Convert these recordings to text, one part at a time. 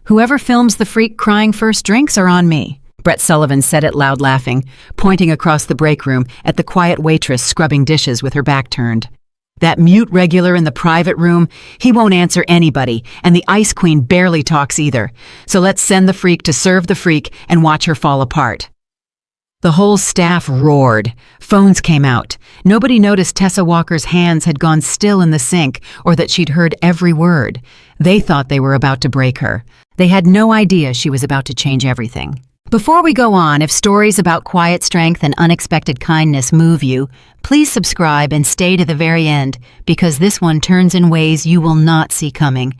Whoever films the freak crying first drinks are on me. Brett Sullivan said it loud, laughing, pointing across the break room at the quiet waitress scrubbing dishes with her back turned. That mute regular in the private room, he won't answer anybody, and the Ice Queen barely talks either. So let's send the freak to serve the freak and watch her fall apart. The whole staff roared. Phones came out. Nobody noticed Tessa Walker's hands had gone still in the sink or that she'd heard every word. They thought they were about to break her. They had no idea she was about to change everything. Before we go on, if stories about quiet strength and unexpected kindness move you, please subscribe and stay to the very end, because this one turns in ways you will not see coming.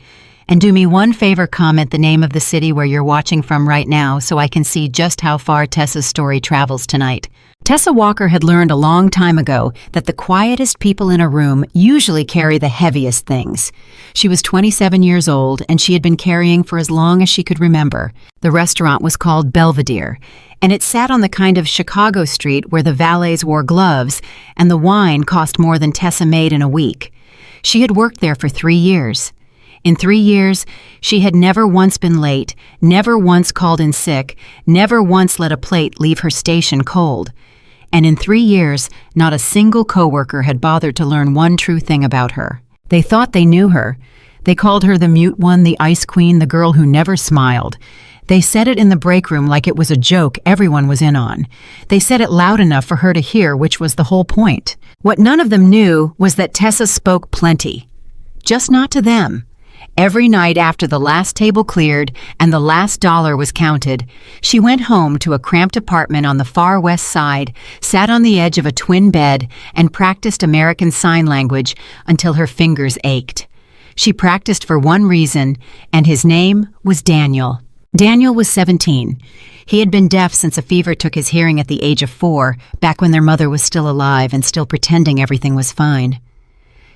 And do me one favor, comment the name of the city where you're watching from right now so I can see just how far Tessa's story travels tonight. Tessa Walker had learned a long time ago that the quietest people in a room usually carry the heaviest things. She was 27 years old, and she had been carrying for as long as she could remember. The restaurant was called Belvedere, and it sat on the kind of Chicago street where the valets wore gloves and the wine cost more than Tessa made in a week. She had worked there for 3 years. In 3 years, she had never once been late, never once called in sick, never once let a plate leave her station cold. And in 3 years, not a single coworker had bothered to learn one true thing about her. They thought they knew her. They called her the mute one, the Ice Queen, the girl who never smiled. They said it in the break room like it was a joke everyone was in on. They said it loud enough for her to hear, which was the whole point. What none of them knew was that Tessa spoke plenty. Just not to them. Every night after the last table cleared and the last dollar was counted, she went home to a cramped apartment on the far west side, sat on the edge of a twin bed, and practiced American Sign Language until her fingers ached. She practiced for one reason, and his name was Daniel. Daniel was 17. He had been deaf since a fever took his hearing at the age of 4, back when their mother was still alive and still pretending everything was fine.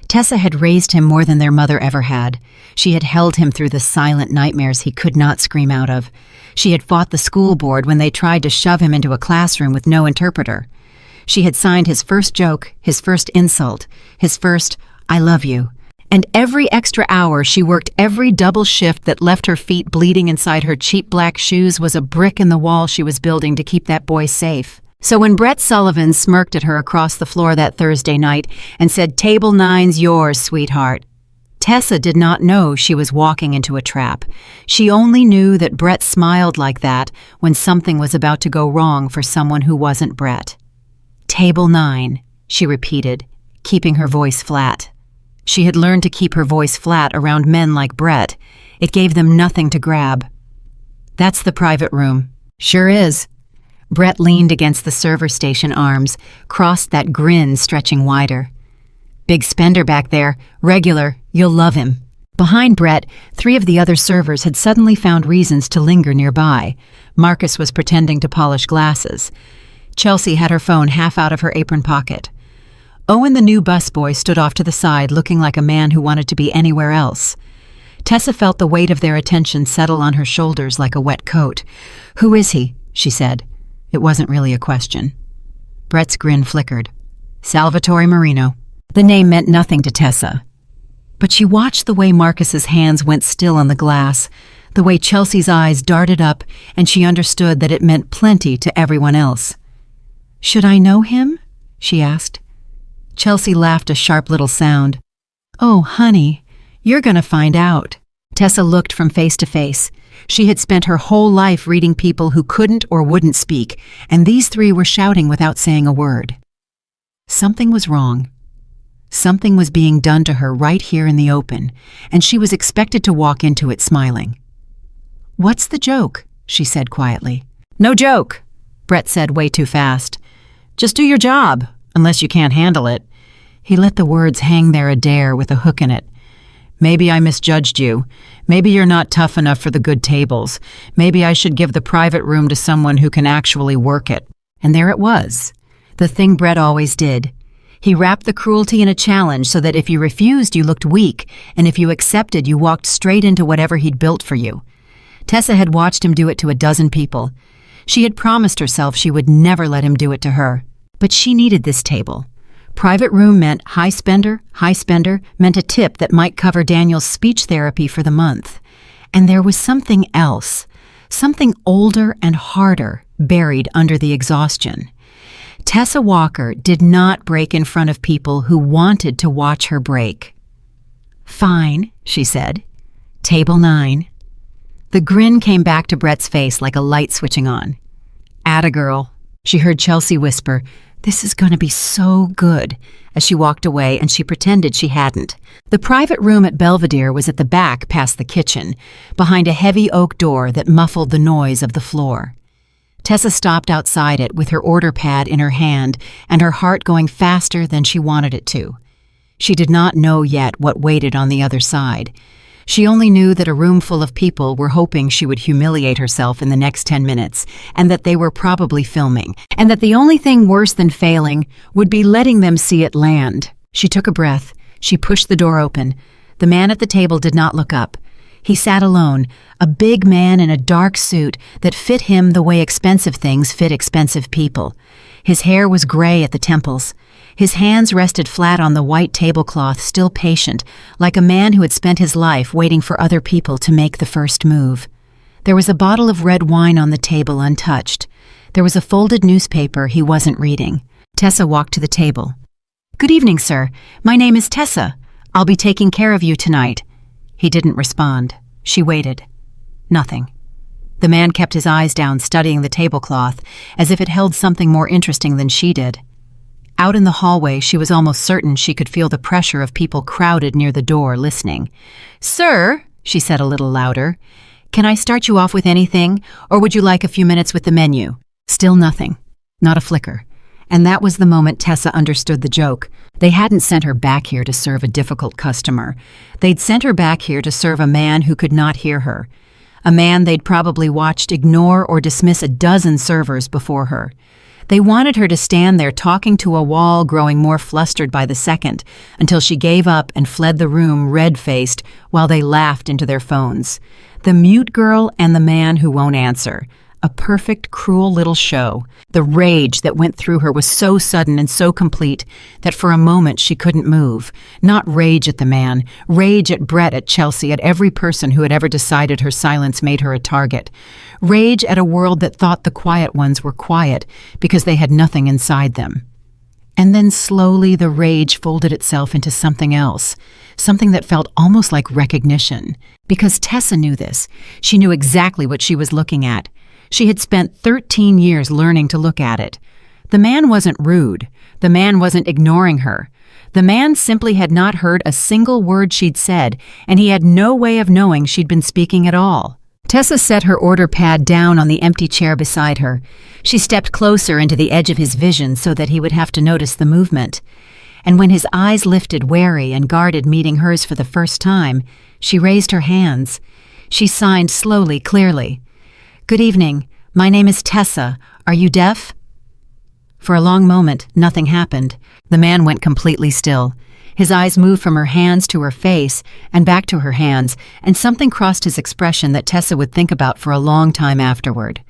Tessa had raised him more than their mother ever had. She had held him through the silent nightmares he could not scream out of. She had fought the school board when they tried to shove him into a classroom with no interpreter. She had signed his first joke, his first insult, his first "I love you." And every extra hour she worked every double shift that left her feet bleeding inside her cheap black shoes was a brick in the wall she was building to keep that boy safe. So when Brett Sullivan smirked at her across the floor that Thursday night and said, "Table 9's yours, sweetheart," Tessa did not know she was walking into a trap. She only knew that Brett smiled like that when something was about to go wrong for someone who wasn't Brett. "Table 9, she repeated, keeping her voice flat. She had learned to keep her voice flat around men like Brett. It gave them nothing to grab. "That's the private room." "Sure is." Brett leaned against the server station arms, crossed that grin stretching wider. "Big spender back there, regular, you'll love him." Behind Brett, 3 of the other servers had suddenly found reasons to linger nearby. Marcus was pretending to polish glasses. Chelsea had her phone half out of her apron pocket. Owen, the new busboy, stood off to the side, looking like a man who wanted to be anywhere else. Tessa felt the weight of their attention settle on her shoulders like a wet coat. "Who is he?" she said. It wasn't really a question. Brett's grin flickered. "Salvatore Marino." The name meant nothing to Tessa. But she watched the way Marcus's hands went still on the glass, the way Chelsea's eyes darted up, and she understood that it meant plenty to everyone else. "Should I know him?" she asked. Chelsea laughed a sharp little sound. "Oh, honey, you're gonna find out." Tessa looked from face to face. She had spent her whole life reading people who couldn't or wouldn't speak, and these 3 were shouting without saying a word. Something was wrong. Something was being done to her right here in the open, and she was expected to walk into it smiling. "What's the joke?" she said quietly. "No joke," Brett said way too fast. "Just do your job, unless you can't handle it." He let the words hang there a dare with a hook in it. "Maybe I misjudged you. Maybe you're not tough enough for the good tables. Maybe I should give the private room to someone who can actually work it." And there it was, the thing Brett always did. He wrapped the cruelty in a challenge so that if you refused, you looked weak, and if you accepted, you walked straight into whatever he'd built for you. Tessa had watched him do it to a dozen people. She had promised herself she would never let him do it to her. But she needed this table. Private room meant high spender meant a tip that might cover Daniel's speech therapy for the month. And there was something else, something older and harder, buried under the exhaustion. Tessa Walker did not break in front of people who wanted to watch her break. "Fine," she said. "Table 9. The grin came back to Brett's face like a light switching on. "Atta girl," she heard Chelsea whisper. "This is going to be so good," as she walked away, and she pretended she hadn't. The private room at Belvedere was at the back past the kitchen, behind a heavy oak door that muffled the noise of the floor. Tessa stopped outside it with her order pad in her hand and her heart going faster than she wanted it to. She did not know yet what waited on the other side. She only knew that a room full of people were hoping she would humiliate herself in the next 10 minutes, and that they were probably filming, and that the only thing worse than failing would be letting them see it land. She took a breath. She pushed the door open. The man at the table did not look up. He sat alone, a big man in a dark suit that fit him the way expensive things fit expensive people. His hair was gray at the temples. His hands rested flat on the white tablecloth, still patient, like a man who had spent his life waiting for other people to make the first move. There was a bottle of red wine on the table untouched. There was a folded newspaper he wasn't reading. Tessa walked to the table. "Good evening, sir. My name is Tessa. I'll be taking care of you tonight." He didn't respond. She waited. Nothing. The man kept his eyes down, studying the tablecloth, as if it held something more interesting than she did. Out in the hallway, she was almost certain she could feel the pressure of people crowded near the door, listening. "Sir," she said a little louder, "can I start you off with anything, or would you like a few minutes with the menu?" Still nothing. Not a flicker. And that was the moment Tessa understood the joke. They hadn't sent her back here to serve a difficult customer. They'd sent her back here to serve a man who could not hear her. A man they'd probably watched ignore or dismiss a dozen servers before her. They wanted her to stand there talking to a wall, growing more flustered by the second, until she gave up and fled the room red-faced while they laughed into their phones. The mute girl and the man who won't answer. A perfect, cruel little show. The rage that went through her was so sudden and so complete that for a moment she couldn't move. Not rage at the man, rage at Brett, at Chelsea, at every person who had ever decided her silence made her a target. Rage at a world that thought the quiet ones were quiet because they had nothing inside them. And then slowly the rage folded itself into something else, something that felt almost like recognition. Because Tessa knew this. She knew exactly what she was looking at. She had spent 13 years learning to look at it. The man wasn't rude. The man wasn't ignoring her. The man simply had not heard a single word she'd said, and he had no way of knowing she'd been speaking at all. Tessa set her order pad down on the empty chair beside her. She stepped closer into the edge of his vision so that he would have to notice the movement. And when his eyes lifted wary and guarded, meeting hers for the first time, she raised her hands. She signed slowly, clearly. "Good evening. My name is Tessa. Are you deaf?" For a long moment, nothing happened. The man went completely still. His eyes moved from her hands to her face and back to her hands, and something crossed his expression that Tessa would think about for a long time afterward.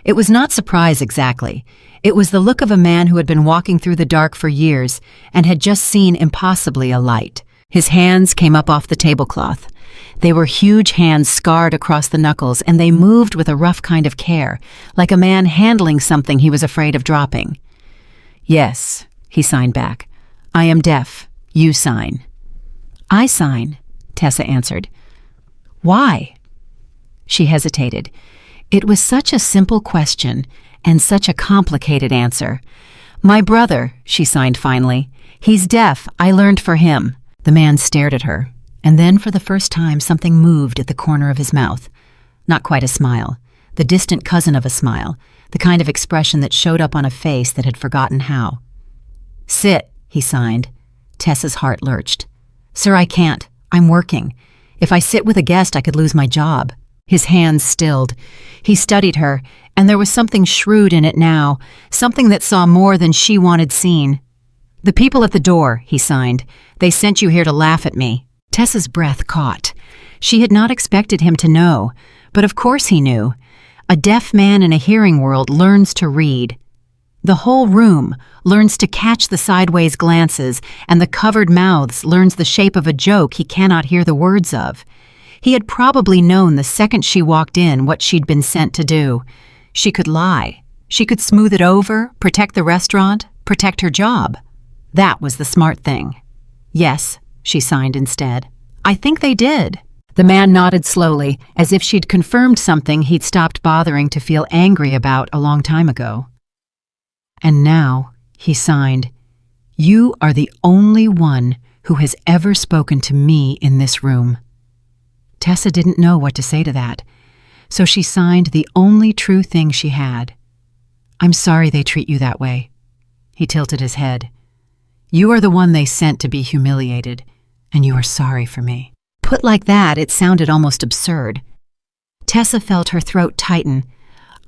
It was not surprise exactly. It was the look of a man who had been walking through the dark for years and had just seen impossibly a light. His hands came up off the tablecloth. They were huge hands scarred across the knuckles, and they moved with a rough kind of care, like a man handling something he was afraid of dropping. "Yes," he signed back. "I am deaf. You sign." "I sign," Tessa answered. "Why?" She hesitated. It was such a simple question and such a complicated answer. "My brother," she signed finally. "He's deaf. I learned for him." The man stared at her. And then, for the first time, something moved at the corner of his mouth. Not quite a smile, the distant cousin of a smile, the kind of expression that showed up on a face that had forgotten how. "Sit," he signed. Tessa's heart lurched. "Sir, I can't. I'm working. If I sit with a guest, I could lose my job." His hands stilled. He studied her, and there was something shrewd in it now, something that saw more than she wanted seen. "The people at the door," he signed. "They sent you here to laugh at me." Tessa's breath caught. She had not expected him to know, but of course he knew. A deaf man in a hearing world learns to read. The whole room learns to catch the sideways glances, and the covered mouths learns the shape of a joke he cannot hear the words of. He had probably known the second she walked in what she'd been sent to do. She could lie. She could smooth it over, protect the restaurant, protect her job. That was the smart thing. Yes, she signed instead. I think they did. The man nodded slowly, as if she'd confirmed something he'd stopped bothering to feel angry about a long time ago. And now, he signed, you are the only one who has ever spoken to me in this room. Tessa didn't know what to say to that, so she signed the only true thing she had. I'm sorry they treat you that way. He tilted his head. You are the one they sent to be humiliated, and you are sorry for me. Put like that, it sounded almost absurd. Tessa felt her throat tighten.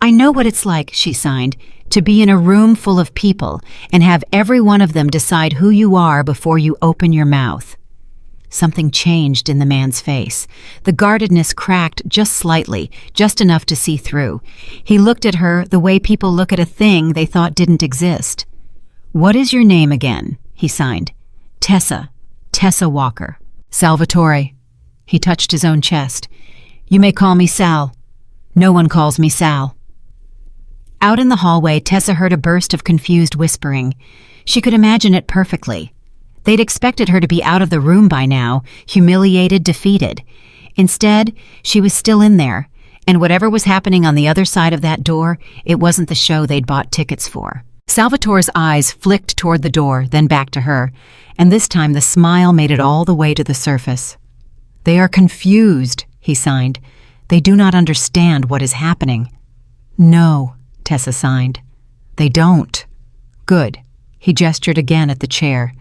I know what it's like, she signed, to be in a room full of people and have every one of them decide who you are before you open your mouth. Something changed in the man's face. The guardedness cracked just slightly, just enough to see through. He looked at her the way people look at a thing they thought didn't exist. What is your name again? He signed. Tessa Walker. Salvatore. He touched his own chest. You may call me Sal. No one calls me Sal. Out in the hallway, Tessa heard a burst of confused whispering. She could imagine it perfectly. They'd expected her to be out of the room by now, humiliated, defeated. Instead, she was still in there, and whatever was happening on the other side of that door, it wasn't the show they'd bought tickets for. Salvatore's eyes flicked toward the door, then back to her, and this time the smile made it all the way to the surface. They are confused, he signed. They do not understand what is happening. No, Tessa signed. They don't. Good. He gestured again at the chair.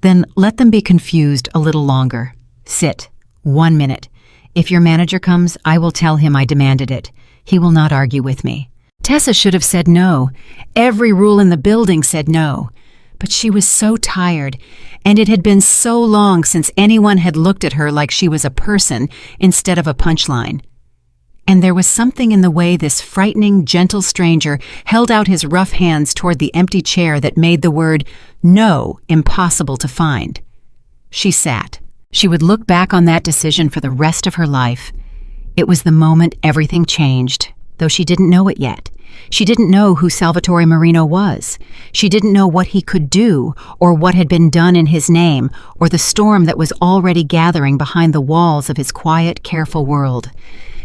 Then let them be confused a little longer. Sit. 1 minute. If your manager comes, I will tell him I demanded it. He will not argue with me. Tessa should have said no. Every rule in the building said no. But she was so tired, and it had been so long since anyone had looked at her like she was a person instead of a punchline. And there was something in the way this frightening, gentle stranger held out his rough hands toward the empty chair that made the word no impossible to find. She sat. She would look back on that decision for the rest of her life. It was the moment everything changed, though she didn't know it yet. She didn't know who Salvatore Marino was. She didn't know what he could do, or what had been done in his name, or the storm that was already gathering behind the walls of his quiet, careful world.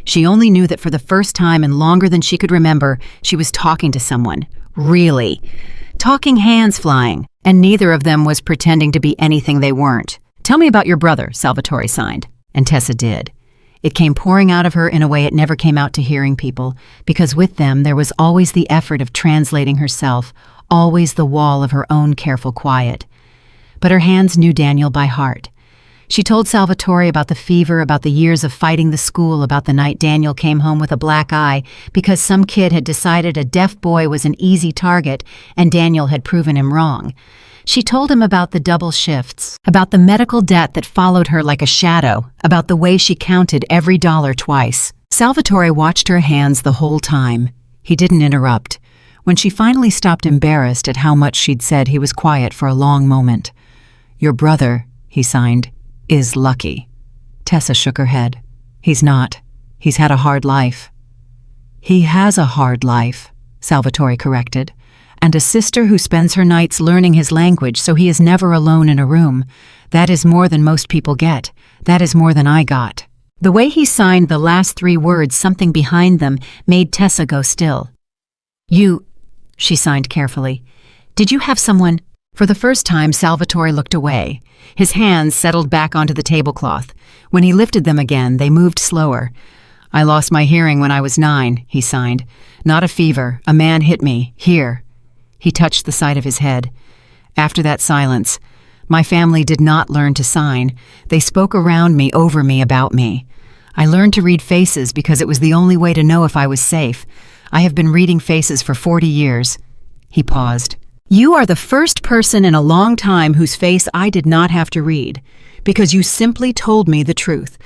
She only knew that for the first time and longer than she could remember, she was talking to someone. Really. Talking hands flying, and neither of them was pretending to be anything they weren't. Tell me about your brother, Salvatore signed. And Tessa did. It came pouring out of her in a way it never came out to hearing people, because with them there was always the effort of translating herself, always the wall of her own careful quiet. But her hands knew Daniel by heart. She told Salvatore about the fever, about the years of fighting the school, about the night Daniel came home with a black eye because some kid had decided a deaf boy was an easy target and Daniel had proven him wrong. She told him about the double shifts, about the medical debt that followed her like a shadow, about the way she counted every dollar twice. Salvatore watched her hands the whole time. He didn't interrupt. When she finally stopped, embarrassed at how much she'd said, he was quiet for a long moment. Your brother, he signed, is lucky. Tessa shook her head. He's not. He's had a hard life. He has a hard life, Salvatore corrected, and a sister who spends her nights learning his language so he is never alone in a room. That is more than most people get. That is more than I got. The way he signed the last 3 words, something behind them, made Tessa go still. You, she signed carefully. Did you have someone? For the first time, Salvatore looked away. His hands settled back onto the tablecloth. When he lifted them again, they moved slower. I lost my hearing when I was 9, he signed. Not a fever. A man hit me. Here. He touched the side of his head. After that silence, my family did not learn to sign. They spoke around me, over me, about me. I learned to read faces because it was the only way to know if I was safe. I have been reading faces for 40 years. He paused. You are the first person in a long time whose face I did not have to read, because you simply told me the truth.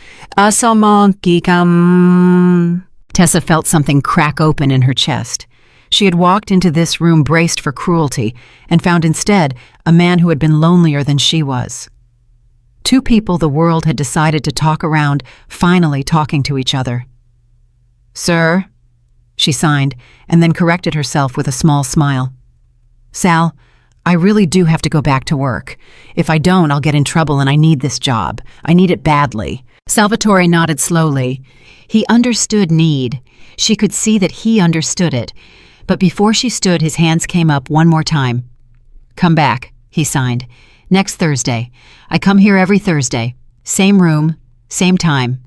Tessa felt something crack open in her chest. She had walked into this room braced for cruelty and found instead a man who had been lonelier than she was. Two people the world had decided to talk around, finally talking to each other. "Sir," she signed, and then corrected herself with a small smile. "Sal, I really do have to go back to work. If I don't, I'll get in trouble and I need this job. I need it badly." Salvatore nodded slowly. He understood need. She could see that he understood it. But before she stood, his hands came up one more time. "Come back," he signed. "Next Thursday. I come here every Thursday. Same room, same time.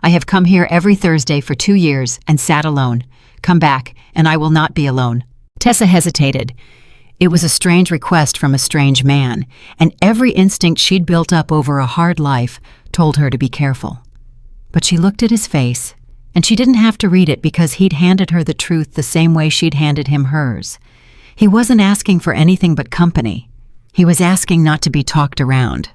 I have come here every Thursday for 2 years and sat alone. Come back, and I will not be alone." Tessa hesitated. It was a strange request from a strange man, and every instinct she'd built up over a hard life told her to be careful. But she looked at his face, and she didn't have to read it because he'd handed her the truth the same way she'd handed him hers. He wasn't asking for anything but company. He was asking not to be talked around.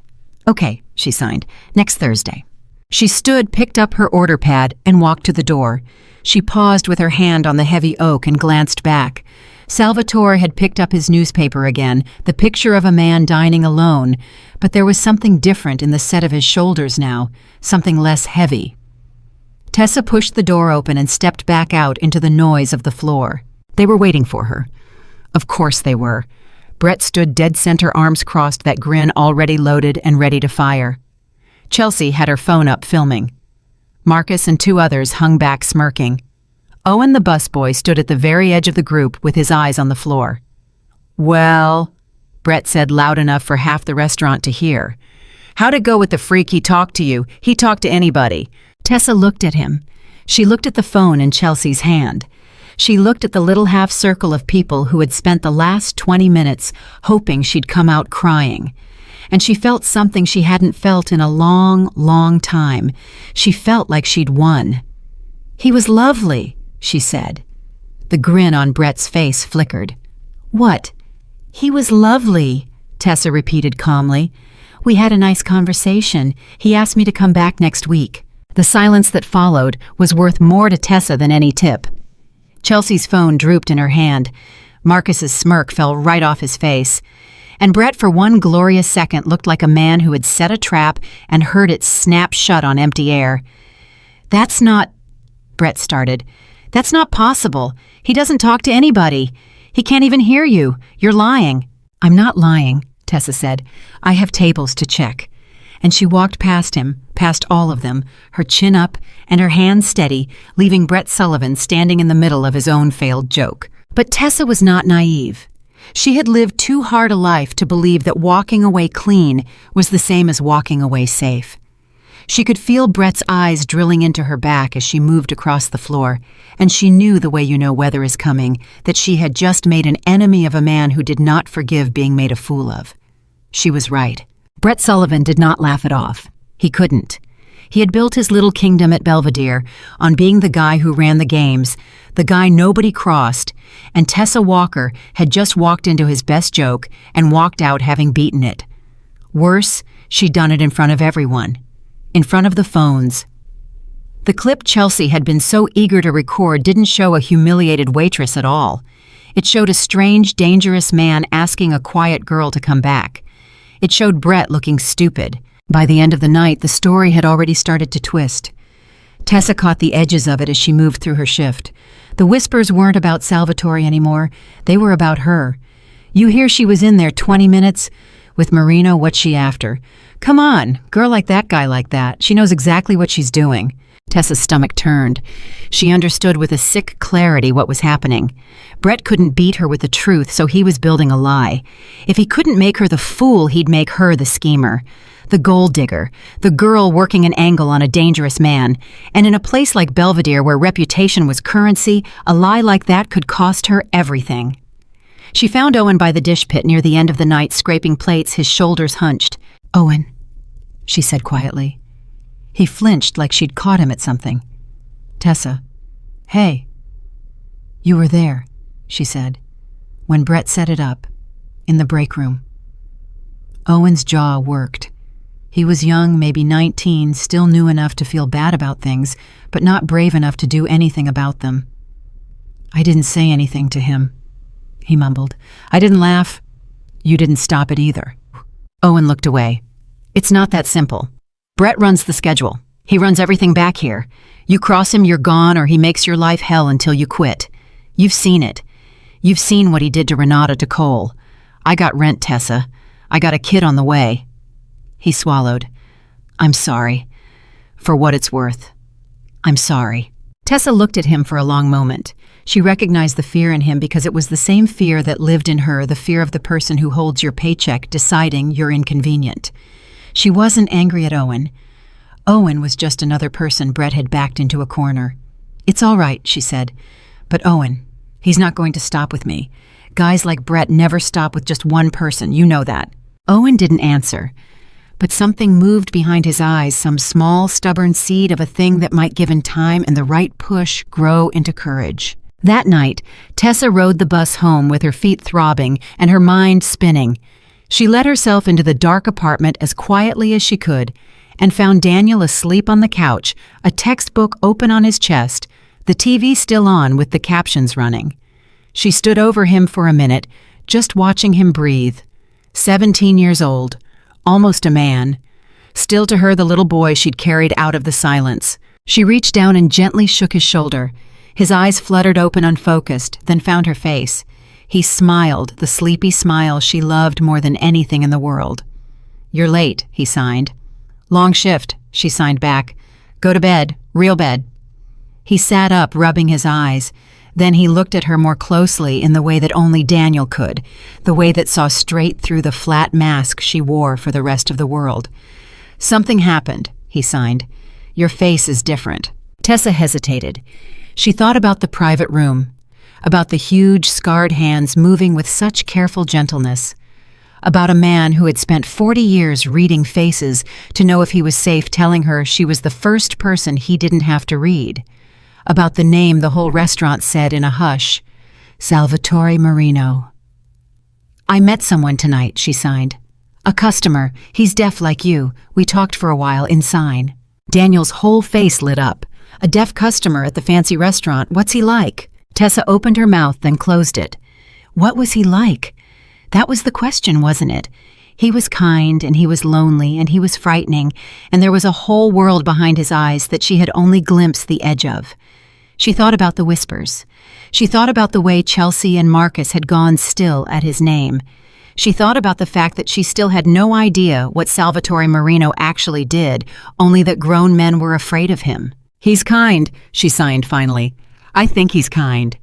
"Okay," she signed. "Next Thursday." She stood, picked up her order pad, and walked to the door. She paused with her hand on the heavy oak and glanced back. Salvatore had picked up his newspaper again, the picture of a man dining alone, but there was something different in the set of his shoulders now, something less heavy. Tessa pushed the door open and stepped back out into the noise of the floor. They were waiting for her. Of course they were. Brett stood dead center, arms crossed, that grin already loaded and ready to fire. Chelsea had her phone up filming. Marcus and 2 others hung back smirking. Owen the busboy stood at the very edge of the group with his eyes on the floor. "Well," Brett said loud enough for half the restaurant to hear. "How'd it go with the freak? He talked to you. He talked to anybody." Tessa looked at him. She looked at the phone in Chelsea's hand. She looked at the little half circle of people who had spent the last 20 minutes hoping she'd come out crying. And she felt something she hadn't felt in a long, long time. She felt like she'd won. "He was lovely," she said. The grin on Brett's face flickered. "What? He was lovely," Tessa repeated calmly. "We had a nice conversation. He asked me to come back next week." The silence that followed was worth more to Tessa than any tip. Chelsea's phone drooped in her hand. Marcus's smirk fell right off his face. And Brett for one glorious second looked like a man who had set a trap and heard it snap shut on empty air. "That's not," Brett started. "That's not possible. He doesn't talk to anybody. He can't even hear you. You're lying." "I'm not lying," Tessa said. "I have tables to check." And she walked past him, past all of them, her chin up and her hands steady, leaving Brett Sullivan standing in the middle of his own failed joke. But Tessa was not naive. She had lived too hard a life to believe that walking away clean was the same as walking away safe. She could feel Brett's eyes drilling into her back as she moved across the floor, and she knew the way you know weather is coming, that she had just made an enemy of a man who did not forgive being made a fool of. She was right. Brett Sullivan did not laugh it off. He couldn't. He had built his little kingdom at Belvedere on being the guy who ran the games, the guy nobody crossed, and Tessa Walker had just walked into his best joke and walked out having beaten it. Worse, she'd done it in front of everyone. In front of the phones. The clip Chelsea had been so eager to record didn't show a humiliated waitress at all. It showed a strange, dangerous man asking a quiet girl to come back. It showed Brett looking stupid. By the end of the night, the story had already started to twist. Tessa caught the edges of it as she moved through her shift. The whispers weren't about Salvatore anymore. They were about her. You hear she was in there 20 minutes? With Marino, what's she after? Come on, girl like that, guy like that. She knows exactly what she's doing. Tessa's stomach turned. She understood with a sick clarity what was happening. Brett couldn't beat her with the truth, so he was building a lie. If he couldn't make her the fool, he'd make her the schemer. The gold digger, the girl working an angle on a dangerous man. And in a place like Belvedere where reputation was currency, a lie like that could cost her everything. She found Owen by the dish pit near the end of the night, scraping plates, his shoulders hunched. "Owen," she said quietly. He flinched like she'd caught him at something. "Tessa." "Hey." "You were there," she said, when Brett set it up, in the break room. Owen's jaw worked. He was young, maybe 19, still new enough to feel bad about things, but not brave enough to do anything about them. "I didn't say anything to him," he mumbled. "I didn't laugh. You didn't stop it either." Owen looked away. It's not that simple. Brett runs the schedule. He runs everything back here. You cross him, you're gone, or he makes your life hell until you quit. You've seen it. You've seen what he did to Renata to Cole. I got rent, Tessa. I got a kid on the way. He swallowed. I'm sorry. For what it's worth. I'm sorry. Tessa looked at him for a long moment. She recognized the fear in him because it was the same fear that lived in her, the fear of the person who holds your paycheck deciding you're inconvenient. She wasn't angry at Owen. Owen was just another person Brett had backed into a corner. It's all right, she said. But Owen, he's not going to stop with me. Guys like Brett never stop with just one person, you know that. Owen didn't answer. But something moved behind his eyes, some small, stubborn seed of a thing that might, given time and the right push, grow into courage. That night, Tessa rode the bus home with her feet throbbing and her mind spinning. She let herself into the dark apartment as quietly as she could and found Daniel asleep on the couch, a textbook open on his chest, the TV still on with the captions running. She stood over him for a minute, just watching him breathe. 17 years old, almost a man. Still to her the little boy she'd carried out of the silence. She reached down and gently shook his shoulder. His eyes fluttered open, unfocused, then found her face. He smiled, the sleepy smile she loved more than anything in the world. You're late, he signed. Long shift, she signed back. Go to bed, real bed. He sat up, rubbing his eyes. Then he looked at her more closely in the way that only Daniel could, the way that saw straight through the flat mask she wore for the rest of the world. Something happened, he signed. Your face is different. Tessa hesitated. She thought about the private room, about the huge, scarred hands moving with such careful gentleness, about a man who had spent 40 years reading faces to know if he was safe telling her she was the first person he didn't have to read, about the name the whole restaurant said in a hush, Salvatore Marino. I met someone tonight, she signed. A customer. He's deaf like you. We talked for a while in sign. Daniel's whole face lit up. A deaf customer at the fancy restaurant. What's he like? Tessa opened her mouth, then closed it. What was he like? That was the question, wasn't it? He was kind, and he was lonely, and he was frightening, and there was a whole world behind his eyes that she had only glimpsed the edge of. She thought about the whispers. She thought about the way Chelsea and Marcus had gone still at his name. She thought about the fact that she still had no idea what Salvatore Marino actually did, only that grown men were afraid of him. He's kind, she signed finally. I think he's kind.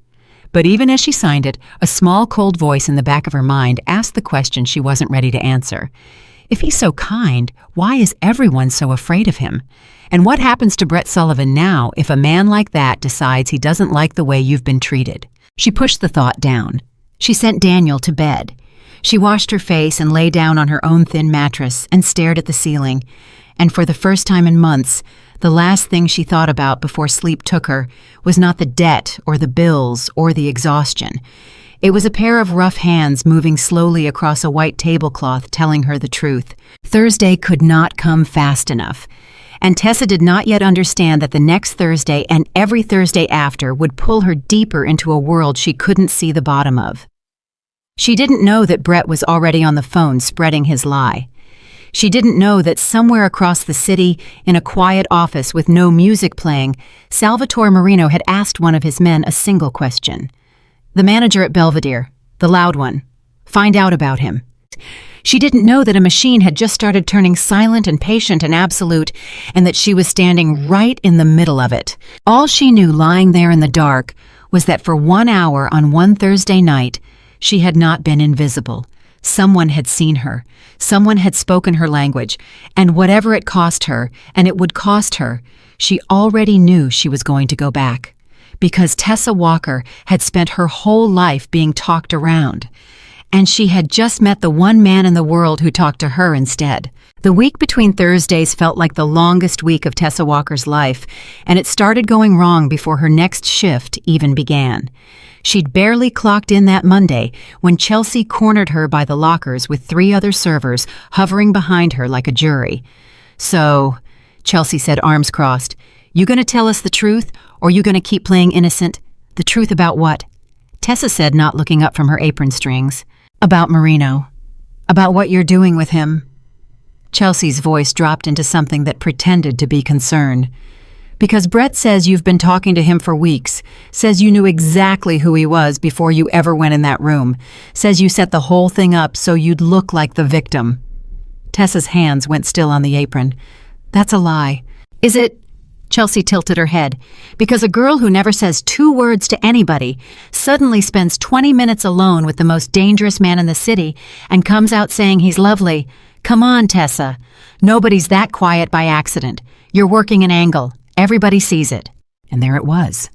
But even as she signed it, a small, cold voice in the back of her mind asked the question she wasn't ready to answer. If he's so kind, why is everyone so afraid of him? And what happens to Brett Sullivan now if a man like that decides he doesn't like the way you've been treated? She pushed the thought down. She sent Daniel to bed. She washed her face and lay down on her own thin mattress and stared at the ceiling. And for the first time in months, the last thing she thought about before sleep took her was not the debt or the bills or the exhaustion. It was a pair of rough hands moving slowly across a white tablecloth telling her the truth. Thursday could not come fast enough. And Tessa did not yet understand that the next Thursday and every Thursday after would pull her deeper into a world she couldn't see the bottom of. She didn't know that Brett was already on the phone spreading his lie. She didn't know that somewhere across the city, in a quiet office with no music playing, Salvatore Marino had asked one of his men a single question. The manager at Belvedere, the loud one. Find out about him. She didn't know that a machine had just started turning silent and patient and absolute, and that she was standing right in the middle of it. All she knew lying there in the dark was that for 1 hour on one Thursday night, she had not been invisible. Someone had seen her. Someone had spoken her language. And whatever it cost her, and it would cost her, she already knew she was going to go back. Because Tessa Walker had spent her whole life being talked around. And she had just met the one man in the world who talked to her instead. The week between Thursdays felt like the longest week of Tessa Walker's life, and it started going wrong before her next shift even began. She'd barely clocked in that Monday when Chelsea cornered her by the lockers with 3 other servers hovering behind her like a jury. So, Chelsea said, arms crossed, you gonna tell us the truth, or you gonna keep playing innocent? The truth about what? Tessa said, not looking up from her apron strings. About Marino. About what you're doing with him. Chelsea's voice dropped into something that pretended to be concern. Because Brett says you've been talking to him for weeks, says you knew exactly who he was before you ever went in that room, says you set the whole thing up so you'd look like the victim. Tessa's hands went still on the apron. That's a lie. Is it? Chelsea tilted her head. Because a girl who never says 2 words to anybody suddenly spends 20 minutes alone with the most dangerous man in the city and comes out saying he's lovely. Come on, Tessa. Nobody's that quiet by accident. You're working an angle. Everybody sees it. And there it was.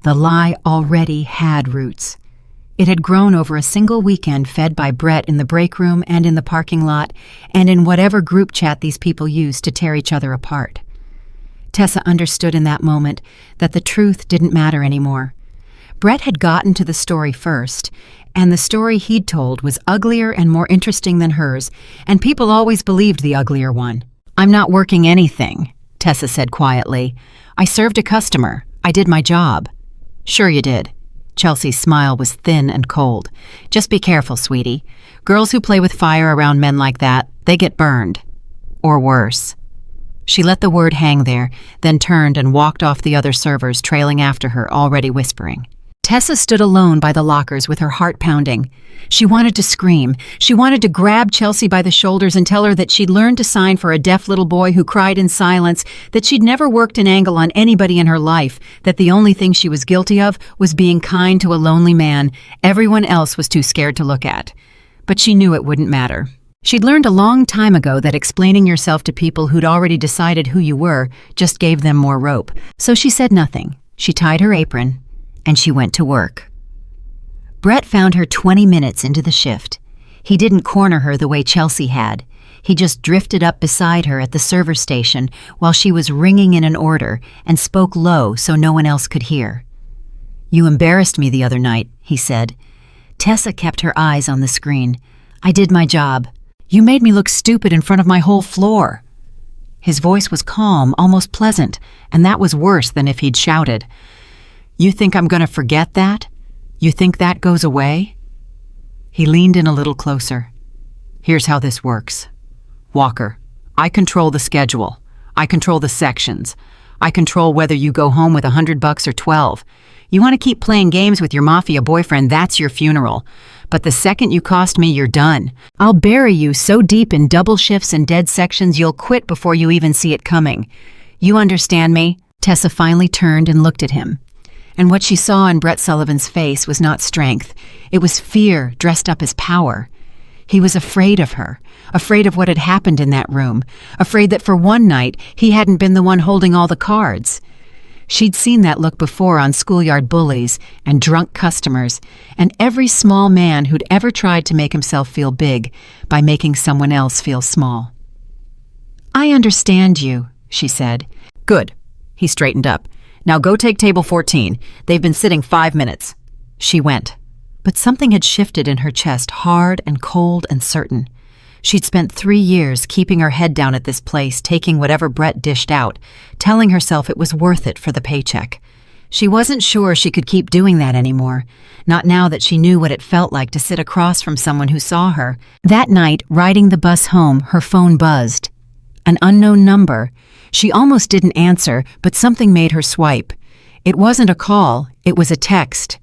The lie already had roots. It had grown over a single weekend fed by Brett in the break room and in the parking lot and in whatever group chat these people used to tear each other apart. Tessa understood in that moment that the truth didn't matter anymore. Brett had gotten to the story first, and the story he'd told was uglier and more interesting than hers, and people always believed the uglier one. I'm not working anything, Tessa said quietly. I served a customer. I did my job. Sure you did. Chelsea's smile was thin and cold. Just be careful, sweetie. Girls who play with fire around men like that, they get burned. Or worse. She let the word hang there, then turned and walked off the other servers, trailing after her, already whispering. Tessa stood alone by the lockers with her heart pounding. She wanted to scream. She wanted to grab Chelsea by the shoulders and tell her that she'd learned to sign for a deaf little boy who cried in silence, that she'd never worked an angle on anybody in her life, that the only thing she was guilty of was being kind to a lonely man everyone else was too scared to look at. But she knew it wouldn't matter. She'd learned a long time ago that explaining yourself to people who'd already decided who you were just gave them more rope. So she said nothing. She tied her apron, and she went to work. Brett found her 20 minutes into the shift. He didn't corner her the way Chelsea had. He just drifted up beside her at the server station while she was ringing in an order and spoke low so no one else could hear. You embarrassed me the other night, he said. Tessa kept her eyes on the screen. I did my job. You made me look stupid in front of my whole floor. His voice was calm, almost pleasant, and that was worse than if he'd shouted. You think I'm going to forget that? You think that goes away? He leaned in a little closer. Here's how this works. Walker, I control the schedule. I control the sections. I control whether you go home with $100 or 12. You want to keep playing games with your Mafia boyfriend, that's your funeral. But the second you cost me, you're done. I'll bury you so deep in double shifts and dead sections you'll quit before you even see it coming. You understand me? Tessa finally turned and looked at him. And what she saw in Brett Sullivan's face was not strength. It was fear dressed up as power. He was afraid of her, afraid of what had happened in that room, afraid that for one night he hadn't been the one holding all the cards. She'd seen that look before on schoolyard bullies and drunk customers, and every small man who'd ever tried to make himself feel big by making someone else feel small. I understand you, she said. Good. He straightened up. Now go take table 14. They've been sitting 5 minutes. She went. But something had shifted in her chest, hard and cold and certain. She'd spent 3 years keeping her head down at this place, taking whatever Brett dished out, telling herself it was worth it for the paycheck. She wasn't sure she could keep doing that anymore, not now that she knew what it felt like to sit across from someone who saw her. That night, riding the bus home, her phone buzzed. An unknown number. She almost didn't answer, but something made her swipe. It wasn't a call, it was a text.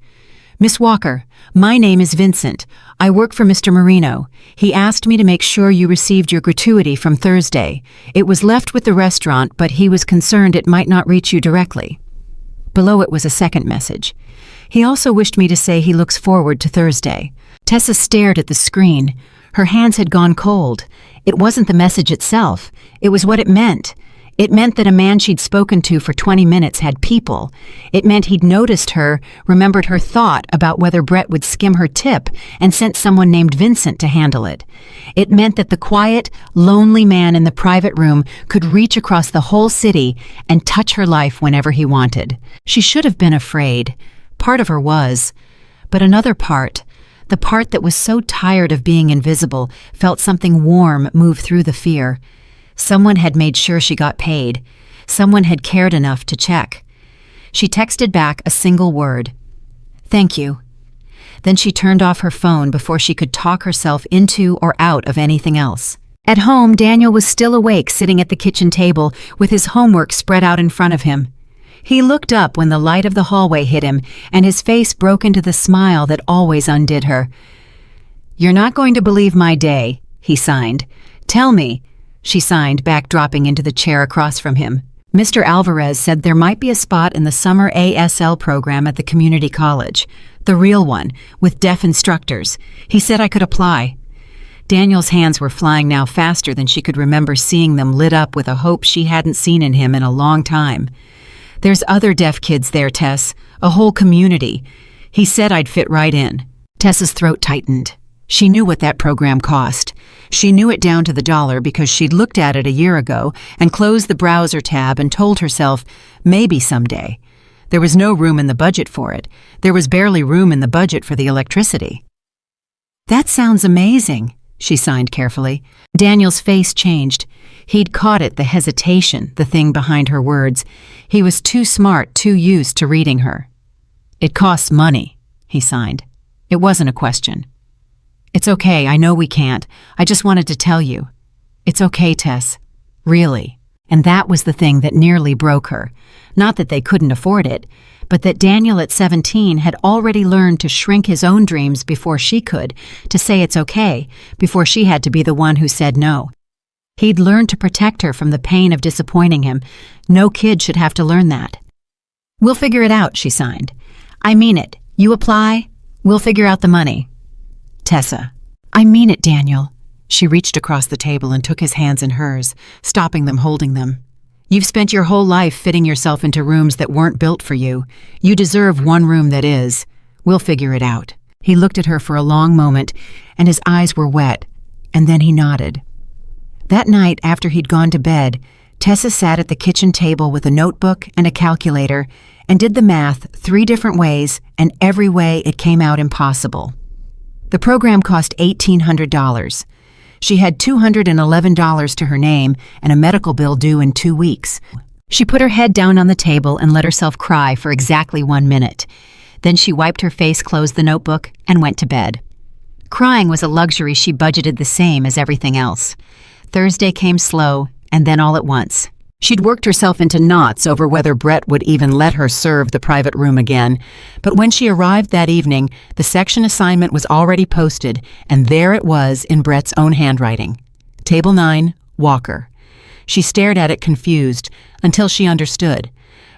Miss Walker, my name is Vincent. I work for Mr. Marino. He asked me to make sure you received your gratuity from Thursday. It was left with the restaurant, but he was concerned it might not reach you directly. Below it was a second message. He also wished me to say he looks forward to Thursday. Tessa stared at the screen. Her hands had gone cold. It wasn't the message itself. It was what it meant. It meant that a man she'd spoken to for 20 minutes had people. It meant he'd noticed her, remembered her thought about whether Brett would skim her tip, and sent someone named Vincent to handle it. It meant that the quiet, lonely man in the private room could reach across the whole city and touch her life whenever he wanted. She should have been afraid. Part of her was. But another part, the part that was so tired of being invisible, felt something warm move through the fear. Someone had made sure she got paid. Someone had cared enough to check. She texted back a single word. Thank you. Then she turned off her phone before she could talk herself into or out of anything else. At home, Daniel was still awake, sitting at the kitchen table with his homework spread out in front of him. He looked up when the light of the hallway hit him, and his face broke into the smile that always undid her. "You're not going to believe my day," he signed. "Tell me," she signed, back dropping into the chair across from him. "Mr. Alvarez said there might be a spot in the summer ASL program at the community college. The real one, with deaf instructors. He said I could apply." Daniel's hands were flying now faster than she could remember seeing them, lit up with a hope she hadn't seen in him in a long time. "There's other deaf kids there, Tess. A whole community. He said I'd fit right in." Tessa's throat tightened. She knew what that program cost. She knew it down to the dollar because she'd looked at it a year ago and closed the browser tab and told herself, maybe someday. There was no room in the budget for it. There was barely room in the budget for the electricity. "That sounds amazing," she signed carefully. Daniel's face changed. He'd caught it, the hesitation, the thing behind her words. He was too smart, too used to reading her. "It costs money," he signed. It wasn't a question. "It's okay, I know we can't. I just wanted to tell you. It's okay, Tess. Really." And that was the thing that nearly broke her. Not that they couldn't afford it, but that Daniel at 17 had already learned to shrink his own dreams before she could, to say it's okay, before she had to be the one who said no. He'd learned to protect her from the pain of disappointing him. No kid should have to learn that. "We'll figure it out," she signed. "I mean it. You apply, we'll figure out the money." "Tessa." "I mean it, Daniel." She reached across the table and took his hands in hers, stopping them, holding them. "You've spent your whole life fitting yourself into rooms that weren't built for you. You deserve one room that is. We'll figure it out." He looked at her for a long moment, and his eyes were wet, and then he nodded. That night, after he'd gone to bed, Tessa sat at the kitchen table with a notebook and a calculator and did the math 3 different ways, and every way it came out impossible. The program cost $1,800. She had $211 to her name and a medical bill due in 2 weeks. She put her head down on the table and let herself cry for exactly 1 minute. Then she wiped her face, closed the notebook, and went to bed. Crying was a luxury she budgeted the same as everything else. Thursday came slow, and then all at once. She'd worked herself into knots over whether Brett would even let her serve the private room again, but when she arrived that evening, the section assignment was already posted, and there it was in Brett's own handwriting. Table 9, Walker. She stared at it confused, until she understood.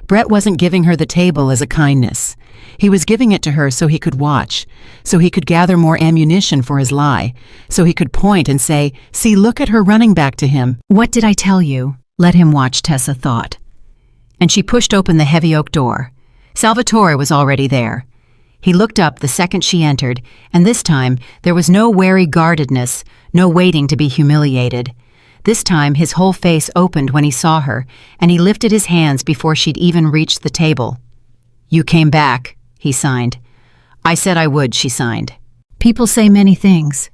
Brett wasn't giving her the table as a kindness. He was giving it to her so he could watch, so he could gather more ammunition for his lie, so he could point and say, "See, look at her running back to him." What did I tell you? Let him watch, Tessa thought. And she pushed open the heavy oak door. Salvatore was already there. He looked up the second she entered, and this time there was no wary guardedness, no waiting to be humiliated. This time his whole face opened when he saw her, and he lifted his hands before she'd even reached the table. "You came back," he signed. "I said I would," she signed. "People say many things."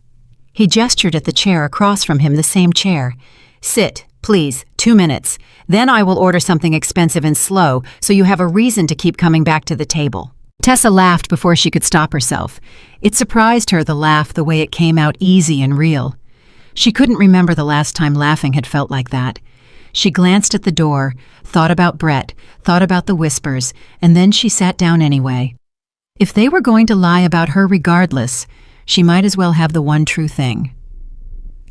He gestured at the chair across from him, the same chair. "Sit, please, 2 minutes. Then I will order something expensive and slow, so you have a reason to keep coming back to the table." Tessa laughed before she could stop herself. It surprised her, the laugh, the way it came out easy and real. She couldn't remember the last time laughing had felt like that. She glanced at the door, thought about Brett, thought about the whispers, and then she sat down anyway. If they were going to lie about her regardless, she might as well have the one true thing.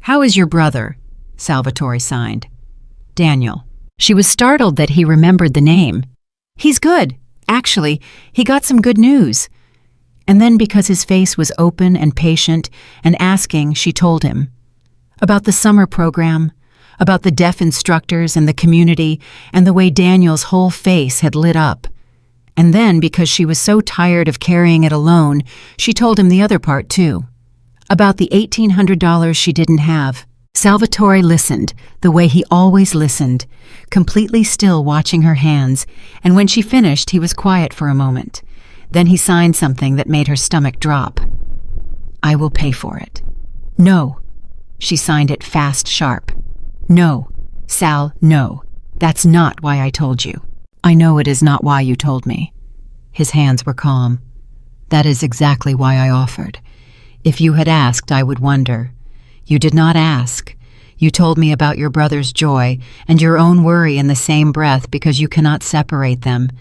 "How is your brother?" Salvatore signed. "Daniel." She was startled that he remembered the name. "He's good. Actually, he got some good news." And then, because his face was open and patient and asking, she told him. About the summer program, about the deaf instructors and the community, and the way Daniel's whole face had lit up. And then, because she was so tired of carrying it alone, she told him the other part too. About the $1,800 she didn't have. Salvatore listened, the way he always listened, completely still watching her hands, and when she finished he was quiet for a moment. Then he signed something that made her stomach drop. "I will pay for it." "No." She signed it fast, sharp. "No, Sal, no. That's not why I told you." "I know it is not why you told me." His hands were calm. "That is exactly why I offered. If you had asked, I would wonder. You did not ask. You told me about your brother's joy and your own worry in the same breath because you cannot separate them.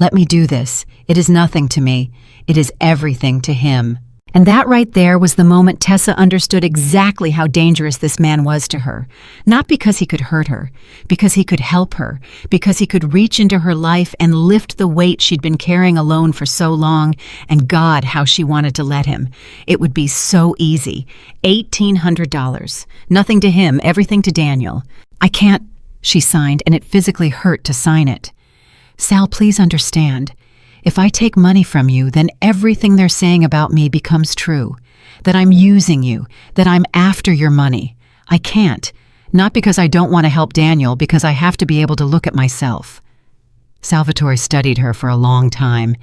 Let me do this. It is nothing to me. It is everything to him." And that right there was the moment Tessa understood exactly how dangerous this man was to her. Not because he could hurt her, because he could help her, because he could reach into her life and lift the weight she'd been carrying alone for so long, and God, how she wanted to let him. It would be so easy. $1,800. Nothing to him, everything to Daniel. "I can't," she signed, and it physically hurt to sign it. "Sal, please understand. If I take money from you, then everything they're saying about me becomes true. That I'm using you, that I'm after your money. I can't. Not because I don't want to help Daniel, because I have to be able to look at myself." Salvatore studied her for a long time,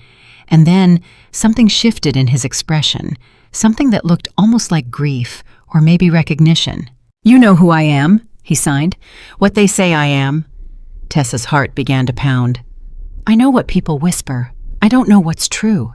and then something shifted in his expression, something that looked almost like grief, or maybe recognition. "You know who I am," he signed. "What they say I am." Tessa's heart began to pound. "I know what people whisper. I don't know what's true."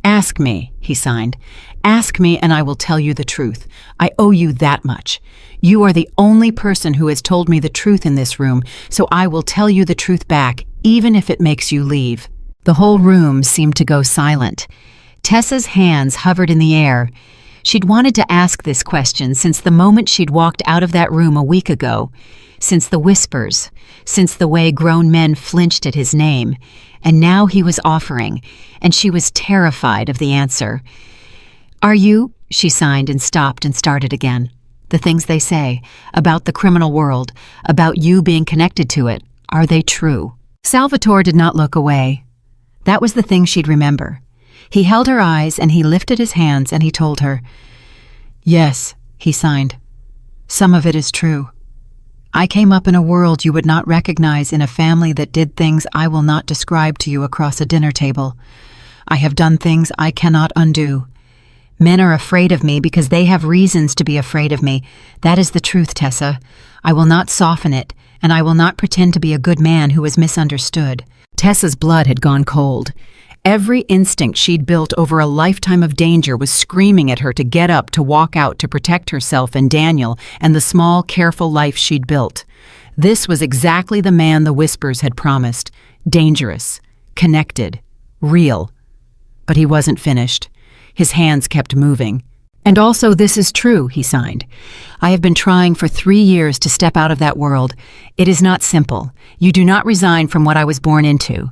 "Ask me," he signed. "Ask me and I will tell you the truth. I owe you that much. You are the only person who has told me the truth in this room, so I will tell you the truth back, even if it makes you leave." The whole room seemed to go silent. Tessa's hands hovered in the air. She'd wanted to ask this question since the moment she'd walked out of that room a week ago, since the whispers, since the way grown men flinched at his name, and now he was offering, and she was terrified of the answer. "Are you," she signed and stopped and started again. "The things they say, about the criminal world, about you being connected to it, are they true?" Salvatore did not look away. That was the thing she'd remember. He held her eyes and he lifted his hands and he told her, "Yes," he signed. "Some of it is true. I came up in a world you would not recognize, in a family that did things I will not describe to you across a dinner table. I have done things I cannot undo. Men are afraid of me because they have reasons to be afraid of me. That is the truth, Tessa. I will not soften it, and I will not pretend to be a good man who is misunderstood." Tessa's blood had gone cold. Every instinct she'd built over a lifetime of danger was screaming at her to get up, to walk out, to protect herself and Daniel and the small, careful life she'd built. This was exactly the man the whispers had promised. Dangerous, connected, real. But he wasn't finished. His hands kept moving. "And also this is true," he signed. "I have been trying for 3 years to step out of that world. It is not simple. You do not resign from what I was born into.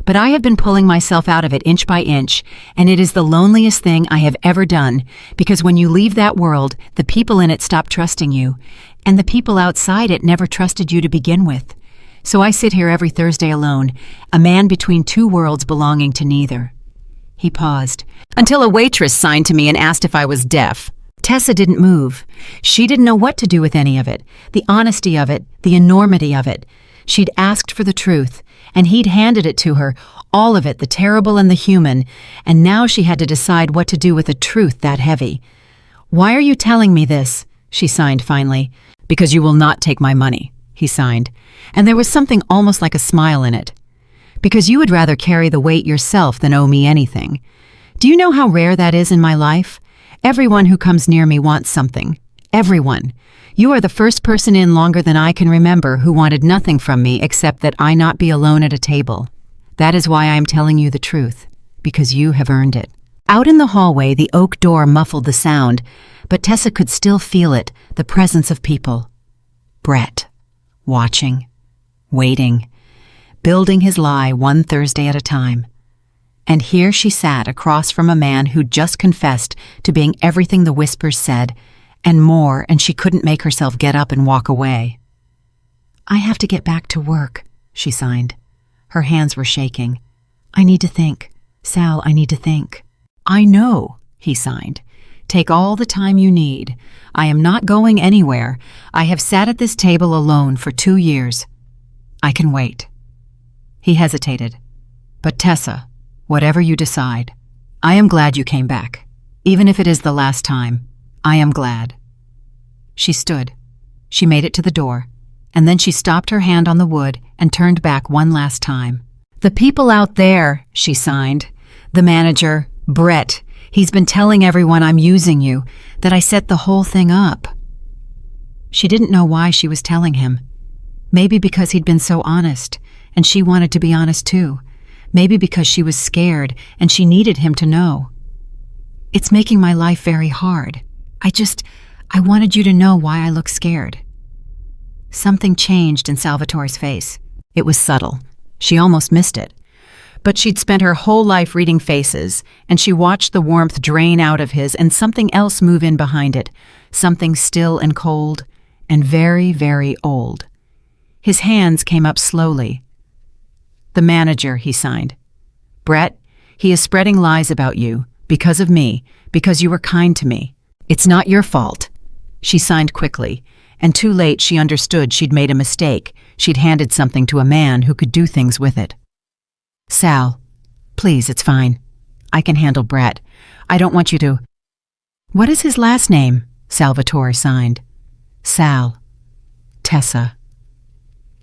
But I have been pulling myself out of it inch by inch, and it is the loneliest thing I have ever done, because when you leave that world, the people in it stop trusting you, and the people outside it never trusted you to begin with. So I sit here every Thursday alone, a man between two worlds belonging to neither." He paused, until a waitress signed to me and asked if I was deaf. Tessa didn't move. She didn't know what to do with any of it, the honesty of it, the enormity of it. She'd asked for the truth, and he'd handed it to her, all of it, the terrible and the human, and now she had to decide what to do with a truth that heavy. "Why are you telling me this?" she signed finally. "Because you will not take my money," he signed, and there was something almost like a smile in it. "Because you would rather carry the weight yourself than owe me anything. Do you know how rare that is in my life? Everyone who comes near me wants something. Everyone. You are the first person in longer than I can remember who wanted nothing from me except that I not be alone at a table. That is why I am telling you the truth, because you have earned it." Out in the hallway, the oak door muffled the sound, but Tessa could still feel it, the presence of people. Brett. Watching. Waiting. Building his lie one Thursday at a time. And here she sat across from a man who'd just confessed to being everything the whispers said, and more, and she couldn't make herself get up and walk away. "I have to get back to work," she signed. Her hands were shaking. "I need to think. Sal, I need to think." "I know," he signed. "Take all the time you need. I am not going anywhere. I have sat at this table alone for 2 years. I can wait." He hesitated. "But Tessa, whatever you decide, I am glad you came back. Even if it is the last time, I am glad." She stood. She made it to the door, and then she stopped her hand on the wood and turned back one last time. "The people out there," she signed. "The manager, Brett, he's been telling everyone I'm using you, that I set the whole thing up." She didn't know why she was telling him. Maybe because he'd been so honest, and she wanted to be honest too. Maybe because she was scared, and she needed him to know. It's making my life very hard. I wanted you to know why I look scared. Something changed in Salvatore's face. It was subtle. She almost missed it. But she'd spent her whole life reading faces, and she watched the warmth drain out of his and something else move in behind it, something still and cold and very, very old. His hands came up slowly. "The manager," he signed. "Brett, he is spreading lies about you, because of me, because you were kind to me. It's not your fault." She signed quickly, and too late she understood she'd made a mistake. She'd handed something to a man who could do things with it. "Sal, please, it's fine. I can handle Brett. I don't want you to—" "What is his last name?" Salvatore signed. "Sal. Tessa."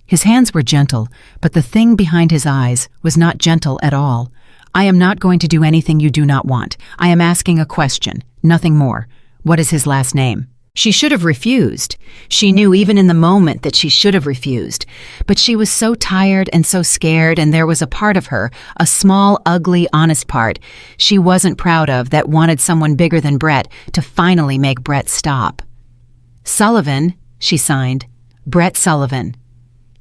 His hands were gentle, but the thing behind his eyes was not gentle at all. "I am not going to do anything you do not want. I am asking a question, nothing more. What is his last name?" She should have refused. She knew even in the moment that she should have refused. But she was so tired and so scared, and there was a part of her, a small, ugly, honest part, she wasn't proud of, that wanted someone bigger than Brett to finally make Brett stop. "Sullivan," she signed. "Brett Sullivan."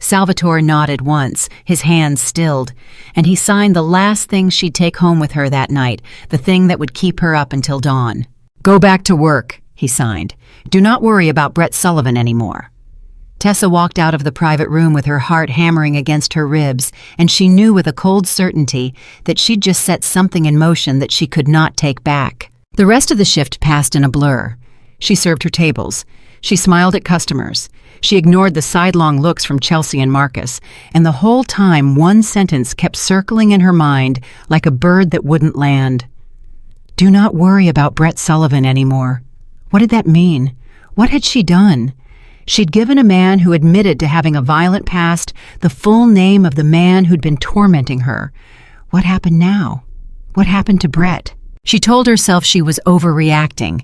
Salvatore nodded once, his hands stilled, and he signed the last thing she'd take home with her that night, the thing that would keep her up until dawn. "Go back to work," he signed. "Do not worry about Brett Sullivan anymore." Tessa walked out of the private room with her heart hammering against her ribs, and she knew with a cold certainty that she'd just set something in motion that she could not take back. The rest of the shift passed in a blur. She served her tables. She smiled at customers. She ignored the sidelong looks from Chelsea and Marcus, and the whole time one sentence kept circling in her mind like a bird that wouldn't land. Do not worry about Brett Sullivan anymore. What did that mean? What had she done? She'd given a man who admitted to having a violent past the full name of the man who'd been tormenting her. What happened now? What happened to Brett? She told herself she was overreacting.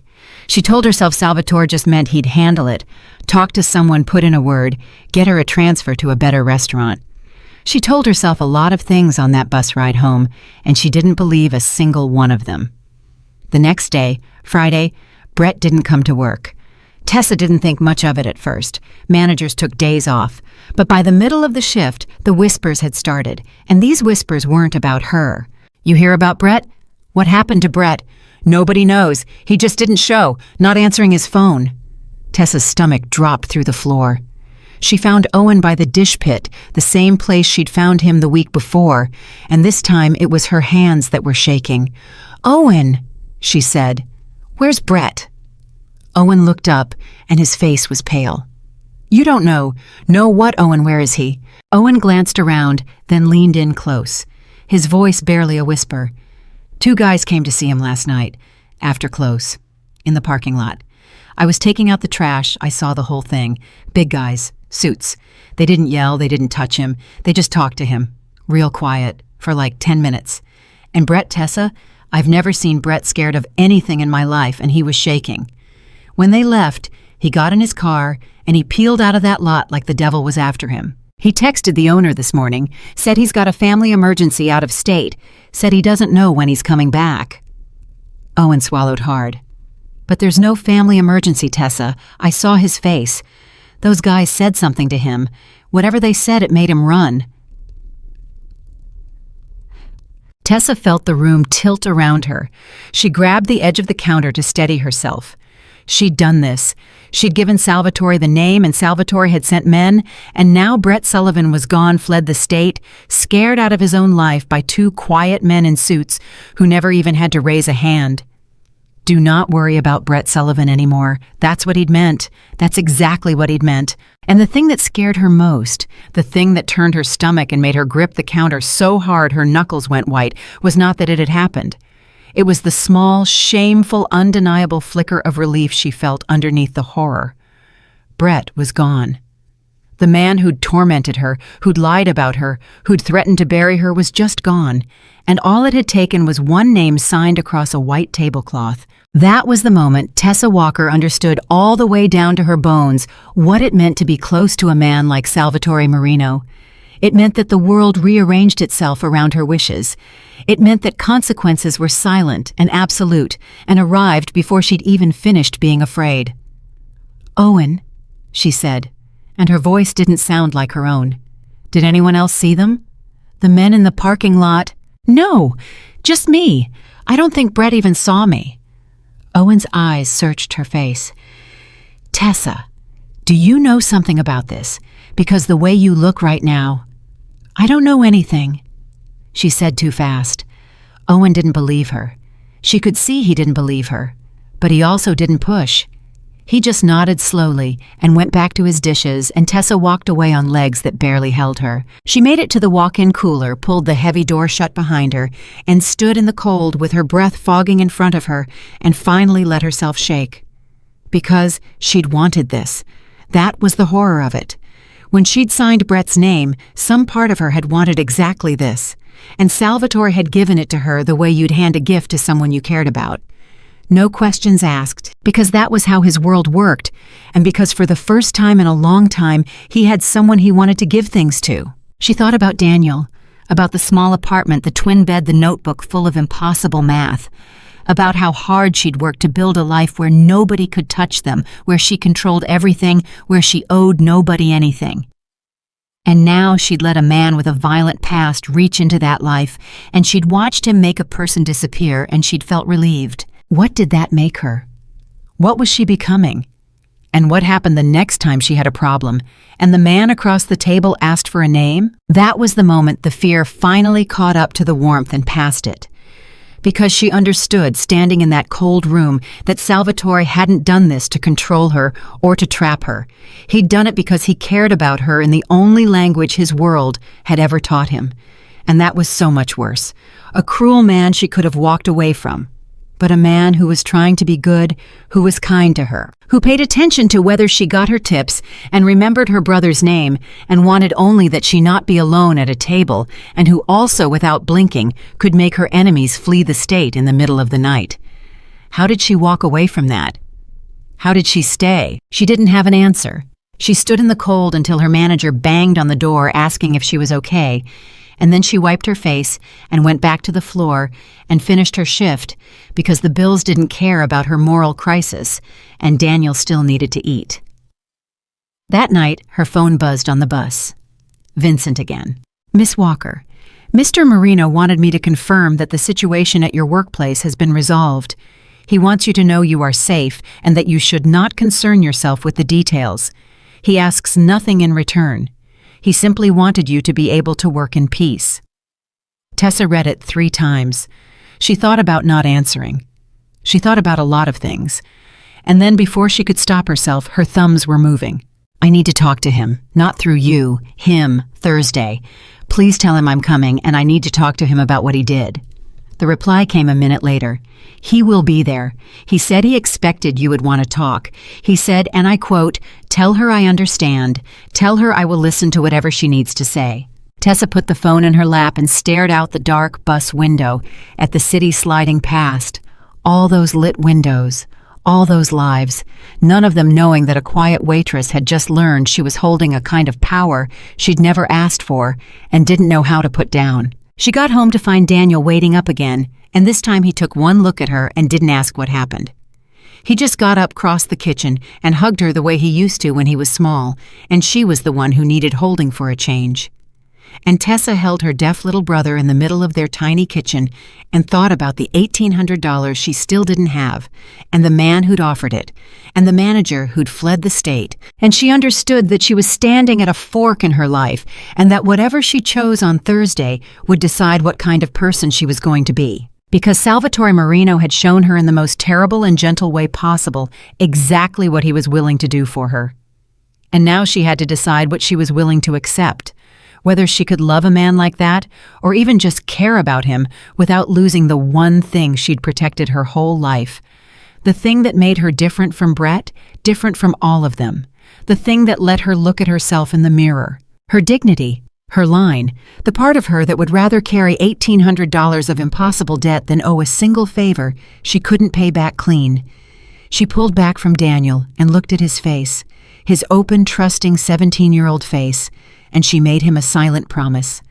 She told herself Salvatore just meant he'd handle it, talk to someone, put in a word, get her a transfer to a better restaurant. She told herself a lot of things on that bus ride home, and she didn't believe a single one of them. The next day, Friday, Brett didn't come to work. Tessa didn't think much of it at first. Managers took days off. But by the middle of the shift, the whispers had started, and these whispers weren't about her. "You hear about Brett? What happened to Brett? Nobody knows. He just didn't show, not answering his phone." Tessa's stomach dropped through the floor. She found Owen by the dish pit, the same place she'd found him the week before, and this time it was her hands that were shaking. "Owen," she said. "Where's Brett?" Owen looked up, and his face was pale. "You don't know. Know what, Owen? Where is he?" Owen glanced around, then leaned in close, his voice barely a whisper. "Two guys came to see him last night, after close, in the parking lot. I was taking out the trash. I saw the whole thing. Big guys, suits. They didn't yell, they didn't touch him. They just talked to him, real quiet, for like 10 minutes. And Brett, Tessa, I've never seen Brett scared of anything in my life, and he was shaking. When they left, he got in his car, and he peeled out of that lot like the devil was after him. He texted the owner this morning, said he's got a family emergency out of state, said he doesn't know when he's coming back." Owen swallowed hard. "But there's no family emergency, Tessa. I saw his face. Those guys said something to him. Whatever they said, it made him run." Tessa felt the room tilt around her. She grabbed the edge of the counter to steady herself. She'd done this. She'd given Salvatore the name, and Salvatore had sent men, and now Brett Sullivan was gone, fled the state, scared out of his own life by two quiet men in suits who never even had to raise a hand. Do not worry about Brett Sullivan anymore. That's what he'd meant. That's exactly what he'd meant. And the thing that scared her most, the thing that turned her stomach and made her grip the counter so hard her knuckles went white, was not that it had happened. It was the small, shameful, undeniable flicker of relief she felt underneath the horror. Brett was gone. The man who'd tormented her, who'd lied about her, who'd threatened to bury her was just gone, and all it had taken was one name signed across a white tablecloth. That was the moment Tessa Walker understood all the way down to her bones what it meant to be close to a man like Salvatore Marino. It meant that the world rearranged itself around her wishes. It meant that consequences were silent and absolute and arrived before she'd even finished being afraid. "Owen," she said, and her voice didn't sound like her own. "Did anyone else see them? The men in the parking lot?" "No, just me. I don't think Brett even saw me." Owen's eyes searched her face. "Tessa, do you know something about this? Because the way you look right now—" "I don't know anything," she said too fast. Owen didn't believe her. She could see he didn't believe her, but he also didn't push. He just nodded slowly and went back to his dishes, and Tessa walked away on legs that barely held her. She made it to the walk-in cooler, pulled the heavy door shut behind her, and stood in the cold with her breath fogging in front of her, and finally let herself shake. Because she'd wanted this. That was the horror of it. When she'd signed Brett's name, some part of her had wanted exactly this, and Salvatore had given it to her the way you'd hand a gift to someone you cared about. No questions asked, because that was how his world worked, and because for the first time in a long time, he had someone he wanted to give things to. She thought about Daniel, about the small apartment, the twin bed, the notebook full of impossible math, about how hard she'd worked to build a life where nobody could touch them, where she controlled everything, where she owed nobody anything. And now she'd let a man with a violent past reach into that life, and she'd watched him make a person disappear, and she'd felt relieved. What did that make her? What was she becoming? And what happened the next time she had a problem, and the man across the table asked for a name? That was the moment the fear finally caught up to the warmth and passed it. Because she understood, standing in that cold room, that Salvatore hadn't done this to control her or to trap her. He'd done it because he cared about her in the only language his world had ever taught him. And that was so much worse. A cruel man she could have walked away from. But a man who was trying to be good, who was kind to her, who paid attention to whether she got her tips and remembered her brother's name and wanted only that she not be alone at a table, and who also, without blinking, could make her enemies flee the state in the middle of the night. How did she walk away from that? How did she stay? She didn't have an answer. She stood in the cold until her manager banged on the door asking if she was okay, and then she wiped her face and went back to the floor and finished her shift because the bills didn't care about her moral crisis and Daniel still needed to eat. That night, her phone buzzed on the bus. Vincent again. "Miss Walker, Mr. Marino wanted me to confirm that the situation at your workplace has been resolved. He wants you to know you are safe and that you should not concern yourself with the details. He asks nothing in return. He simply wanted you to be able to work in peace." Tessa read it 3 times. She thought about not answering. She thought about a lot of things. And then before she could stop herself, her thumbs were moving. "I need to talk to him, not through you, him, Thursday. Please tell him I'm coming, and I need to talk to him about what he did." The reply came a minute later. "He will be there. He said he expected you would want to talk. He said, and I quote, 'Tell her I understand. Tell her I will listen to whatever she needs to say.'" Tessa put the phone in her lap and stared out the dark bus window at the city sliding past. All those lit windows, all those lives, none of them knowing that a quiet waitress had just learned she was holding a kind of power she'd never asked for and didn't know how to put down. She got home to find Daniel waiting up again, and this time he took one look at her and didn't ask what happened. He just got up, crossed the kitchen, and hugged her the way he used to when he was small, and she was the one who needed holding for a change. And Tessa held her deaf little brother in the middle of their tiny kitchen and thought about the $1,800 she still didn't have, and the man who'd offered it, and the manager who'd fled the state, and she understood that she was standing at a fork in her life, and that whatever she chose on Thursday would decide what kind of person she was going to be. Because Salvatore Marino had shown her in the most terrible and gentle way possible exactly what he was willing to do for her. And now she had to decide what she was willing to accept, whether she could love a man like that, or even just care about him without losing the one thing she'd protected her whole life. The thing that made her different from Brett, different from all of them. The thing that let her look at herself in the mirror. Her dignity. Her line, the part of her that would rather carry $1,800 of impossible debt than owe a single favor she couldn't pay back clean. She pulled back from Daniel and looked at his face, his open, trusting 17-year-old face, and she made him a silent promise.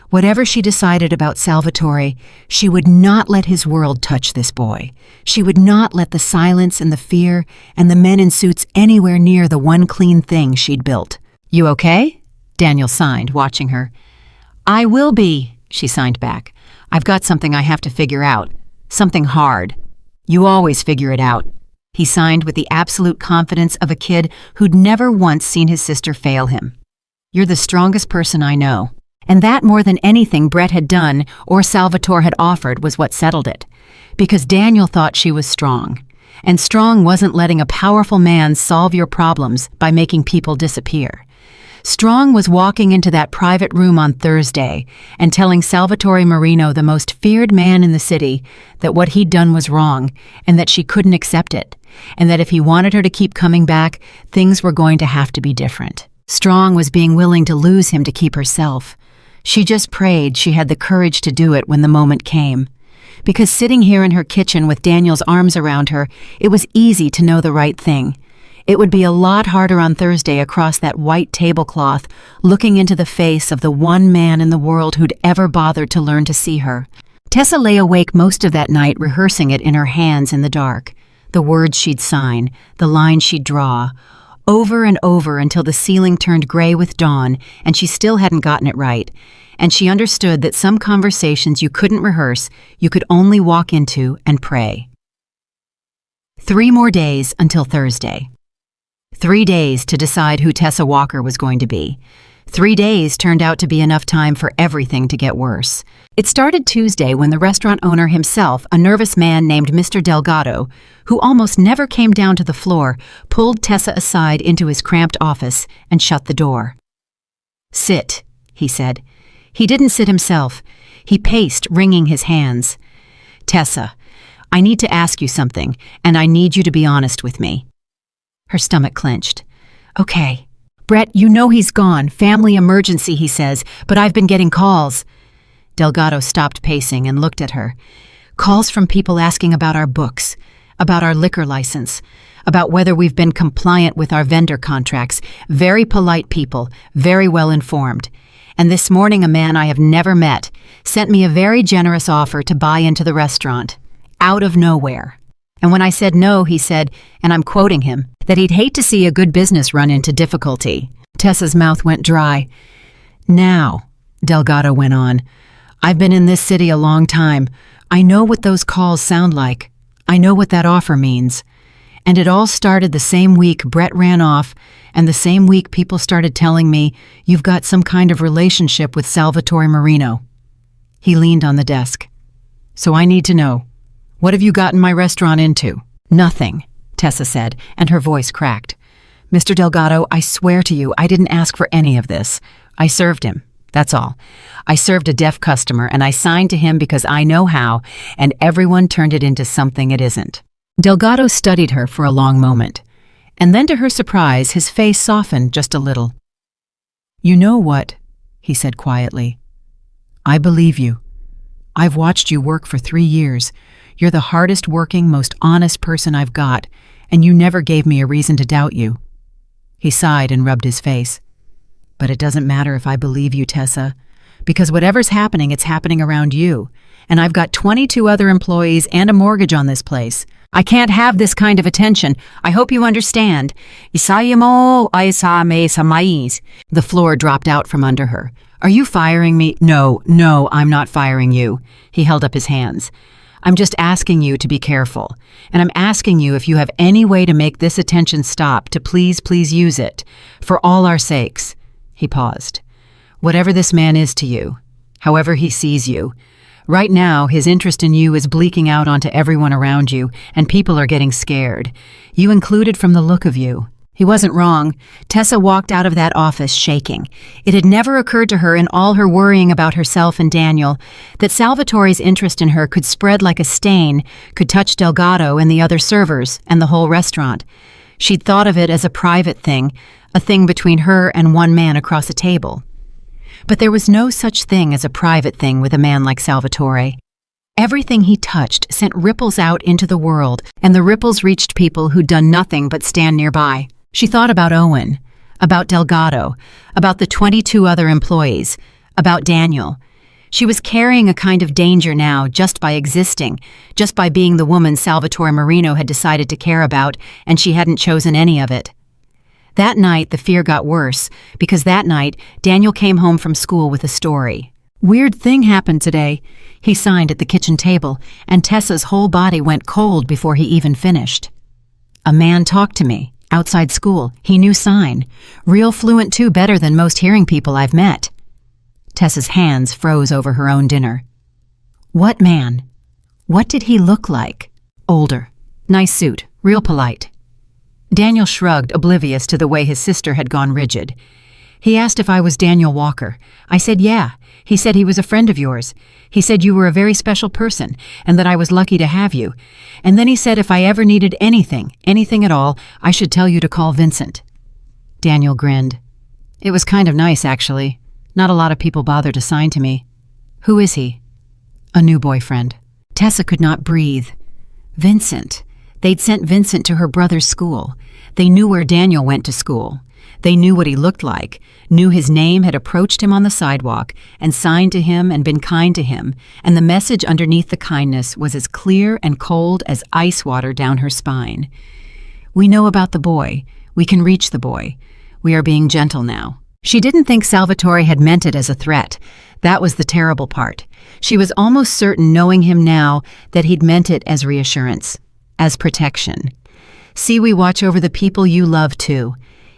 Whatever she decided about Salvatore, she would not let his world touch this boy. She would not let the silence and the fear and the men in suits anywhere near the one clean thing she'd built. "You okay?" Daniel signed, watching her. "I will be," she signed back. "I've got something I have to figure out. Something hard." "You always figure it out." He signed with the absolute confidence of a kid who'd never once seen his sister fail him. "You're the strongest person I know." And that, more than anything Brett had done or Salvatore had offered, was what settled it. Because Daniel thought she was strong. And strong wasn't letting a powerful man solve your problems by making people disappear. Strong was walking into that private room on Thursday and telling Salvatore Marino, the most feared man in the city, that what he'd done was wrong and that she couldn't accept it, and that if he wanted her to keep coming back, things were going to have to be different. Strong was being willing to lose him to keep herself. She just prayed she had the courage to do it when the moment came. Because sitting here in her kitchen with Daniel's arms around her, it was easy to know the right thing. It would be a lot harder on Thursday across that white tablecloth, looking into the face of the one man in the world who'd ever bothered to learn to see her. Tessa lay awake most of that night rehearsing it in her hands in the dark. The words she'd sign, the lines she'd draw, over and over until the ceiling turned gray with dawn and she still hadn't gotten it right. And she understood that some conversations you couldn't rehearse, you could only walk into and pray. 3 more days until Thursday. 3 days to decide who Tessa Walker was going to be. 3 days turned out to be enough time for everything to get worse. It started Tuesday when the restaurant owner himself, a nervous man named Mr. Delgado, who almost never came down to the floor, pulled Tessa aside into his cramped office and shut the door. "Sit," he said. He didn't sit himself. He paced, wringing his hands. "Tessa, I need to ask you something, and I need you to be honest with me." Her stomach clenched. "Okay. Brett, you know he's gone. Family emergency, he says, but I've been getting calls." Delgado stopped pacing and looked at her. "Calls from people asking about our books, about our liquor license, about whether we've been compliant with our vendor contracts. Very polite people, very well informed. And this morning a man I have never met sent me a very generous offer to buy into the restaurant, out of nowhere. And when I said no, he said, and I'm quoting him, that he'd hate to see a good business run into difficulty." Tessa's mouth went dry. "Now," Delgado went on, "I've been in this city a long time. I know what those calls sound like. I know what that offer means. And it all started the same week Brett ran off, and the same week people started telling me, you've got some kind of relationship with Salvatore Marino." He leaned on the desk. "So I need to know. What have you gotten my restaurant into?" "Nothing," Tessa said, and her voice cracked. "Mr. Delgado, I swear to you, I didn't ask for any of this. I served him. That's all. I served a deaf customer, and I signed to him because I know how, and everyone turned it into something it isn't." Delgado studied her for a long moment, and then to her surprise, his face softened just a little. "You know what?" he said quietly. "I believe you. I've watched you work for 3 years. You're the hardest working, most honest person I've got, and you never gave me a reason to doubt you." He sighed and rubbed his face. "But it doesn't matter if I believe you, Tessa, because whatever's happening, it's happening around you, and I've got 22 other employees and a mortgage on this place. I can't have this kind of attention. I hope you understand." The floor dropped out from under her. "Are you firing me?" No, I'm not firing you." He held up his hands. "I'm just asking you to be careful, and I'm asking you if you have any way to make this attention stop, to please use it, for all our sakes." He paused. "Whatever this man is to you, however he sees you, right now his interest in you is bleaking out onto everyone around you, and people are getting scared. You included from the look of you." He wasn't wrong. Tessa walked out of that office shaking. It had never occurred to her in all her worrying about herself and Daniel that Salvatore's interest in her could spread like a stain, could touch Delgado and the other servers and the whole restaurant. She'd thought of it as a private thing, a thing between her and one man across a table. But there was no such thing as a private thing with a man like Salvatore. Everything he touched sent ripples out into the world, and the ripples reached people who'd done nothing but stand nearby. She thought about Owen, about Delgado, about the 22 other employees, about Daniel. She was carrying a kind of danger now just by existing, just by being the woman Salvatore Marino had decided to care about, and she hadn't chosen any of it. That night, the fear got worse, because that night, Daniel came home from school with a story. "Weird thing happened today," he signed at the kitchen table, and Tessa's whole body went cold before he even finished. "A man talked to me, outside school. He knew sign. Real fluent too, better than most hearing people I've met." Tessa's hands froze over her own dinner. What man? What did he look like? Older. Nice suit. Real polite. Daniel shrugged, oblivious to the way his sister had gone rigid. He asked if I was Daniel Walker. I said yeah. He said he was a friend of yours. He said you were a very special person, and that I was lucky to have you. And then he said if I ever needed anything at all, I should tell you to call Vincent. Daniel grinned. It was kind of nice, actually. Not a lot of people bother to sign to me. Who is he? A new boyfriend. Tessa could not breathe. Vincent. They'd sent Vincent to her brother's school. They knew where Daniel went to school. They knew what he looked like, knew his name, had approached him on the sidewalk, and signed to him and been kind to him, and the message underneath the kindness was as clear and cold as ice water down her spine. We know about the boy. We can reach the boy. We are being gentle now. She didn't think Salvatore had meant it as a threat. That was the terrible part. She was almost certain, knowing him now, that he'd meant it as reassurance, as protection. See, we watch over the people you love too.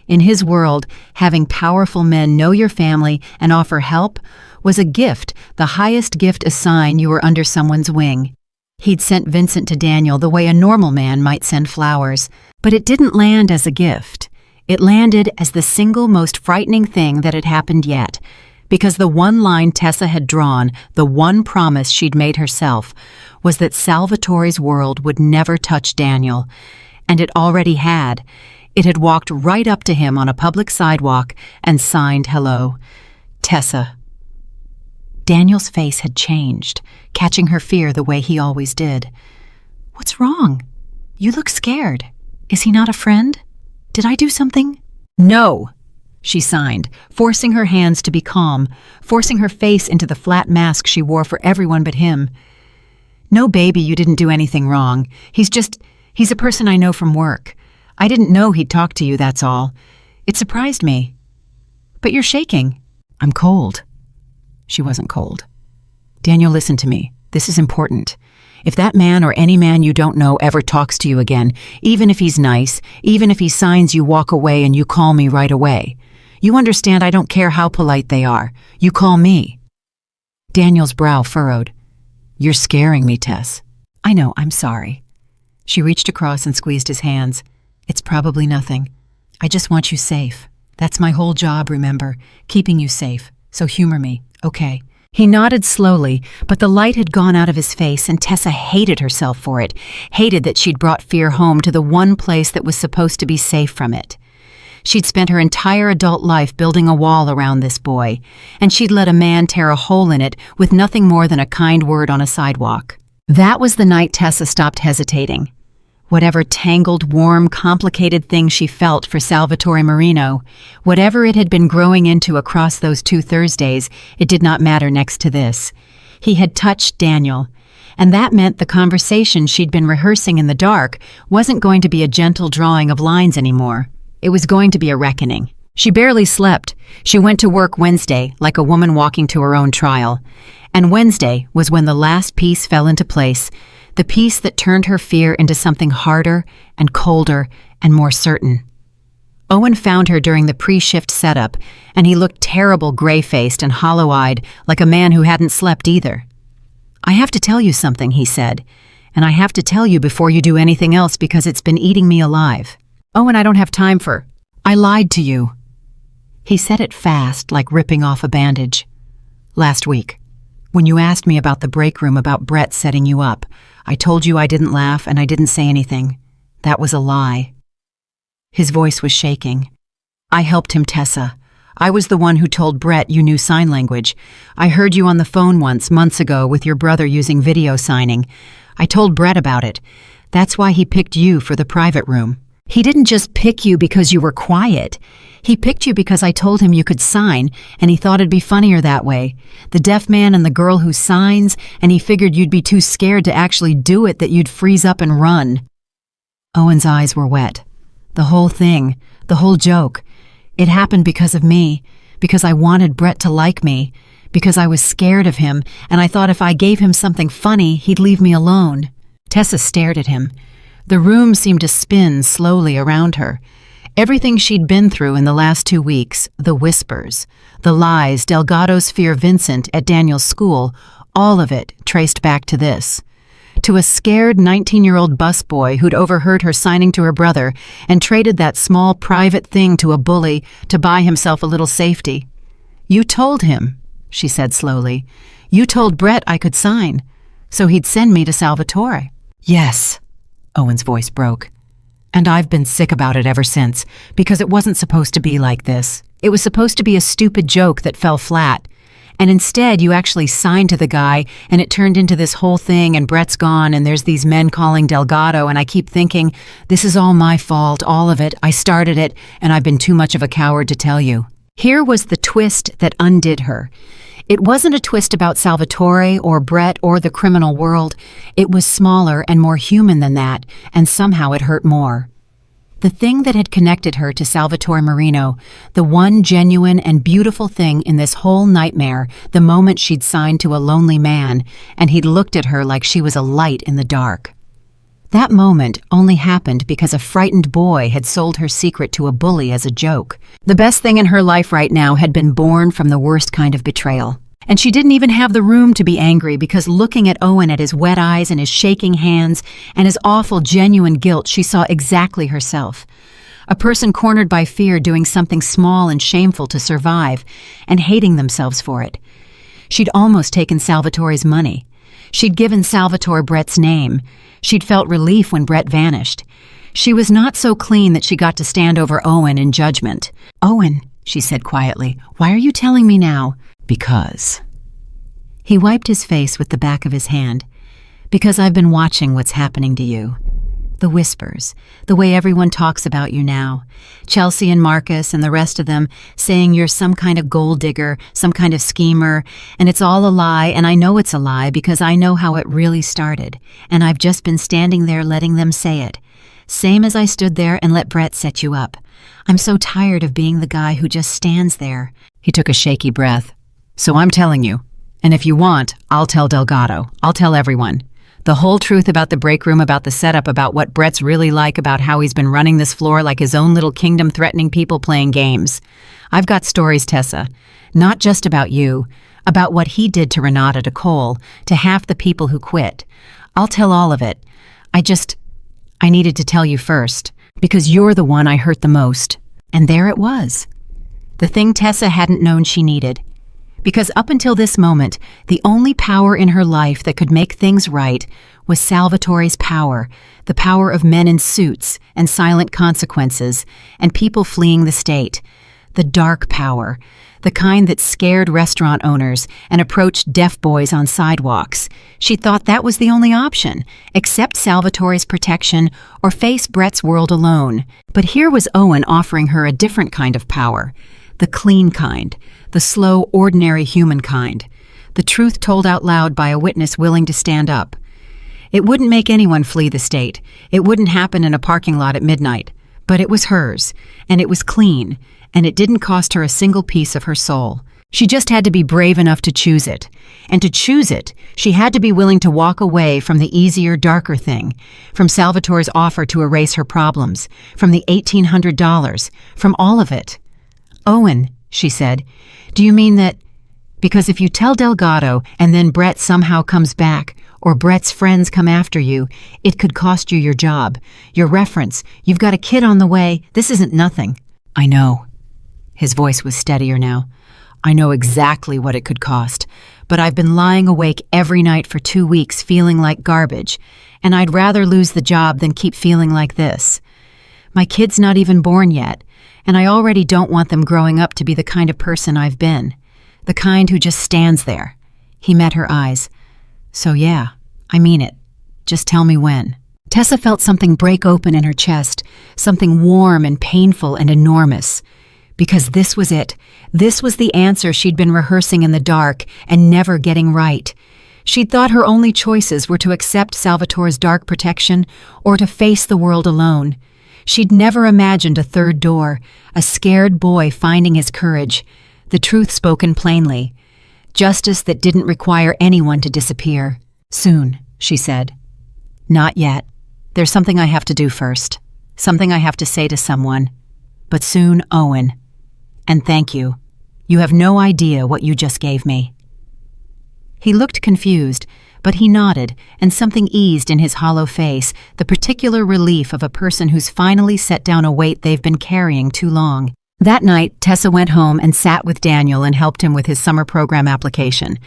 In his world, having powerful men know your family and offer help was a gift, the highest gift a sign you were under someone's wing. He'd sent Vincent to Daniel the way a normal man might send flowers, but it didn't land as a gift. It landed as the single most frightening thing that had happened yet, because the one line Tessa had drawn, the one promise she'd made herself, was that Salvatore's world would never touch Daniel. And it already had. It had walked right up to him on a public sidewalk and signed hello. Tessa. Daniel's face had changed, catching her fear the way he always did. What's wrong? You look scared. Is he not a friend? Did I do something? No, she signed, forcing her hands to be calm, forcing her face into the flat mask she wore for everyone but him. No, baby, you didn't do anything wrong. He's a person I know from work. I didn't know he'd talk to you, that's all. It surprised me. But you're shaking. I'm cold. She wasn't cold. Daniel, listen to me. This is important. If that man or any man you don't know ever talks to you again, even if he's nice, even if he signs you walk away and you call me right away, you understand I don't care how polite they are. You call me. Daniel's brow furrowed. You're scaring me, Tess. I know, I'm sorry. She reached across and squeezed his hands. It's probably nothing. I just want you safe. That's my whole job, remember, keeping you safe. So humor me, okay? He nodded slowly, but the light had gone out of his face, and Tessa hated herself for it, hated that she'd brought fear home to the one place that was supposed to be safe from it. She'd spent her entire adult life building a wall around this boy, and she'd let a man tear a hole in it with nothing more than a kind word on a sidewalk. That was the night Tessa stopped hesitating. Whatever tangled, warm, complicated thing she felt for Salvatore Marino, whatever it had been growing into across those 2 Thursdays, it did not matter next to this. He had touched Daniel, and that meant the conversation she'd been rehearsing in the dark wasn't going to be a gentle drawing of lines anymore. It was going to be a reckoning. She barely slept. She went to work Wednesday like a woman walking to her own trial. And Wednesday was when the last piece fell into place, the piece that turned her fear into something harder and colder and more certain. Owen found her during the pre-shift setup, and he looked terrible, gray-faced and hollow-eyed, like a man who hadn't slept either. I have to tell you something, he said, and I have to tell you before you do anything else because it's been eating me alive. Owen, I don't have time for... I lied to you. He said it fast, like ripping off a bandage. Last week, when you asked me about the break room about Brett setting you up, I told you I didn't laugh and I didn't say anything. That was a lie. His voice was shaking. I helped him, Tessa. I was the one who told Brett you knew sign language. I heard you on the phone once, months ago, with your brother using video signing. I told Brett about it. That's why he picked you for the private room. He didn't just pick you because you were quiet. He picked you because I told him you could sign, and he thought it'd be funnier that way. The deaf man and the girl who signs, and he figured you'd be too scared to actually do it that you'd freeze up and run. Owen's eyes were wet. The whole thing, the whole joke. It happened because of me, because I wanted Brett to like me, because I was scared of him, and I thought if I gave him something funny, he'd leave me alone. Tessa stared at him. The room seemed to spin slowly around her. Everything she'd been through in the last 2 weeks, the whispers, the lies, Delgado's fear Vincent at Daniel's school, all of it traced back to this. To a scared 19-year-old busboy who'd overheard her signing to her brother and traded that small private thing to a bully to buy himself a little safety. "You told him," she said slowly. "You told Brett I could sign, so he'd send me to Salvatore." "Yes," Owen's voice broke. "And I've been sick about it ever since, because it wasn't supposed to be like this. It was supposed to be a stupid joke that fell flat. And instead, you actually signed to the guy, and it turned into this whole thing, and Brett's gone, and there's these men calling Delgado, and I keep thinking, this is all my fault, all of it. I started it, and I've been too much of a coward to tell you." Here was the twist that undid her. It wasn't a twist about Salvatore or Brett or the criminal world. It was smaller and more human than that, and somehow it hurt more. The thing that had connected her to Salvatore Marino, the one genuine and beautiful thing in this whole nightmare, the moment she'd signed to a lonely man, and he'd looked at her like she was a light in the dark. That moment only happened because a frightened boy had sold her secret to a bully as a joke. The best thing in her life right now had been born from the worst kind of betrayal. And she didn't even have the room to be angry because looking at Owen at his wet eyes and his shaking hands and his awful genuine guilt, she saw exactly herself. A person cornered by fear doing something small and shameful to survive and hating themselves for it. She'd almost taken Salvatore's money. She'd given Salvatore Brett's name. She'd felt relief when Brett vanished. She was not so clean that she got to stand over Owen in judgment. "Owen," she said quietly, "why are you telling me now?" "Because." He wiped his face with the back of his hand. "Because I've been watching what's happening to you. The whispers, the way everyone talks about you now. Chelsea and Marcus and the rest of them saying you're some kind of gold digger, some kind of schemer, and it's all a lie, and I know it's a lie because I know how it really started, and I've just been standing there letting them say it. Same as I stood there and let Brett set you up. I'm so tired of being the guy who just stands there." He took a shaky breath. "So I'm telling you, and if you want, I'll tell Delgado. I'll tell everyone. The whole truth about the break room, about the setup, about what Brett's really like, about how he's been running this floor like his own little kingdom, threatening people playing games. I've got stories, Tessa. Not just about you, about what he did to Renata, to Cole, to half the people who quit. I'll tell all of it. I needed to tell you first, because you're the one I hurt the most." And there it was. The thing Tessa hadn't known she needed. Because up until this moment, the only power in her life that could make things right was Salvatore's power, the power of men in suits and silent consequences, and people fleeing the state. The dark power, the kind that scared restaurant owners and approached deaf boys on sidewalks. She thought that was the only option, accept Salvatore's protection or face Brett's world alone. But here was Owen offering her a different kind of power. The clean kind, the slow, ordinary human kind, the truth told out loud by a witness willing to stand up. It wouldn't make anyone flee the state. It wouldn't happen in a parking lot at midnight. But it was hers, and it was clean, and it didn't cost her a single piece of her soul. She just had to be brave enough to choose it. And to choose it, she had to be willing to walk away from the easier, darker thing, from Salvatore's offer to erase her problems, from the $1,800, from all of it. "Owen," she said, "do you mean that because if you tell Delgado and then Brett somehow comes back or Brett's friends come after you, it could cost you your job, your reference, you've got a kid on the way, this isn't nothing." "I know." His voice was steadier now. "I know exactly what it could cost, but I've been lying awake every night for 2 weeks feeling like garbage, and I'd rather lose the job than keep feeling like this. My kid's not even born yet, and I already don't want them growing up to be the kind of person I've been. The kind who just stands there. He met her eyes. So yeah, I mean it. Just tell me when. Tessa felt something break open in her chest, something warm and painful and enormous. Because this was it. This was the answer she'd been rehearsing in the dark and never getting right. She'd thought her only choices were to accept Salvatore's dark protection or to face the world alone. She'd never imagined a third door, a scared boy finding his courage, the truth spoken plainly. Justice that didn't require anyone to disappear. Soon, she said. Not yet. There's something I have to do first. Something I have to say to someone. But soon, Owen. And thank you. You have no idea what you just gave me. He looked confused, but he nodded, and something eased in his hollow face, the particular relief of a person who's finally set down a weight they've been carrying too long. That night, Tessa went home and sat with Daniel and helped him with his summer program application,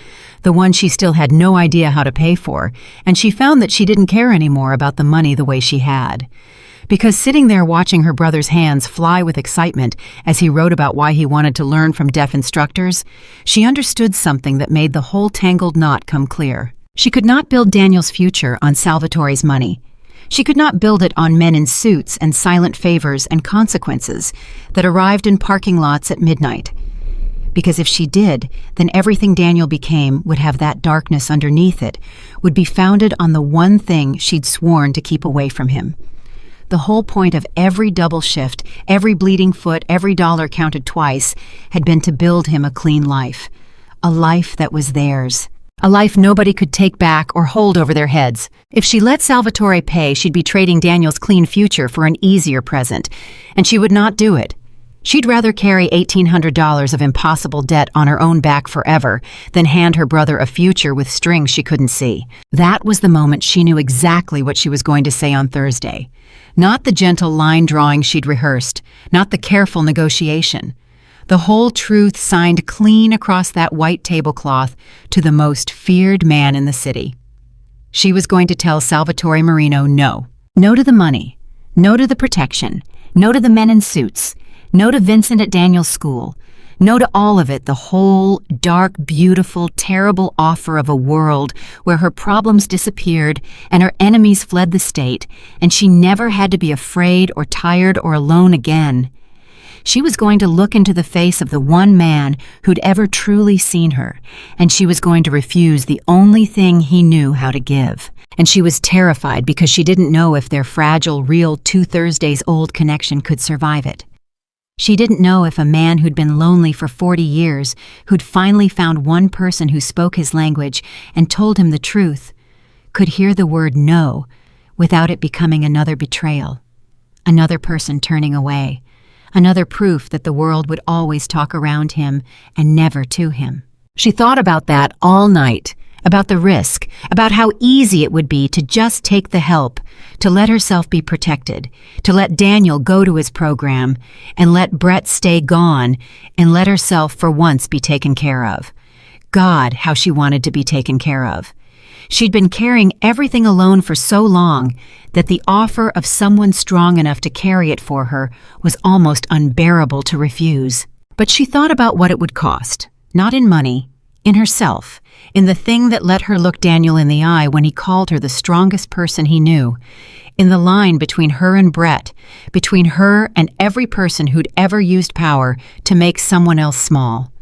the one she still had no idea how to pay for, and she found that she didn't care anymore about the money the way she had. Because sitting there watching her brother's hands fly with excitement as he wrote about why he wanted to learn from deaf instructors, she understood something that made the whole tangled knot come clear. She could not build Daniel's future on Salvatore's money. She could not build it on men in suits and silent favors and consequences that arrived in parking lots at midnight. Because if she did, then everything Daniel became would have that darkness underneath it, would be founded on the one thing she'd sworn to keep away from him. The whole point of every double shift, every bleeding foot, every dollar counted twice, had been to build him a clean life. A life that was theirs. A life nobody could take back or hold over their heads. If she let Salvatore pay, she'd be trading Daniel's clean future for an easier present, and she would not do it. She'd rather carry $1,800 of impossible debt on her own back forever than hand her brother a future with strings she couldn't see. That was the moment she knew exactly what she was going to say on Thursday. Not the gentle line drawing she'd rehearsed, not the careful negotiation. The whole truth signed clean across that white tablecloth to the most feared man in the city. She was going to tell Salvatore Marino no. No to the money. No to the protection. No to the men in suits. No to Vincent at Daniel's school. No to all of it, the whole dark, beautiful, terrible offer of a world where her problems disappeared and her enemies fled the state, and she never had to be afraid or tired or alone again. She was going to look into the face of the one man who'd ever truly seen her, and she was going to refuse the only thing he knew how to give. And she was terrified because she didn't know if their fragile, real 2 Thursdays old connection could survive it. She didn't know if a man who'd been lonely for 40 years, who'd finally found one person who spoke his language and told him the truth, could hear the word no without it becoming another betrayal, another person turning away, another proof that the world would always talk around him and never to him. She thought about that all night, about the risk, about how easy it would be to just take the help, to let herself be protected, to let Daniel go to his program, and let Brett stay gone, and let herself for once be taken care of. God, how she wanted to be taken care of. She'd been carrying everything alone for so long that the offer of someone strong enough to carry it for her was almost unbearable to refuse. But she thought about what it would cost, not in money, in herself, in the thing that let her look Daniel in the eye when he called her the strongest person he knew, in the line between her and Brett, between her and every person who'd ever used power to make someone else small.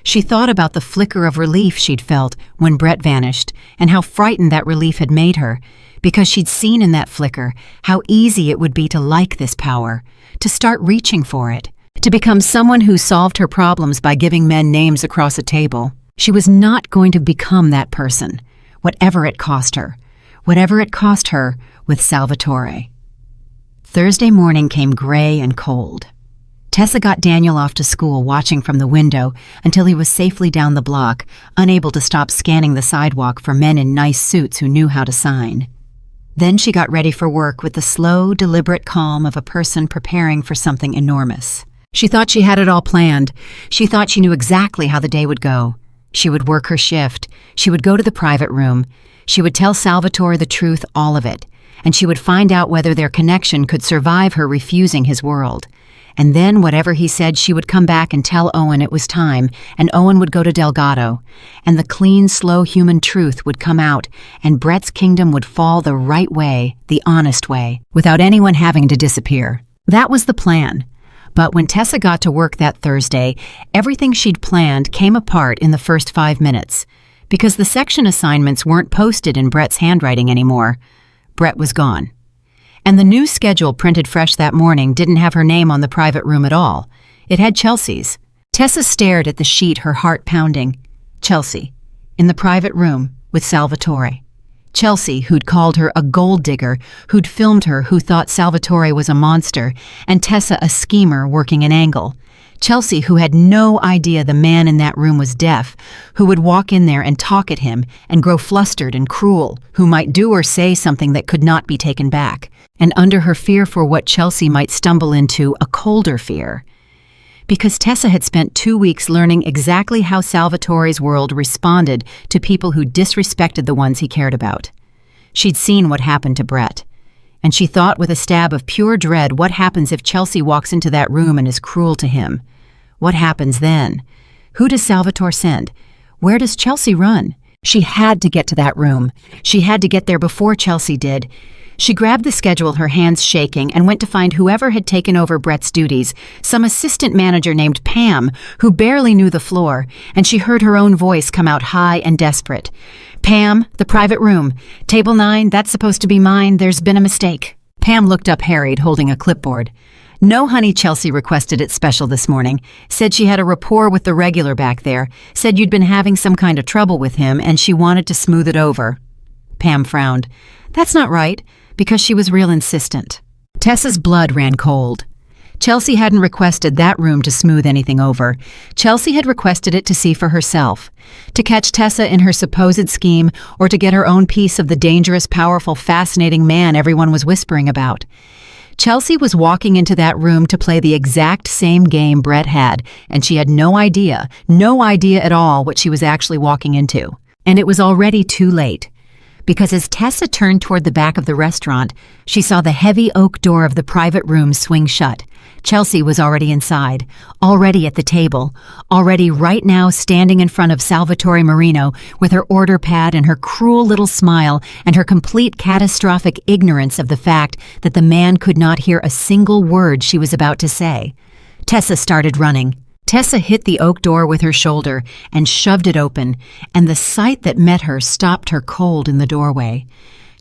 She thought about the flicker of relief she'd felt when Brett vanished and how frightened that relief had made her, because she'd seen in that flicker how easy it would be to like this power, to start reaching for it, to become someone who solved her problems by giving men names across a table. She was not going to become that person, whatever it cost her with Salvatore. Thursday morning came gray and cold. Tessa got Daniel off to school watching from the window until he was safely down the block, unable to stop scanning the sidewalk for men in nice suits who knew how to sign. Then she got ready for work with the slow, deliberate calm of a person preparing for something enormous. She thought she had it all planned. She thought she knew exactly how the day would go. She would work her shift. She would go to the private room. She would tell Salvatore the truth, all of it, and she would find out whether their connection could survive her refusing his world. And then, whatever he said, she would come back and tell Owen it was time, and Owen would go to Delgado, and the clean, slow human truth would come out, and Brett's kingdom would fall the right way, the honest way, without anyone having to disappear. That was the plan. But when Tessa got to work that Thursday, everything she'd planned came apart in the first 5 minutes, because the section assignments weren't posted in Brett's handwriting anymore. Brett was gone. And the new schedule printed fresh that morning didn't have her name on the private room at all. It had Chelsea's. Tessa stared at the sheet, her heart pounding. Chelsea, in the private room with Salvatore. Chelsea, who'd called her a gold digger, who'd filmed her, who thought Salvatore was a monster, and Tessa a schemer working an angle. Chelsea, who had no idea the man in that room was deaf, who would walk in there and talk at him and grow flustered and cruel, who might do or say something that could not be taken back. And under her fear for what Chelsea might stumble into, a colder fear. Because Tessa had spent 2 weeks learning exactly how Salvatore's world responded to people who disrespected the ones he cared about. She'd seen what happened to Brett. And she thought with a stab of pure dread, what happens if Chelsea walks into that room and is cruel to him? What happens then? Who does Salvatore send? Where does Chelsea run? She had to get to that room. She had to get there before Chelsea did. She grabbed the schedule, her hands shaking, and went to find whoever had taken over Brett's duties, some assistant manager named Pam, who barely knew the floor, and she heard her own voice come out high and desperate. Pam, the private room. Table 9, that's supposed to be mine. There's been a mistake. Pam looked up, harried, holding a clipboard. No, honey, Chelsea requested it special this morning. Said she had a rapport with the regular back there. Said you'd been having some kind of trouble with him, and she wanted to smooth it over. Pam frowned. That's not right, because she was real insistent. Tessa's blood ran cold. Chelsea hadn't requested that room to smooth anything over. Chelsea had requested it to see for herself, to catch Tessa in her supposed scheme, or to get her own piece of the dangerous, powerful, fascinating man everyone was whispering about. Chelsea was walking into that room to play the exact same game Brett had, and she had no idea at all what she was actually walking into. And it was already too late. Because as Tessa turned toward the back of the restaurant, she saw the heavy oak door of the private room swing shut. Chelsea was already inside, already at the table, already right now standing in front of Salvatore Marino with her order pad and her cruel little smile and her complete catastrophic ignorance of the fact that the man could not hear a single word she was about to say. Tessa started running. Tessa hit the oak door with her shoulder and shoved it open, and the sight that met her stopped her cold in the doorway.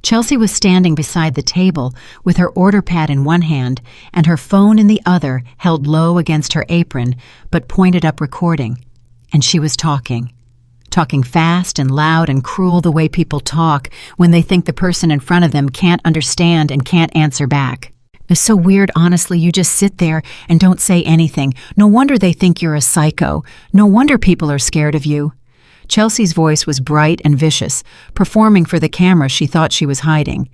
Chelsea was standing beside the table with her order pad in one hand and her phone in the other, held low against her apron, but pointed up recording. And she was talking fast and loud and cruel the way people talk when they think the person in front of them can't understand and can't answer back. It's so weird, honestly. You just sit there and don't say anything. No wonder they think you're a psycho. No wonder people are scared of you. Chelsea's voice was bright and vicious, performing for the camera she thought she was hiding.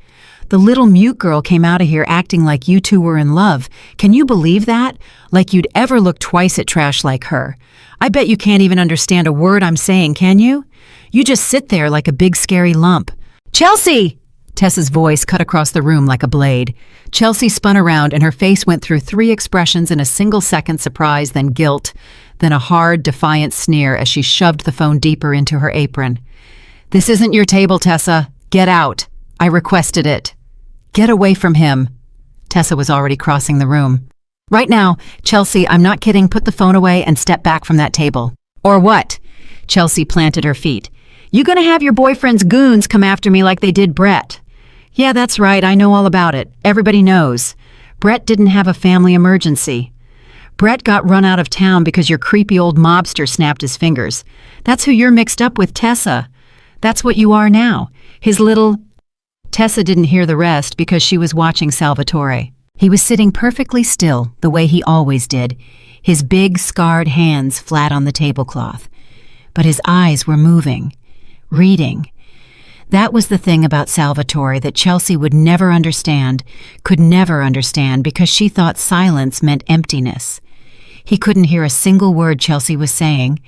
The little mute girl came out of here acting like you two were in love. Can you believe that? Like you'd ever look twice at trash like her. I bet you can't even understand a word I'm saying, can you? You just sit there like a big scary lump. Chelsea! Tessa's voice cut across the room like a blade. Chelsea spun around and her face went through 3 expressions in a single second: surprise, then guilt, then a hard, defiant sneer as she shoved the phone deeper into her apron. This isn't your table, Tessa. Get out. I requested it. Get away from him. Tessa was already crossing the room. Right now, Chelsea, I'm not kidding. Put the phone away and step back from that table. Or what? Chelsea planted her feet. You gonna have your boyfriend's goons come after me like they did Brett? Yeah, that's right. I know all about it. Everybody knows. Brett didn't have a family emergency. Brett got run out of town because your creepy old mobster snapped his fingers. That's who you're mixed up with, Tessa. That's what you are now. His little... Tessa didn't hear the rest because she was watching Salvatore. He was sitting perfectly still, the way he always did, his big, scarred hands flat on the tablecloth. But his eyes were moving, reading. That was the thing about Salvatore that Chelsea would never understand, could never understand, because she thought silence meant emptiness. He couldn't hear a single word Chelsea was saying,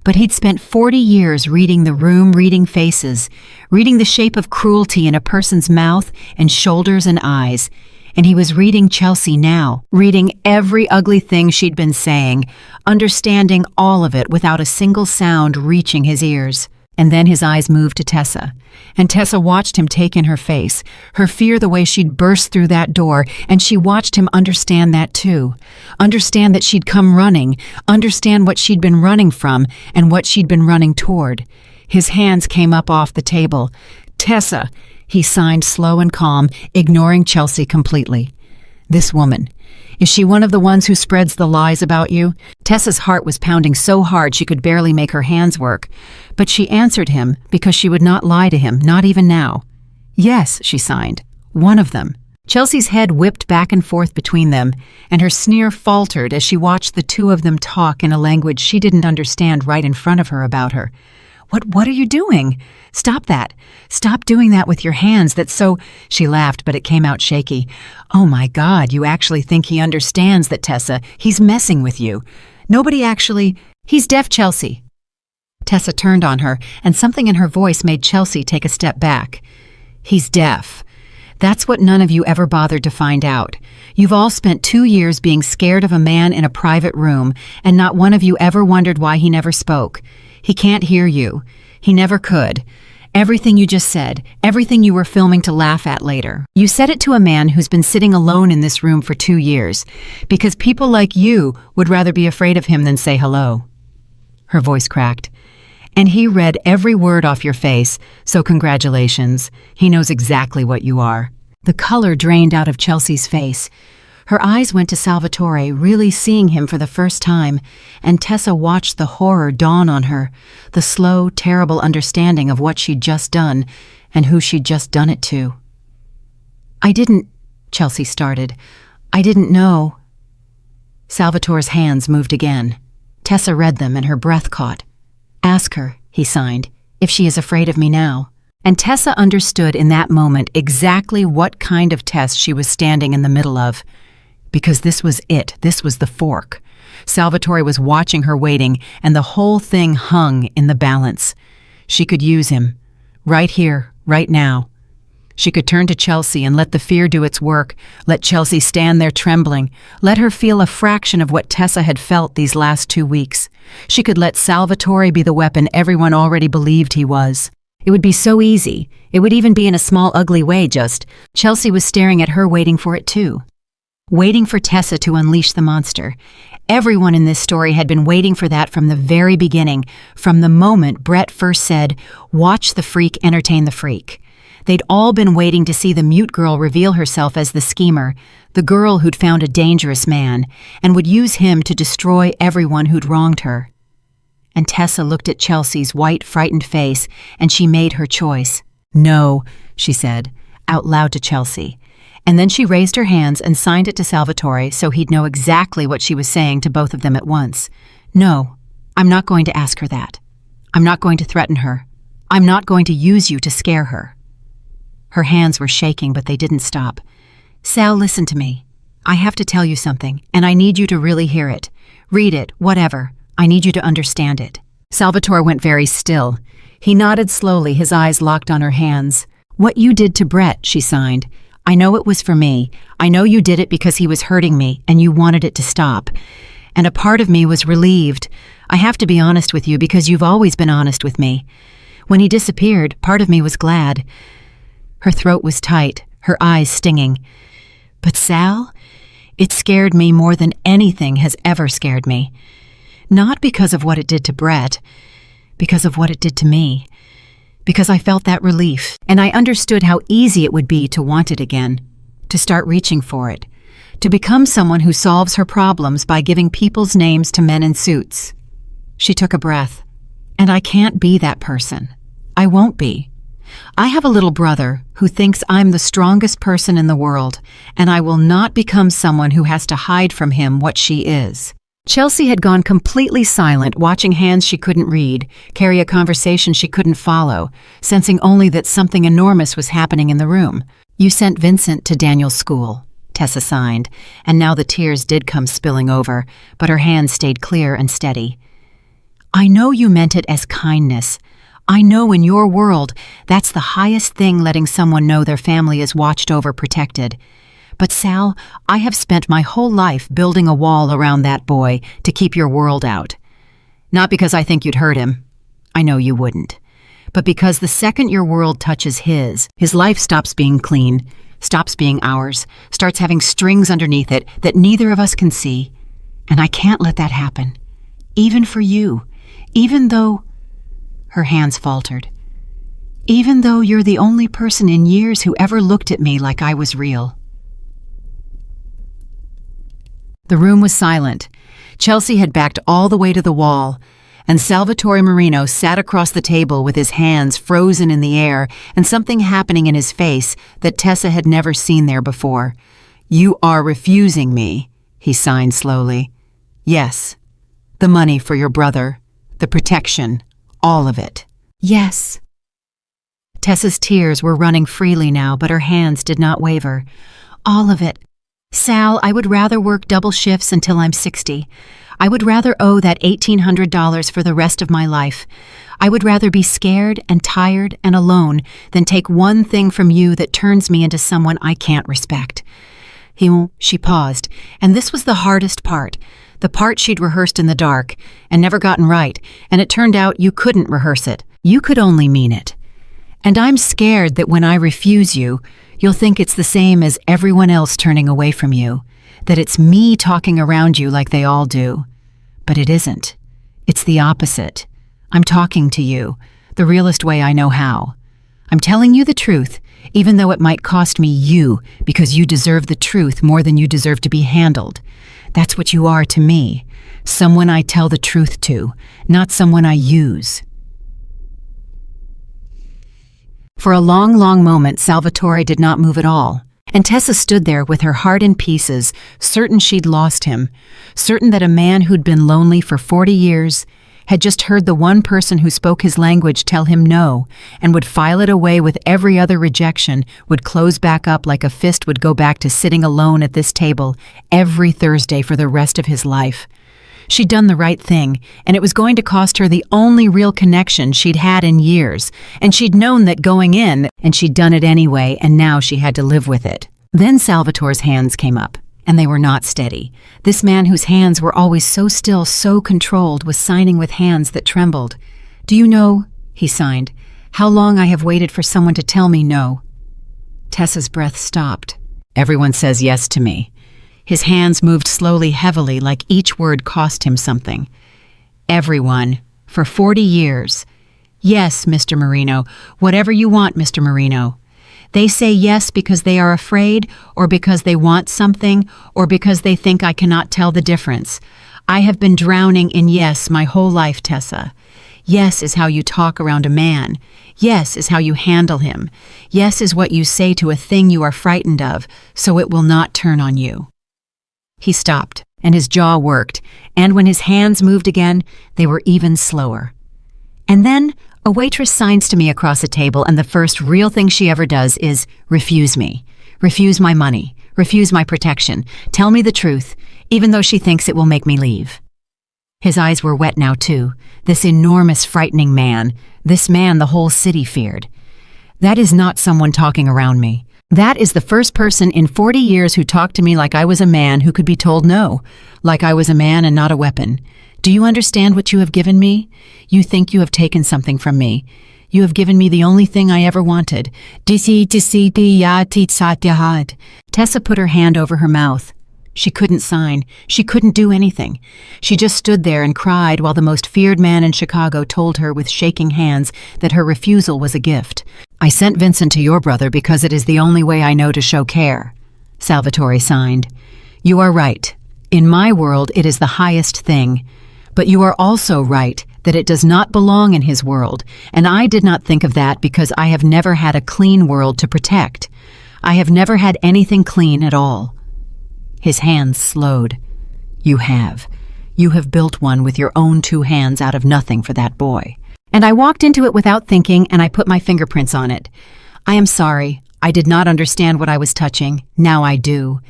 But he'd spent 40 years reading the room, reading faces, reading the shape of cruelty in a person's mouth and shoulders and eyes. And he was reading Chelsea now, reading every ugly thing she'd been saying, understanding all of it without a single sound reaching his ears. And then his eyes moved to Tessa, and Tessa watched him take in her face, her fear the way she'd burst through that door, and she watched him understand that too. Understand that she'd come running, understand what she'd been running from and what she'd been running toward. His hands came up off the table. "Tessa," he signed slow and calm, ignoring Chelsea completely. "This woman, is she one of the ones who spreads the lies about you?" Tessa's heart was pounding so hard she could barely make her hands work. But she answered him because she would not lie to him, not even now. "Yes," she signed, "one of them." Chelsea's head whipped back and forth between them, and her sneer faltered as she watched the two of them talk in a language she didn't understand right in front of her about her. What are you doing? Stop that. Stop doing that with your hands. That's so—" She laughed, but it came out shaky. "Oh my God, you actually think he understands that, Tessa? He's messing with you. Nobody actually— He's deaf, Chelsea." Tessa turned on her, and something in her voice made Chelsea take a step back. "He's deaf. That's what none of you ever bothered to find out. You've all spent 2 years being scared of a man in a private room, and not one of you ever wondered why he never spoke. He can't hear you. He never could. Everything you just said, everything you were filming to laugh at later. You said it to a man who's been sitting alone in this room for 2 years, because people like you would rather be afraid of him than say hello." Her voice cracked. "And he read every word off your face, so congratulations. He knows exactly what you are." The color drained out of Chelsea's face. Her eyes went to Salvatore, really seeing him for the first time, and Tessa watched the horror dawn on her, the slow, terrible understanding of what she'd just done and who she'd just done it to. "I didn't," Chelsea started. "I didn't know." Salvatore's hands moved again. Tessa read them and her breath caught. "Ask her," he signed, "if she is afraid of me now." And Tessa understood in that moment exactly what kind of test she was standing in the middle of. Because this was it. This was the fork. Salvatore was watching her waiting, and the whole thing hung in the balance. She could use him. Right here, right now. She could turn to Chelsea and let the fear do its work, let Chelsea stand there trembling, let her feel a fraction of what Tessa had felt these last 2 weeks. She could let Salvatore be the weapon everyone already believed he was. It would be so easy. It would even be in a small, ugly way, just. Chelsea was staring at her, waiting for it too. Waiting for Tessa to unleash the monster. Everyone in this story had been waiting for that from the very beginning, from the moment Brett first said, "Watch the freak entertain the freak." They'd all been waiting to see the mute girl reveal herself as the schemer, the girl who'd found a dangerous man, and would use him to destroy everyone who'd wronged her. And Tessa looked at Chelsea's white, frightened face, and she made her choice. "No," she said, out loud to Chelsea. And then she raised her hands and signed it to Salvatore so he'd know exactly what she was saying to both of them at once. "No, I'm not going to ask her that. I'm not going to threaten her. I'm not going to use you to scare her." Her hands were shaking, but they didn't stop. "Sal, listen to me. I have to tell you something, and I need you to really hear it. Read it, whatever. I need you to understand it." Salvatore went very still. He nodded slowly, his eyes locked on her hands. "What you did to Brett," she signed. "I know it was for me. I know you did it because he was hurting me, and you wanted it to stop. And a part of me was relieved. I have to be honest with you because you've always been honest with me. When he disappeared, part of me was glad." Her throat was tight, her eyes stinging. "But Sal, it scared me more than anything has ever scared me. Not because of what it did to Brett, because of what it did to me. Because I felt that relief, and I understood how easy it would be to want it again, to start reaching for it, to become someone who solves her problems by giving people's names to men in suits." She took a breath. "And I can't be that person. I won't be. I have a little brother who thinks I'm the strongest person in the world, and I will not become someone who has to hide from him what she is." Chelsea had gone completely silent, watching hands she couldn't read, carry a conversation she couldn't follow, sensing only that something enormous was happening in the room. "You sent Vincent to Daniel's school," Tessa signed, and now the tears did come spilling over, but her hands stayed clear and steady. I know you meant it as kindness. I know in your world, that's the highest thing, letting someone know their family is watched over, protected. But Sal, I have spent my whole life building a wall around that boy to keep your world out. Not because I think you'd hurt him. I know you wouldn't. But because the second your world touches his life stops being clean, stops being ours, starts having strings underneath it that neither of us can see. And I can't let that happen. Even for you. Even though... Her hands faltered. Even though you're the only person in years who ever looked at me like I was real. The room was silent. Chelsea had backed all the way to the wall, and Salvatore Marino sat across the table with his hands frozen in the air and something happening in his face that Tessa had never seen there before. "You are refusing me," he signed slowly. "Yes. The money for your brother. The protection. All of it." "Yes." Tessa's tears were running freely now, but her hands did not waver. "All of it. Sal, I would rather work double shifts until I'm 60. I would rather owe that $1,800 for the rest of my life. I would rather be scared and tired and alone than take one thing from you that turns me into someone I can't respect." She paused, and this was the hardest part, the part she'd rehearsed in the dark and never gotten right, and it turned out you couldn't rehearse it. You could only mean it. "And I'm scared that when I refuse you, you'll think it's the same as everyone else turning away from you, that it's me talking around you like they all do. But it isn't. It's the opposite. I'm talking to you, the realest way I know how. I'm telling you the truth, even though it might cost me you, because you deserve the truth more than you deserve to be handled. That's what you are to me, someone I tell the truth to, not someone I use." For a long, long moment, Salvatore did not move at all. And Tessa stood there with her heart in pieces, certain she'd lost him, certain that a man who'd been lonely for 40 years had just heard the one person who spoke his language tell him no, and would file it away with every other rejection, would close back up like a fist, would go back to sitting alone at this table every Thursday for the rest of his life. She'd done the right thing, and it was going to cost her the only real connection she'd had in years, and she'd known that going in, and she'd done it anyway, and now she had to live with it. Then Salvatore's hands came up, and they were not steady. This man whose hands were always so still, so controlled, was signing with hands that trembled. "Do you know," he signed, "how long I have waited for someone to tell me no?" Tessa's breath stopped. "Everyone says yes to me." His hands moved slowly, heavily, like each word cost him something. "Everyone. For 40 years. Yes, Mr. Marino. Whatever you want, Mr. Marino. They say yes because they are afraid, or because they want something, or because they think I cannot tell the difference. I have been drowning in yes my whole life, Tessa. Yes is how you talk around a man. Yes is how you handle him. Yes is what you say to a thing you are frightened of, so it will not turn on you." He stopped, and his jaw worked, and when his hands moved again, they were even slower. And then a waitress signs to me across a table, and the first real thing she ever does is refuse me. Refuse my money. Refuse my protection. Tell me the truth, even though she thinks it will make me leave. His eyes were wet now, too. This enormous, frightening man. This man the whole city feared. That is not someone talking around me. That is the first person in 40 years who talked to me like I was a man who could be told no, like I was a man and not a weapon. "Do you understand what you have given me? You think you have taken something from me. You have given me the only thing I ever wanted." Tessa put her hand over her mouth. She couldn't sign. She couldn't do anything. She just stood there and cried while the most feared man in Chicago told her with shaking hands that her refusal was a gift. "I sent Vincent to your brother because it is the only way I know to show care," Salvatore signed. "You are right. In my world, it is the highest thing. But you are also right that it does not belong in his world, and I did not think of that because I have never had a clean world to protect. I have never had anything clean at all." His hands slowed. "You have. You have built one with your own 2 hands out of nothing for that boy. And I walked into it without thinking, and I put my fingerprints on it. I am sorry. I did not understand what I was touching. Now I do.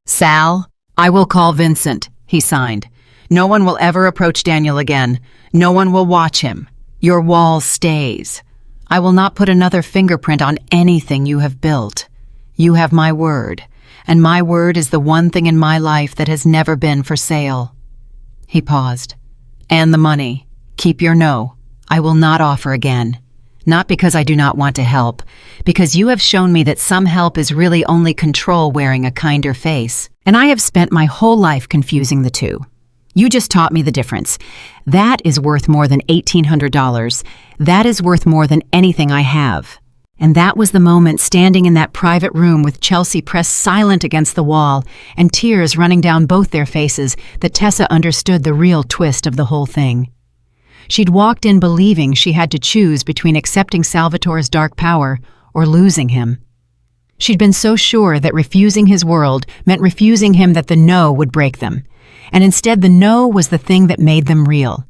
Sal, I will call Vincent," he signed. No one will ever approach Daniel again. No one will watch him. Your wall stays. I will not put another fingerprint on anything you have built. You have my word, and my word is the one thing in my life that has never been for sale." He paused. "And the money. Keep your no. I will not offer again. Not because I do not want to help, because you have shown me that some help is really only control wearing a kinder face, and I have spent my whole life confusing the two. You just taught me the difference. That is worth more than $1,800. That is worth more than anything I have." And that was the moment, standing in that private room with Chelsea pressed silent against the wall and tears running down both their faces, that Tessa understood the real twist of the whole thing. She'd walked in believing she had to choose between accepting Salvatore's dark power or losing him. She'd been so sure that refusing his world meant refusing him that the no would break them. And instead the no was the thing that made them real.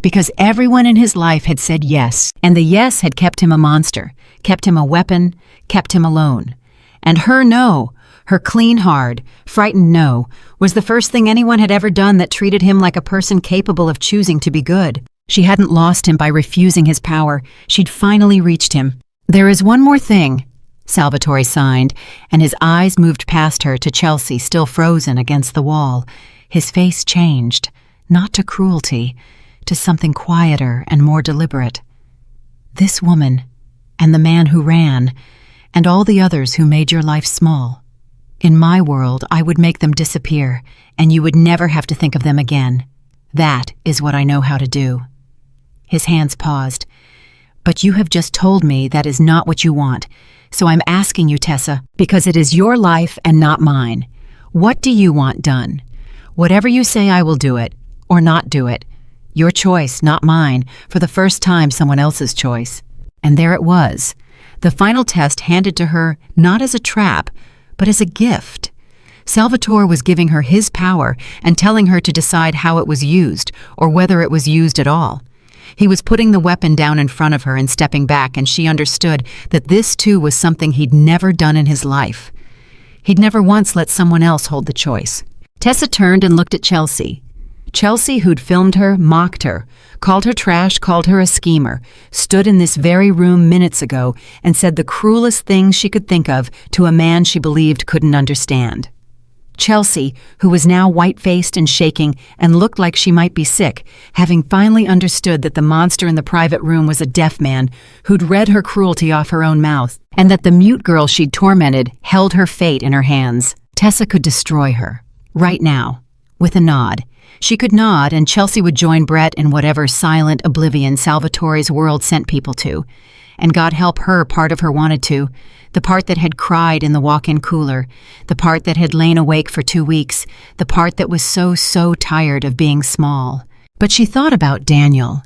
Because everyone in his life had said yes, and the yes had kept him a monster, kept him a weapon, kept him alone. And her no, her clean, hard, frightened no, was the first thing anyone had ever done that treated him like a person capable of choosing to be good. She hadn't lost him by refusing his power. She'd finally reached him. "There is one more thing," Salvatore signed, and his eyes moved past her to Chelsea, still frozen against the wall. His face changed, not to cruelty, to something quieter and more deliberate. "This woman, and the man who ran, and all the others who made your life small. In my world, I would make them disappear, and you would never have to think of them again. That is what I know how to do." His hands paused. "But you have just told me that is not what you want. So I'm asking you, Tessa, because it is your life and not mine. What do you want done? Whatever you say, I will do it, or not do it. Your choice, not mine, for the first time someone else's choice." And there it was, the final test handed to her not as a trap, but as a gift. Salvatore was giving her his power and telling her to decide how it was used, or whether it was used at all. He was putting the weapon down in front of her and stepping back, and she understood that this too was something he'd never done in his life. He'd never once let someone else hold the choice. Tessa turned and looked at Chelsea. Chelsea, who'd filmed her, mocked her, called her trash, called her a schemer, stood in this very room minutes ago and said the cruelest things she could think of to a man she believed couldn't understand. Chelsea, who was now white-faced and shaking and looked like she might be sick, having finally understood that the monster in the private room was a deaf man who'd read her cruelty off her own mouth, and that the mute girl she'd tormented held her fate in her hands. Tessa could destroy her, right now, with a nod. She could nod, and Chelsea would join Brett in whatever silent oblivion Salvatore's world sent people to. And God help her, part of her wanted to. The part that had cried in the walk-in cooler. The part that had lain awake for 2 weeks. The part that was so tired of being small. But she thought about Daniel.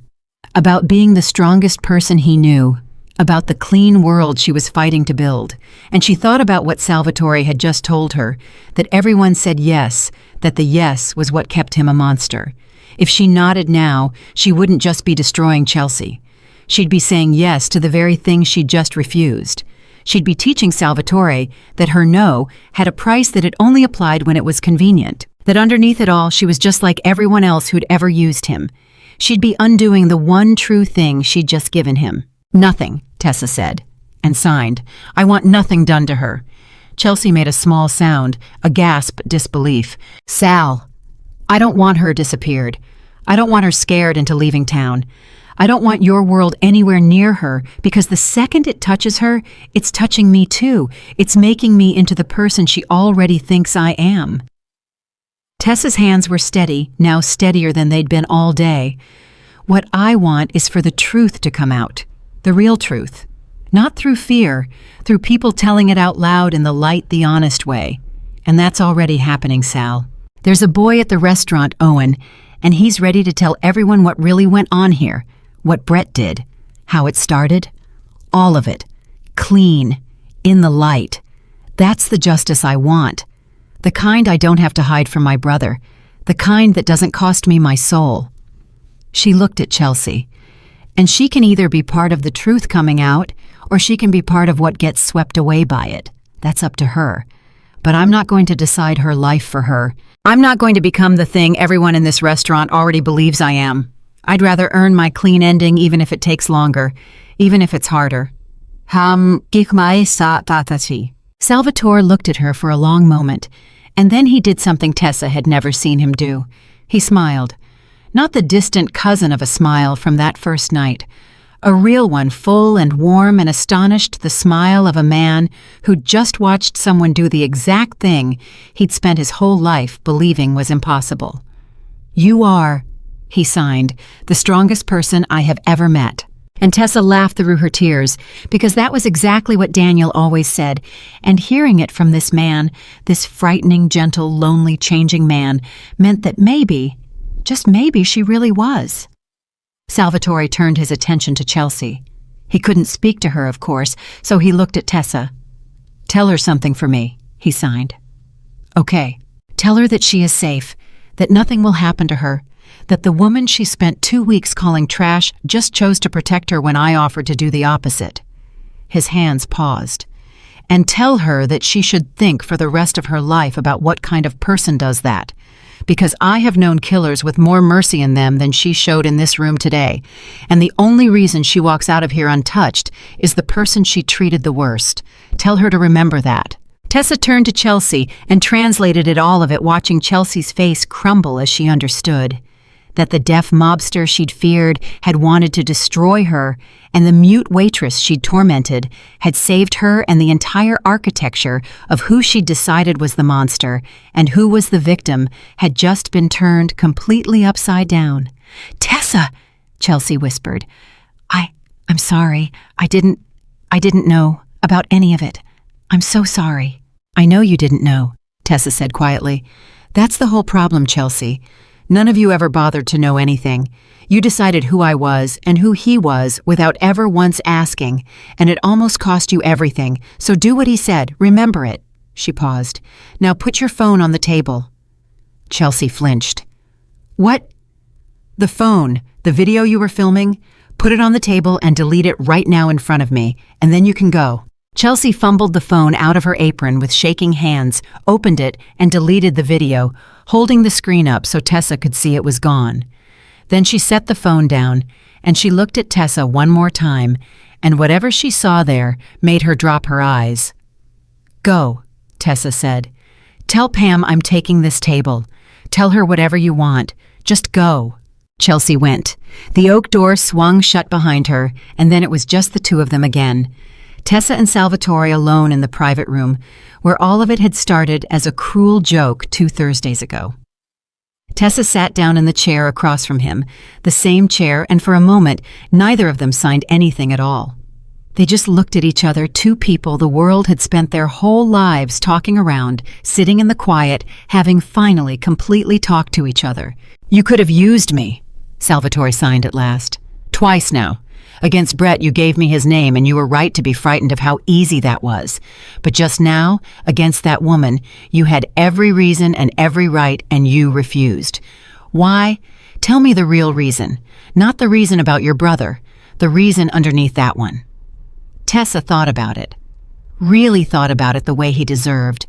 About being the strongest person he knew. About the clean world she was fighting to build. And she thought about what Salvatore had just told her, that everyone said yes, that the yes was what kept him a monster. If she nodded now, she wouldn't just be destroying Chelsea. She'd be saying yes to the very thing she'd just refused. She'd be teaching Salvatore that her no had a price that it only applied when it was convenient, that underneath it all she was just like everyone else who'd ever used him. She'd be undoing the one true thing she'd just given him. "Nothing," Tessa said, and signed. "I want nothing done to her." Chelsea made a small sound, a gasp of disbelief. "Sal, I don't want her disappeared. I don't want her scared into leaving town. I don't want your world anywhere near her, because the second it touches her, it's touching me too. It's making me into the person she already thinks I am." Tessa's hands were steady, now steadier than they'd been all day. "What I want is for the truth to come out, the real truth. Not through fear, through people telling it out loud in the light, the honest way. And that's already happening, Sal. There's a boy at the restaurant, Owen, and he's ready to tell everyone what really went on here. What Brett did, how it started, all of it, clean, in the light. That's the justice I want. The kind I don't have to hide from my brother, the kind that doesn't cost me my soul." She looked at Chelsea. "And she can either be part of the truth coming out, or she can be part of what gets swept away by it. That's up to her. but I'm not going to decide her life for her. I'm not going to become the thing everyone in this restaurant already believes I am. I'd rather earn my clean ending even if it takes longer, even if it's harder. Salvatore looked at her for a long moment, and then he did something Tessa had never seen him do. He smiled. Not the distant cousin of a smile from that first night. A real one, full and warm and astonished, the smile of a man who'd just watched someone do the exact thing he'd spent his whole life believing was impossible. "You are," he signed, "the strongest person I have ever met." And Tessa laughed through her tears, because that was exactly what Daniel always said, and hearing it from this man, this frightening, gentle, lonely, changing man, meant that maybe, just maybe, she really was. Salvatore turned his attention to Chelsea. He couldn't speak to her, of course, so he looked at Tessa. "Tell her something for me," he signed. "Okay. Tell her that she is safe, that nothing will happen to her, that the woman she spent 2 weeks calling trash just chose to protect her when I offered to do the opposite." His hands paused. "And tell her that she should think for the rest of her life about what kind of person does that. Because I have known killers with more mercy in them than she showed in this room today, and the only reason she walks out of here untouched is the person she treated the worst. Tell her to remember that." Tessa turned to Chelsea and translated all of it, watching Chelsea's face crumble as she understood. That the deaf mobster she'd feared had wanted to destroy her, and the mute waitress she'd tormented had saved her, and the entire architecture of who she'd decided was the monster and who was the victim had just been turned completely upside down. "Tessa," Chelsea whispered, I'm sorry. I didn't know about any of it. I'm so sorry." "I know you didn't know," Tessa said quietly. "That's the whole problem, Chelsea. None of you ever bothered to know anything. You decided who I was and who he was without ever once asking, and it almost cost you everything. So do what he said. Remember it." She paused. "Now put your phone on the table." Chelsea flinched. "What?" "The phone, the video you were filming. Put it on the table and delete it right now in front of me, and then you can go." Chelsea fumbled the phone out of her apron with shaking hands, opened it, and deleted the video, holding the screen up so Tessa could see it was gone. Then she set the phone down, and she looked at Tessa one more time, and whatever she saw there made her drop her eyes. "Go," Tessa said. "Tell Pam I'm taking this table. Tell her whatever you want. Just go." Chelsea went. The oak door swung shut behind her, and then it was just the two of them again. Tessa and Salvatore alone in the private room, where all of it had started as a cruel joke 2 Thursdays ago. Tessa sat down in the chair across from him, the same chair, and for a moment, neither of them signed anything at all. They just looked at each other, two people the world had spent their whole lives talking around, sitting in the quiet, having finally completely talked to each other. "You could have used me," Salvatore signed at last. "Twice now. Against Brett, you gave me his name, and you were right to be frightened of how easy that was. But just now, against that woman, you had every reason and every right, and you refused. Why? Tell me the real reason. Not the reason about your brother. The reason underneath that one." Tessa thought about it. Really thought about it the way he deserved.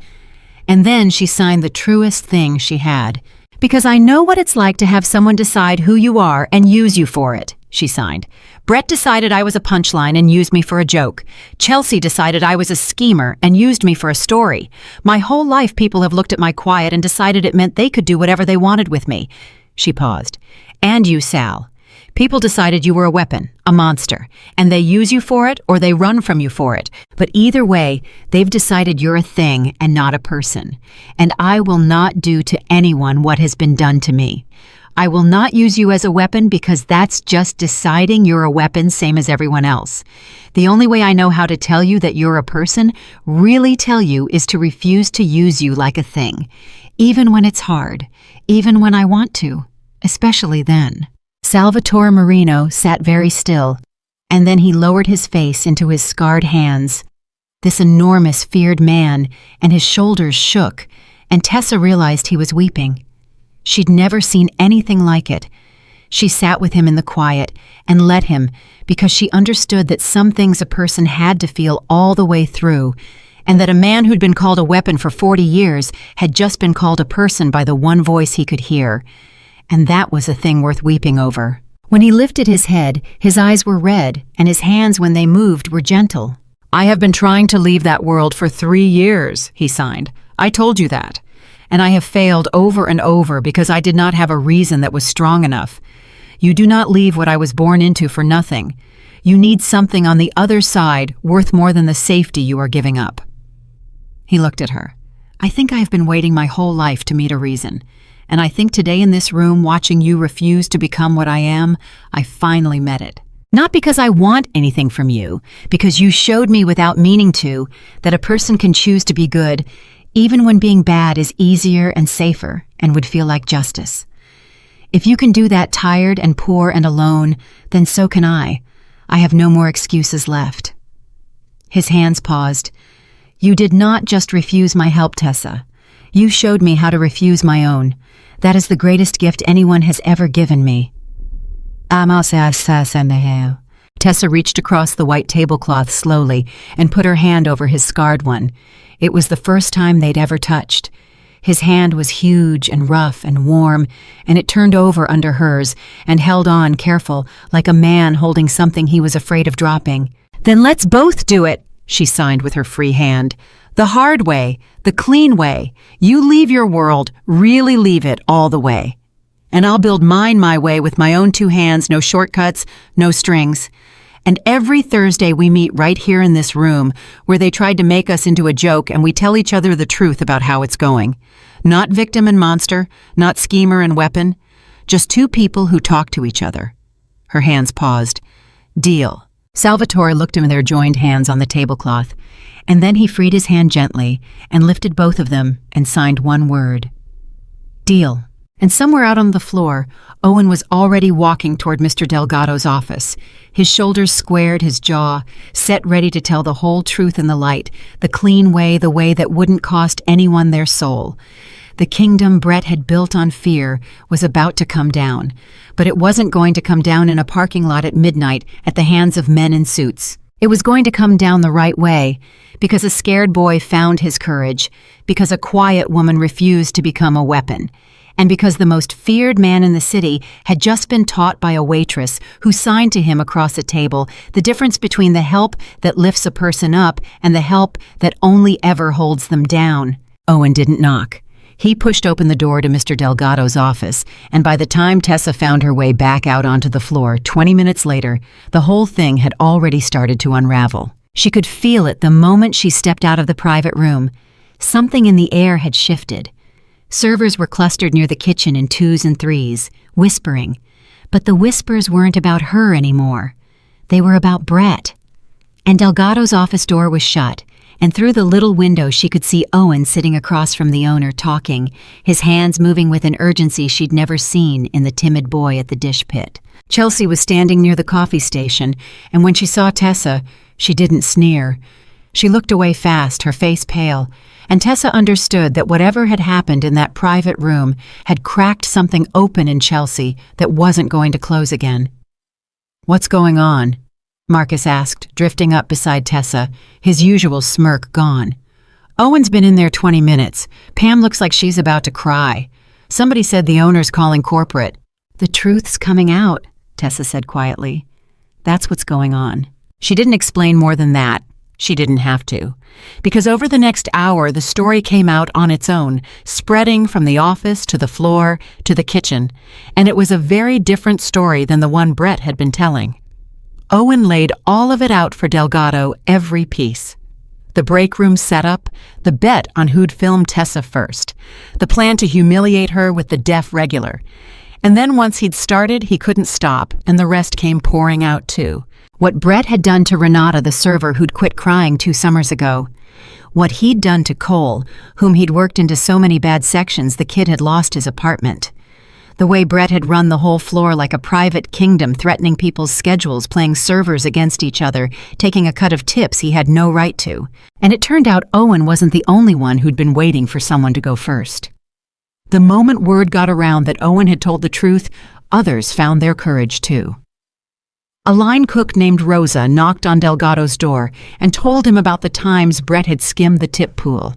And then she signed the truest thing she had. "Because I know what it's like to have someone decide who you are and use you for it," she signed. "Brett decided I was a punchline and used me for a joke. Chelsea decided I was a schemer and used me for a story. My whole life people have looked at my quiet and decided it meant they could do whatever they wanted with me." She paused. "And you, Sal. People decided you were a weapon, a monster, and they use you for it or they run from you for it. But either way, they've decided you're a thing and not a person. And I will not do to anyone what has been done to me. I will not use you as a weapon because that's just deciding you're a weapon, same as everyone else. The only way I know how to tell you that you're a person, really tell you, is to refuse to use you like a thing. Even when it's hard, even when I want to, especially then." Salvatore Marino sat very still, and then he lowered his face into his scarred hands. This enormous, feared man, and his shoulders shook, and Tessa realized he was weeping. She'd never seen anything like it. She sat with him in the quiet and let him, because she understood that some things a person had to feel all the way through, and that a man who'd been called a weapon for 40 years had just been called a person by the one voice he could hear. And that was a thing worth weeping over. When he lifted his head, his eyes were red, and his hands, when they moved, were gentle. "I have been trying to leave that world for 3 years," he signed. "I told you that. And I have failed over and over because I did not have a reason that was strong enough. You do not leave what I was born into for nothing. You need something on the other side worth more than the safety you are giving up." He looked at her. "I think I have been waiting my whole life to meet a reason. And I think today in this room, watching you refuse to become what I am, I finally met it. Not because I want anything from you, because you showed me without meaning to that a person can choose to be good, even when being bad is easier and safer and would feel like justice. If you can do that tired and poor and alone, then so can I. I have no more excuses left." His hands paused. "You did not just refuse my help, Tessa. You showed me how to refuse my own. That is the greatest gift anyone has ever given me." Tessa reached across the white tablecloth slowly and put her hand over his scarred one. It was the first time they'd ever touched. His hand was huge and rough and warm, and it turned over under hers and held on careful, like a man holding something he was afraid of dropping. "Then let's both do it," she signed with her free hand. "The hard way, the clean way. You leave your world, really leave it all the way. And I'll build mine my way with my own 2 hands, no shortcuts, no strings. And every Thursday we meet right here in this room where they tried to make us into a joke, and we tell each other the truth about how it's going. Not victim and monster, not schemer and weapon. Just 2 people who talk to each other." Her hands paused. "Deal." Salvatore looked at their joined hands on the tablecloth, and then he freed his hand gently and lifted both of them and signed one word. "Deal." And somewhere out on the floor, Owen was already walking toward Mr. Delgado's office, his shoulders squared, his jaw, set ready to tell the whole truth in the light, the clean way, the way that wouldn't cost anyone their soul. The kingdom Brett had built on fear was about to come down, but it wasn't going to come down in a parking lot at midnight at the hands of men in suits. It was going to come down the right way, because a scared boy found his courage, because a quiet woman refused to become a weapon, and because the most feared man in the city had just been taught by a waitress who signed to him across a table the difference between the help that lifts a person up and the help that only ever holds them down. Owen didn't knock. He pushed open the door to Mr. Delgado's office, and by the time Tessa found her way back out onto the floor 20 minutes later, the whole thing had already started to unravel. She could feel it the moment she stepped out of the private room. Something in the air had shifted. Servers were clustered near the kitchen in 2s and 3s, whispering. But the whispers weren't about her anymore. They were about Brett. And Delgado's office door was shut, and through the little window she could see Owen sitting across from the owner talking, his hands moving with an urgency she'd never seen in the timid boy at the dish pit. Chelsea was standing near the coffee station, and when she saw Tessa, she didn't sneer. She looked away fast, her face pale, and Tessa understood that whatever had happened in that private room had cracked something open in Chelsea that wasn't going to close again. "What's going on?" Marcus asked, drifting up beside Tessa, his usual smirk gone. "Owen's been in there 20 minutes. Pam looks like she's about to cry. Somebody said the owner's calling corporate." "The truth's coming out," Tessa said quietly. "That's what's going on." She didn't explain more than that. She didn't have to. Because over the next hour, the story came out on its own, spreading from the office to the floor to the kitchen, and it was a very different story than the one Brett had been telling. Owen laid all of it out for Delgado, every piece. The break room setup, the bet on who'd film Tessa first, the plan to humiliate her with the deaf regular. And then once he'd started, he couldn't stop, and the rest came pouring out too. What Brett had done to Renata, the server who'd quit crying 2 summers ago. What he'd done to Cole, whom he'd worked into so many bad sections the kid had lost his apartment. The way Brett had run the whole floor like a private kingdom, threatening people's schedules, playing servers against each other, taking a cut of tips he had no right to. And it turned out Owen wasn't the only one who'd been waiting for someone to go first. The moment word got around that Owen had told the truth, others found their courage too. A line cook named Rosa knocked on Delgado's door and told him about the times Brett had skimmed the tip pool.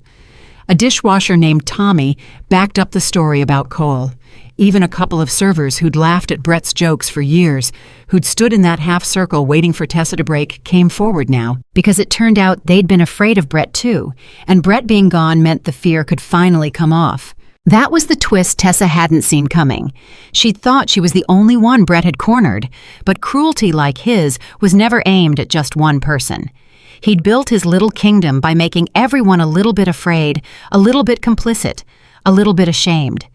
A dishwasher named Tommy backed up the story about Cole. Even a couple of servers who'd laughed at Brett's jokes for years, who'd stood in that half circle waiting for Tessa to break, came forward now, because it turned out they'd been afraid of Brett too, and Brett being gone meant the fear could finally come off. That was the twist Tessa hadn't seen coming. She'd thought she was the only one Brett had cornered, but cruelty like his was never aimed at just one person. He'd built his little kingdom by making everyone a little bit afraid, a little bit complicit, a little bit ashamed.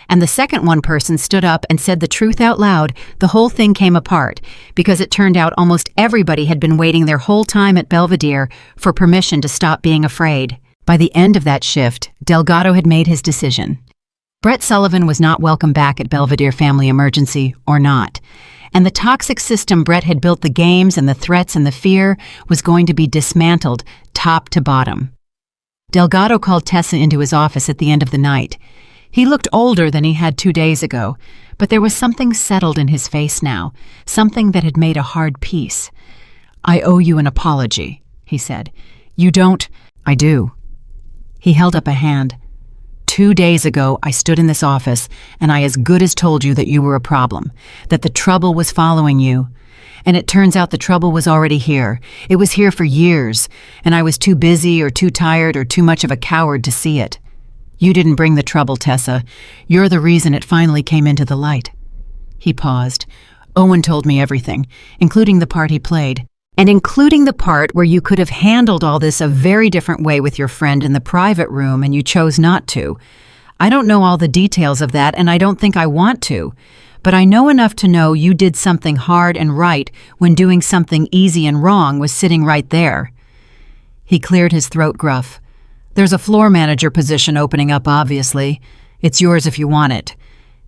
And the second one person stood up and said the truth out loud, the whole thing came apart, because it turned out almost everybody had been waiting their whole time at Belvedere for permission to stop being afraid. By the end of that shift, Delgado had made his decision. Brett Sullivan was not welcome back at Belvedere Family Emergency, or not. And the toxic system Brett had built, the games and the threats and the fear, was going to be dismantled, top to bottom. Delgado called Tessa into his office at the end of the night. He looked older than he had 2 days ago, but there was something settled in his face now, something that had made a hard peace. "I owe you an apology," he said. "You don't—" "I do." He held up a hand. 2 days ago, I stood in this office, and I as good as told you that you were a problem, that the trouble was following you. And it turns out the trouble was already here. It was here for years, and I was too busy or too tired or too much of a coward to see it. You didn't bring the trouble, Tessa. You're the reason it finally came into the light." He paused. "Owen told me everything, including the part he played. And including the part where you could have handled all this a very different way with your friend in the private room and you chose not to. I don't know all the details of that, and I don't think I want to. But I know enough to know you did something hard and right when doing something easy and wrong was sitting right there." He cleared his throat gruff. "There's a floor manager position opening up, obviously. It's yours if you want it.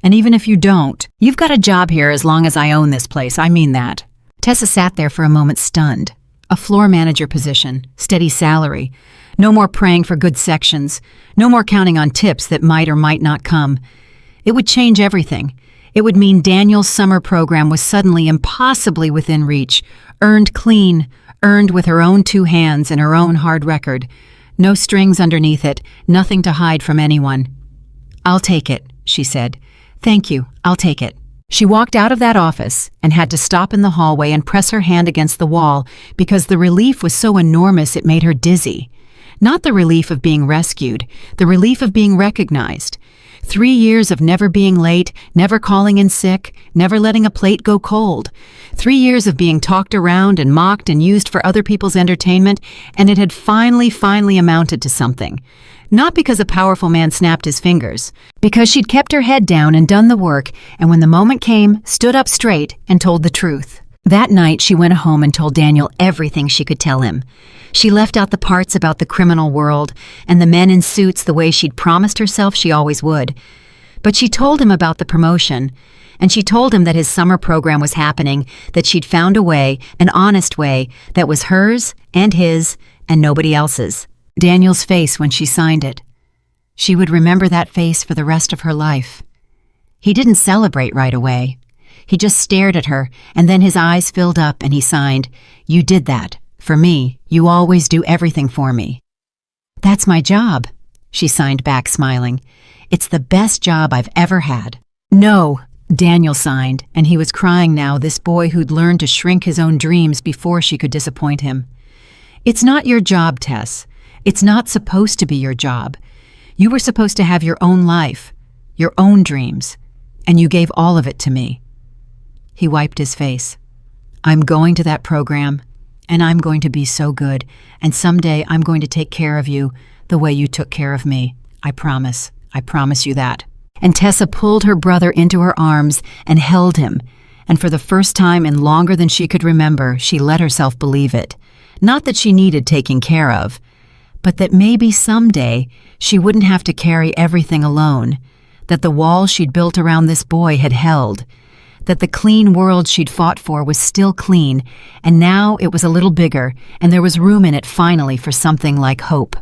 And even if you don't, you've got a job here as long as I own this place, I mean that." Tessa sat there for a moment stunned. A floor manager position, steady salary, no more praying for good sections, no more counting on tips that might or might not come. It would change everything. It would mean Daniel's summer program was suddenly impossibly within reach, earned clean, earned with her own 2 hands and her own hard record. No strings underneath it, nothing to hide from anyone. "I'll take it," she said. "Thank you, I'll take it." She walked out of that office and had to stop in the hallway and press her hand against the wall because the relief was so enormous it made her dizzy. Not the relief of being rescued, the relief of being recognized. 3 years of never being late, never calling in sick, never letting a plate go cold. 3 years of being talked around and mocked and used for other people's entertainment, and it had finally amounted to something. Not because a powerful man snapped his fingers, because she'd kept her head down and done the work, and when the moment came, stood up straight and told the truth. That night, she went home and told Daniel everything she could tell him. She left out the parts about the criminal world and the men in suits the way she'd promised herself she always would. But she told him about the promotion, and she told him that his summer program was happening, that she'd found a way, an honest way, that was hers and his and nobody else's. Daniel's face when she signed it. She would remember that face for the rest of her life. He didn't celebrate right away. He just stared at her, and then his eyes filled up and he signed, "You did that. For me, you always do everything for me." "That's my job," she signed back, smiling. "It's the best job I've ever had." "No," Daniel signed, and he was crying now, this boy who'd learned to shrink his own dreams before she could disappoint him. "It's not your job, Tess. It's not supposed to be your job. You were supposed to have your own life, your own dreams, and you gave all of it to me." He wiped his face. "I'm going to that program, and I'm going to be so good, and someday I'm going to take care of you the way you took care of me. I promise you that." And Tessa pulled her brother into her arms and held him, and for the first time in longer than she could remember, she let herself believe it. Not that she needed taking care of, but that maybe someday she wouldn't have to carry everything alone, that the wall she'd built around this boy had held, that the clean world she'd fought for was still clean, and now it was a little bigger, and there was room in it finally for something like hope.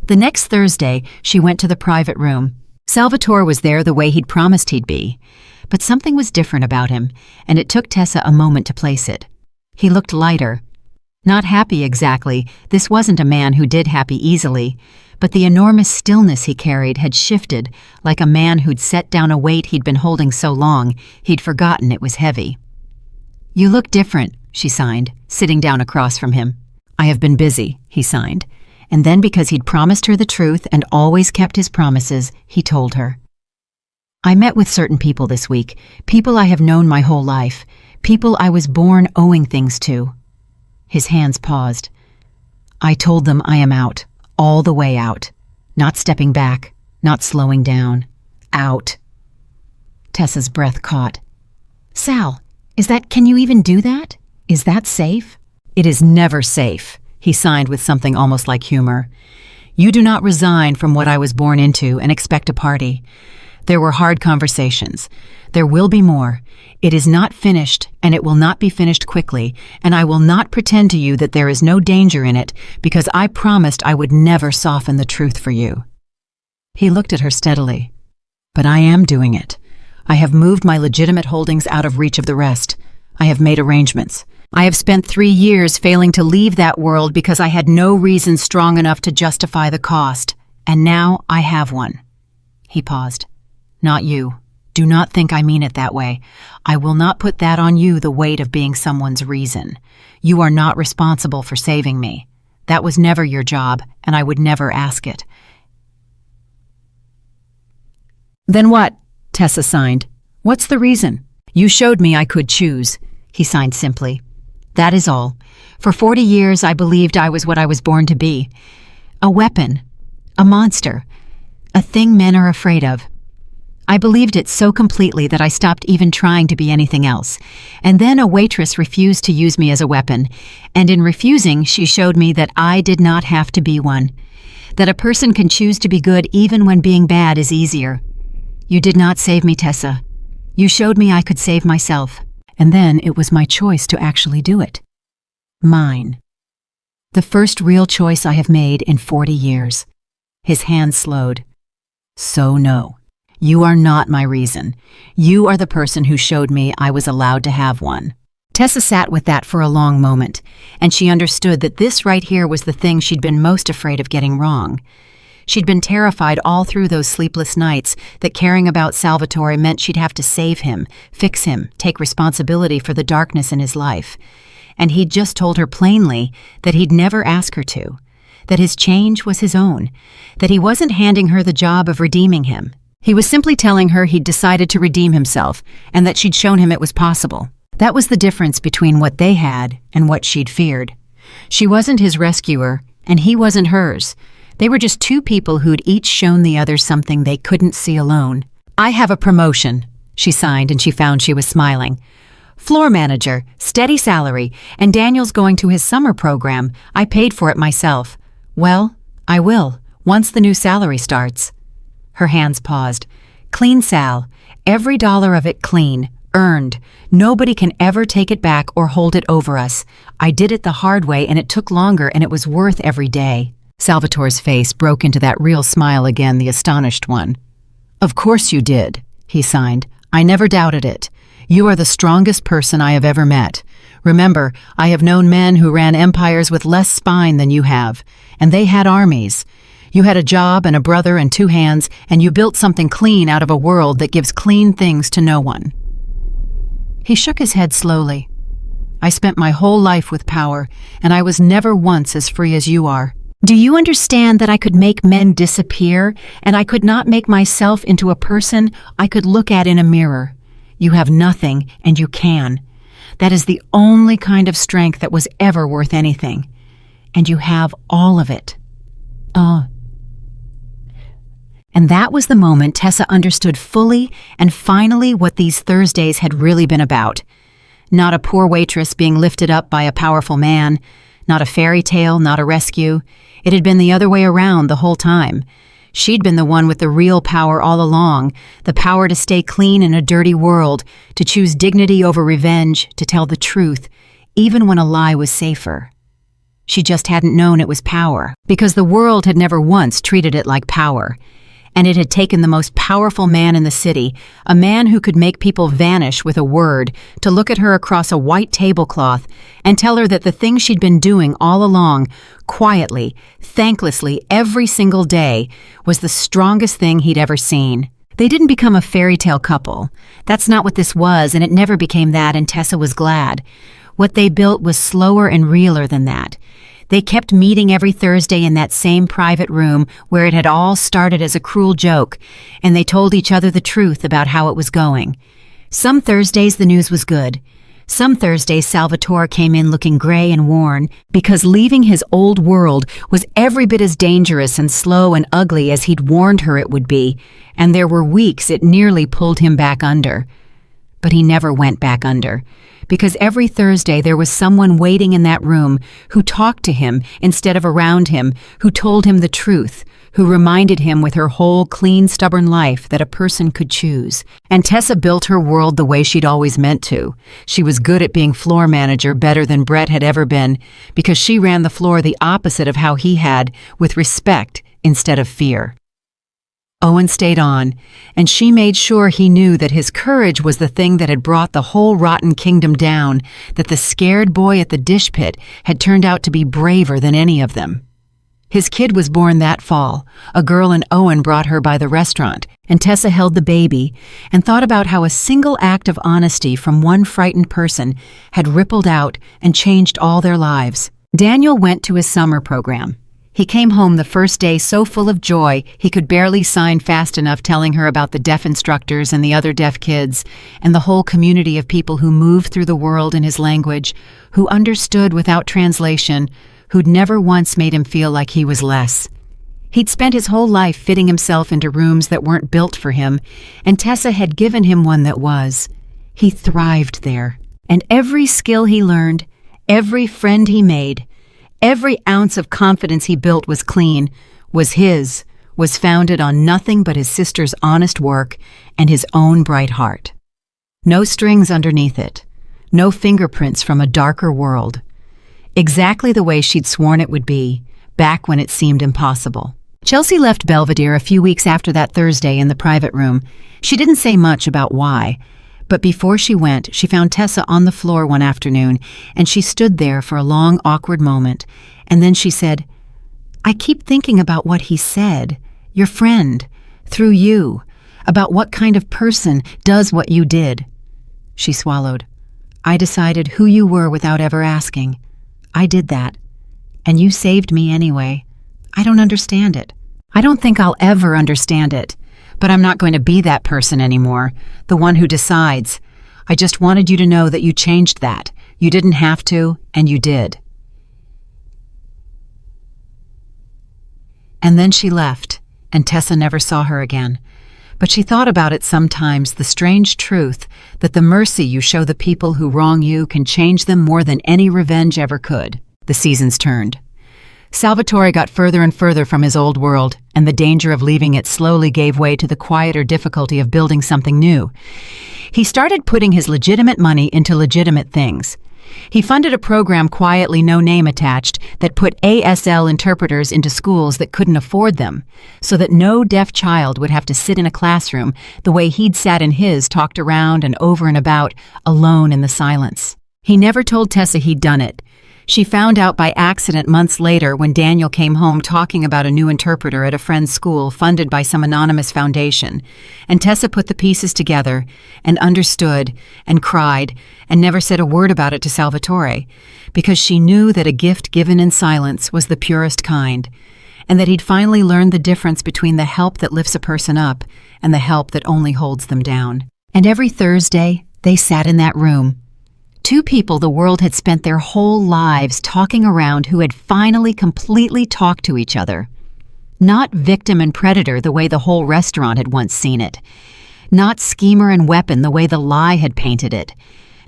The next Thursday, she went to the private room. Salvatore was there the way he'd promised he'd be, but something was different about him, and it took Tessa a moment to place it. He looked lighter. Not happy exactly, this wasn't a man who did happy easily, but the enormous stillness he carried had shifted, like a man who'd set down a weight he'd been holding so long he'd forgotten it was heavy. "You look different," she signed, sitting down across from him. "I have been busy," he signed, and then because he'd promised her the truth and always kept his promises, he told her. "I met with certain people this week, people I have known my whole life, people I was born owing things to." His hands paused. "I told them I am out, all the way out. Not stepping back, not slowing down. Out." Tessa's breath caught. "Sal, can you even do that? Is that safe?" "It is never safe," he signed with something almost like humor. "You do not resign from what I was born into and expect a party. There were hard conversations. There will be more. It is not finished, and it will not be finished quickly, and I will not pretend to you that there is no danger in it, because I promised I would never soften the truth for you." He looked at her steadily. "But I am doing it. I have moved my legitimate holdings out of reach of the rest. I have made arrangements. I have spent 3 years failing to leave that world because I had no reason strong enough to justify the cost, and now I have one." He paused. "Not you. Do not think I mean it that way. I will not put that on you, the weight of being someone's reason. You are not responsible for saving me. That was never your job, and I would never ask it." "Then what?" Tessa signed. "What's the reason?" "You showed me I could choose," he signed simply. "That is all. For 40 years I believed I was what I was born to be. A weapon. A monster. A thing men are afraid of. I believed it so completely that I stopped even trying to be anything else. And then a waitress refused to use me as a weapon, and in refusing, she showed me that I did not have to be one. That a person can choose to be good even when being bad is easier. You did not save me, Tessa. You showed me I could save myself. And then it was my choice to actually do it. Mine. The first real choice I have made in 40 years. His hand slowed. So no. You are not my reason. You are the person who showed me I was allowed to have one." Tessa sat with that for a long moment, and she understood that this right here was the thing she'd been most afraid of getting wrong. She'd been terrified all through those sleepless nights that caring about Salvatore meant she'd have to save him, fix him, take responsibility for the darkness in his life. And he'd just told her plainly that he'd never ask her to, that his change was his own, that he wasn't handing her the job of redeeming him. He was simply telling her he'd decided to redeem himself and that she'd shown him it was possible. That was the difference between what they had and what she'd feared. She wasn't his rescuer, and he wasn't hers. They were just two people who'd each shown the other something they couldn't see alone. "I have a promotion," she signed, and she found she was smiling. "Floor manager, steady salary, and Daniel's going to his summer program. I paid for it myself. Well, I will, once the new salary starts." Her hands paused. "Clean Sal. Every dollar of it clean. Earned. Nobody can ever take it back or hold it over us. I did it the hard way, and it took longer, and it was worth every day." Salvatore's face broke into that real smile again, the astonished one. "Of course you did," he signed. "I never doubted it. You are the strongest person I have ever met. Remember, I have known men who ran empires with less spine than you have, and they had armies. You had a job and a brother and 2 hands, and you built something clean out of a world that gives clean things to no one." He shook his head slowly. "I spent my whole life with power, and I was never once as free as you are. Do you understand that I could make men disappear, and I could not make myself into a person I could look at in a mirror? You have nothing, and you can. That is the only kind of strength that was ever worth anything. And you have all of it." And that was the moment Tessa understood fully and finally what these Thursdays had really been about. Not a poor waitress being lifted up by a powerful man, not a fairy tale, not a rescue. It had been the other way around the whole time. She'd been the one with the real power all along, the power to stay clean in a dirty world, to choose dignity over revenge, to tell the truth, even when a lie was safer. She just hadn't known it was power, because the world had never once treated it like power. and it had taken the most powerful man in the city, a man who could make people vanish with a word, to look at her across a white tablecloth and tell her that the thing she'd been doing all along, quietly, thanklessly, every single day, was the strongest thing he'd ever seen. They didn't become a fairy tale couple. That's not what this was, and it never became that, and Tessa was glad. What they built was slower and realer than that. They kept meeting every Thursday in that same private room where it had all started as a cruel joke, and they told each other the truth about how it was going. Some Thursdays the news was good. Some Thursdays Salvatore came in looking gray and worn because leaving his old world was every bit as dangerous and slow and ugly as he'd warned her it would be, and there were weeks it nearly pulled him back under. But he never went back under, because every Thursday there was someone waiting in that room who talked to him instead of around him, who told him the truth, who reminded him with her whole clean, stubborn life that a person could choose. And Tessa built her world the way she'd always meant to. She was good at being floor manager, better than Brett had ever been, because she ran the floor the opposite of how he had, with respect instead of fear. Owen stayed on, and she made sure he knew that his courage was the thing that had brought the whole rotten kingdom down, that the scared boy at the dish pit had turned out to be braver than any of them. His kid was born that fall. A girl and Owen brought her by the restaurant, and Tessa held the baby and thought about how a single act of honesty from one frightened person had rippled out and changed all their lives. Daniel went to his summer program. He came home the first day so full of joy he could barely sign fast enough, telling her about the deaf instructors and the other deaf kids and the whole community of people who moved through the world in his language, who understood without translation, who'd never once made him feel like he was less. He'd spent his whole life fitting himself into rooms that weren't built for him, and Tessa had given him one that was. He thrived there, and every skill he learned, every friend he made, every ounce of confidence he built was clean, was his, was founded on nothing but his sister's honest work and his own bright heart. No strings underneath it, no fingerprints from a darker world. Exactly the way she'd sworn it would be, back when it seemed impossible. Chelsea left Belvedere a few weeks after that Thursday in the private room. She didn't say much about why, but before she went, she found Tessa on the floor one afternoon, and she stood there for a long, awkward moment, and then she said, "I keep thinking about what he said, your friend, through you, about what kind of person does what you did." She swallowed. "I decided who you were without ever asking. I did that, and you saved me anyway. I don't understand it. I don't think I'll ever understand it. But I'm not going to be that person anymore, the one who decides. I just wanted you to know that you changed that. You didn't have to, and you did." And then she left, and Tessa never saw her again. But she thought about it sometimes, the strange truth that the mercy you show the people who wrong you can change them more than any revenge ever could. The seasons turned. Salvatore got further and further from his old world, and the danger of leaving it slowly gave way to the quieter difficulty of building something new. He started putting his legitimate money into legitimate things. He funded a program, quietly no name attached, that put ASL interpreters into schools that couldn't afford them, so that no deaf child would have to sit in a classroom the way he'd sat in his, talked around and over and about, alone in the silence. He never told Tessa he'd done it. She found out by accident months later when Daniel came home talking about a new interpreter at a friend's school funded by some anonymous foundation, and Tessa put the pieces together and understood and cried and never said a word about it to Salvatore, because she knew that a gift given in silence was the purest kind, and that he'd finally learned the difference between the help that lifts a person up and the help that only holds them down. And every Thursday, they sat in that room. Two people the world had spent their whole lives talking around who had finally completely talked to each other. Not victim and predator the way the whole restaurant had once seen it. Not schemer and weapon the way the lie had painted it.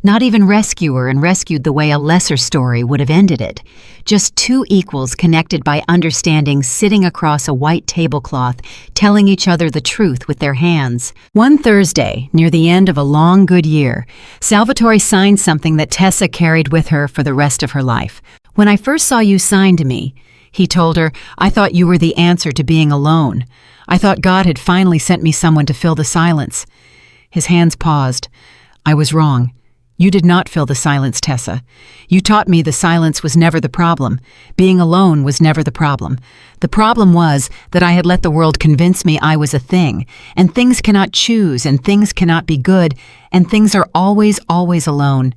Not even rescuer and rescued the way a lesser story would have ended it. Just two equals connected by understanding, sitting across a white tablecloth, telling each other the truth with their hands. One Thursday, near the end of a long, good year, Salvatore signed something that Tessa carried with her for the rest of her life. "When I first saw you sign to me," He told her, "I thought you were the answer to being alone. I thought God had finally sent me someone to fill the silence." His hands paused. "I was wrong. You did not fill the silence, Tessa. You taught me the silence was never the problem. Being alone was never the problem. The problem was that I had let the world convince me I was a thing, and things cannot choose, and things cannot be good, and things are always, always alone.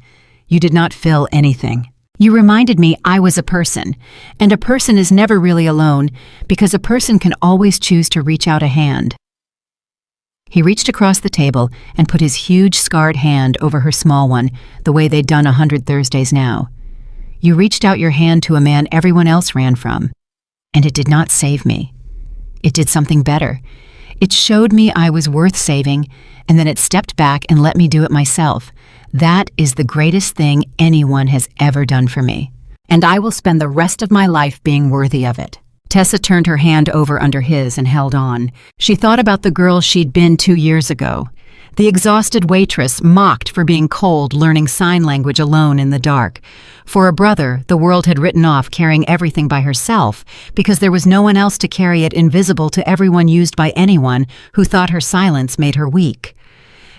You did not fill anything. You reminded me I was a person, and a person is never really alone because a person can always choose to reach out a hand." He reached across the table and put his huge scarred hand over her small one, the way they'd done 100 Thursdays now. "You reached out your hand to a man everyone else ran from, and it did not save me. It did something better. It showed me I was worth saving, and then it stepped back and let me do it myself. That is the greatest thing anyone has ever done for me, and I will spend the rest of my life being worthy of it." Tessa turned her hand over under his and held on. She thought about the girl she'd been 2 years ago. The exhausted waitress mocked for being cold, learning sign language alone in the dark. For a brother, the world had written off carrying everything by herself because there was no one else to carry it, invisible to everyone, used by anyone who thought her silence made her weak.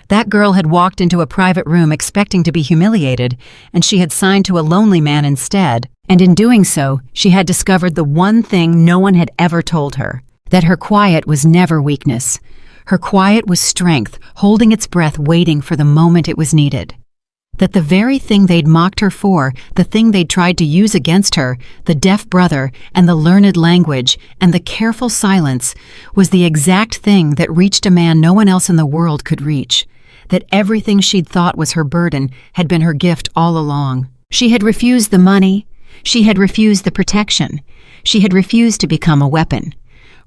That girl had walked into a private room expecting to be humiliated, and she had signed to a lonely man instead. And in doing so, she had discovered the one thing no one had ever told her, that her quiet was never weakness. Her quiet was strength, holding its breath, waiting for the moment it was needed. That the very thing they'd mocked her for, the thing they'd tried to use against her, the deaf brother and the learned language and the careful silence, was the exact thing that reached a man no one else in the world could reach. That everything she'd thought was her burden had been her gift all along. She had refused the money. She had refused the protection. She had refused to become a weapon.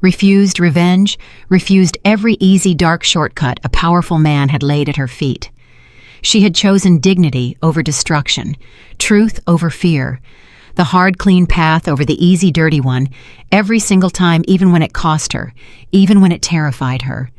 Refused revenge, refused every easy, dark shortcut a powerful man had laid at her feet. She had chosen dignity over destruction, truth over fear, the hard, clean path over the easy, dirty one, every single time, even when it cost her, even when it terrified her.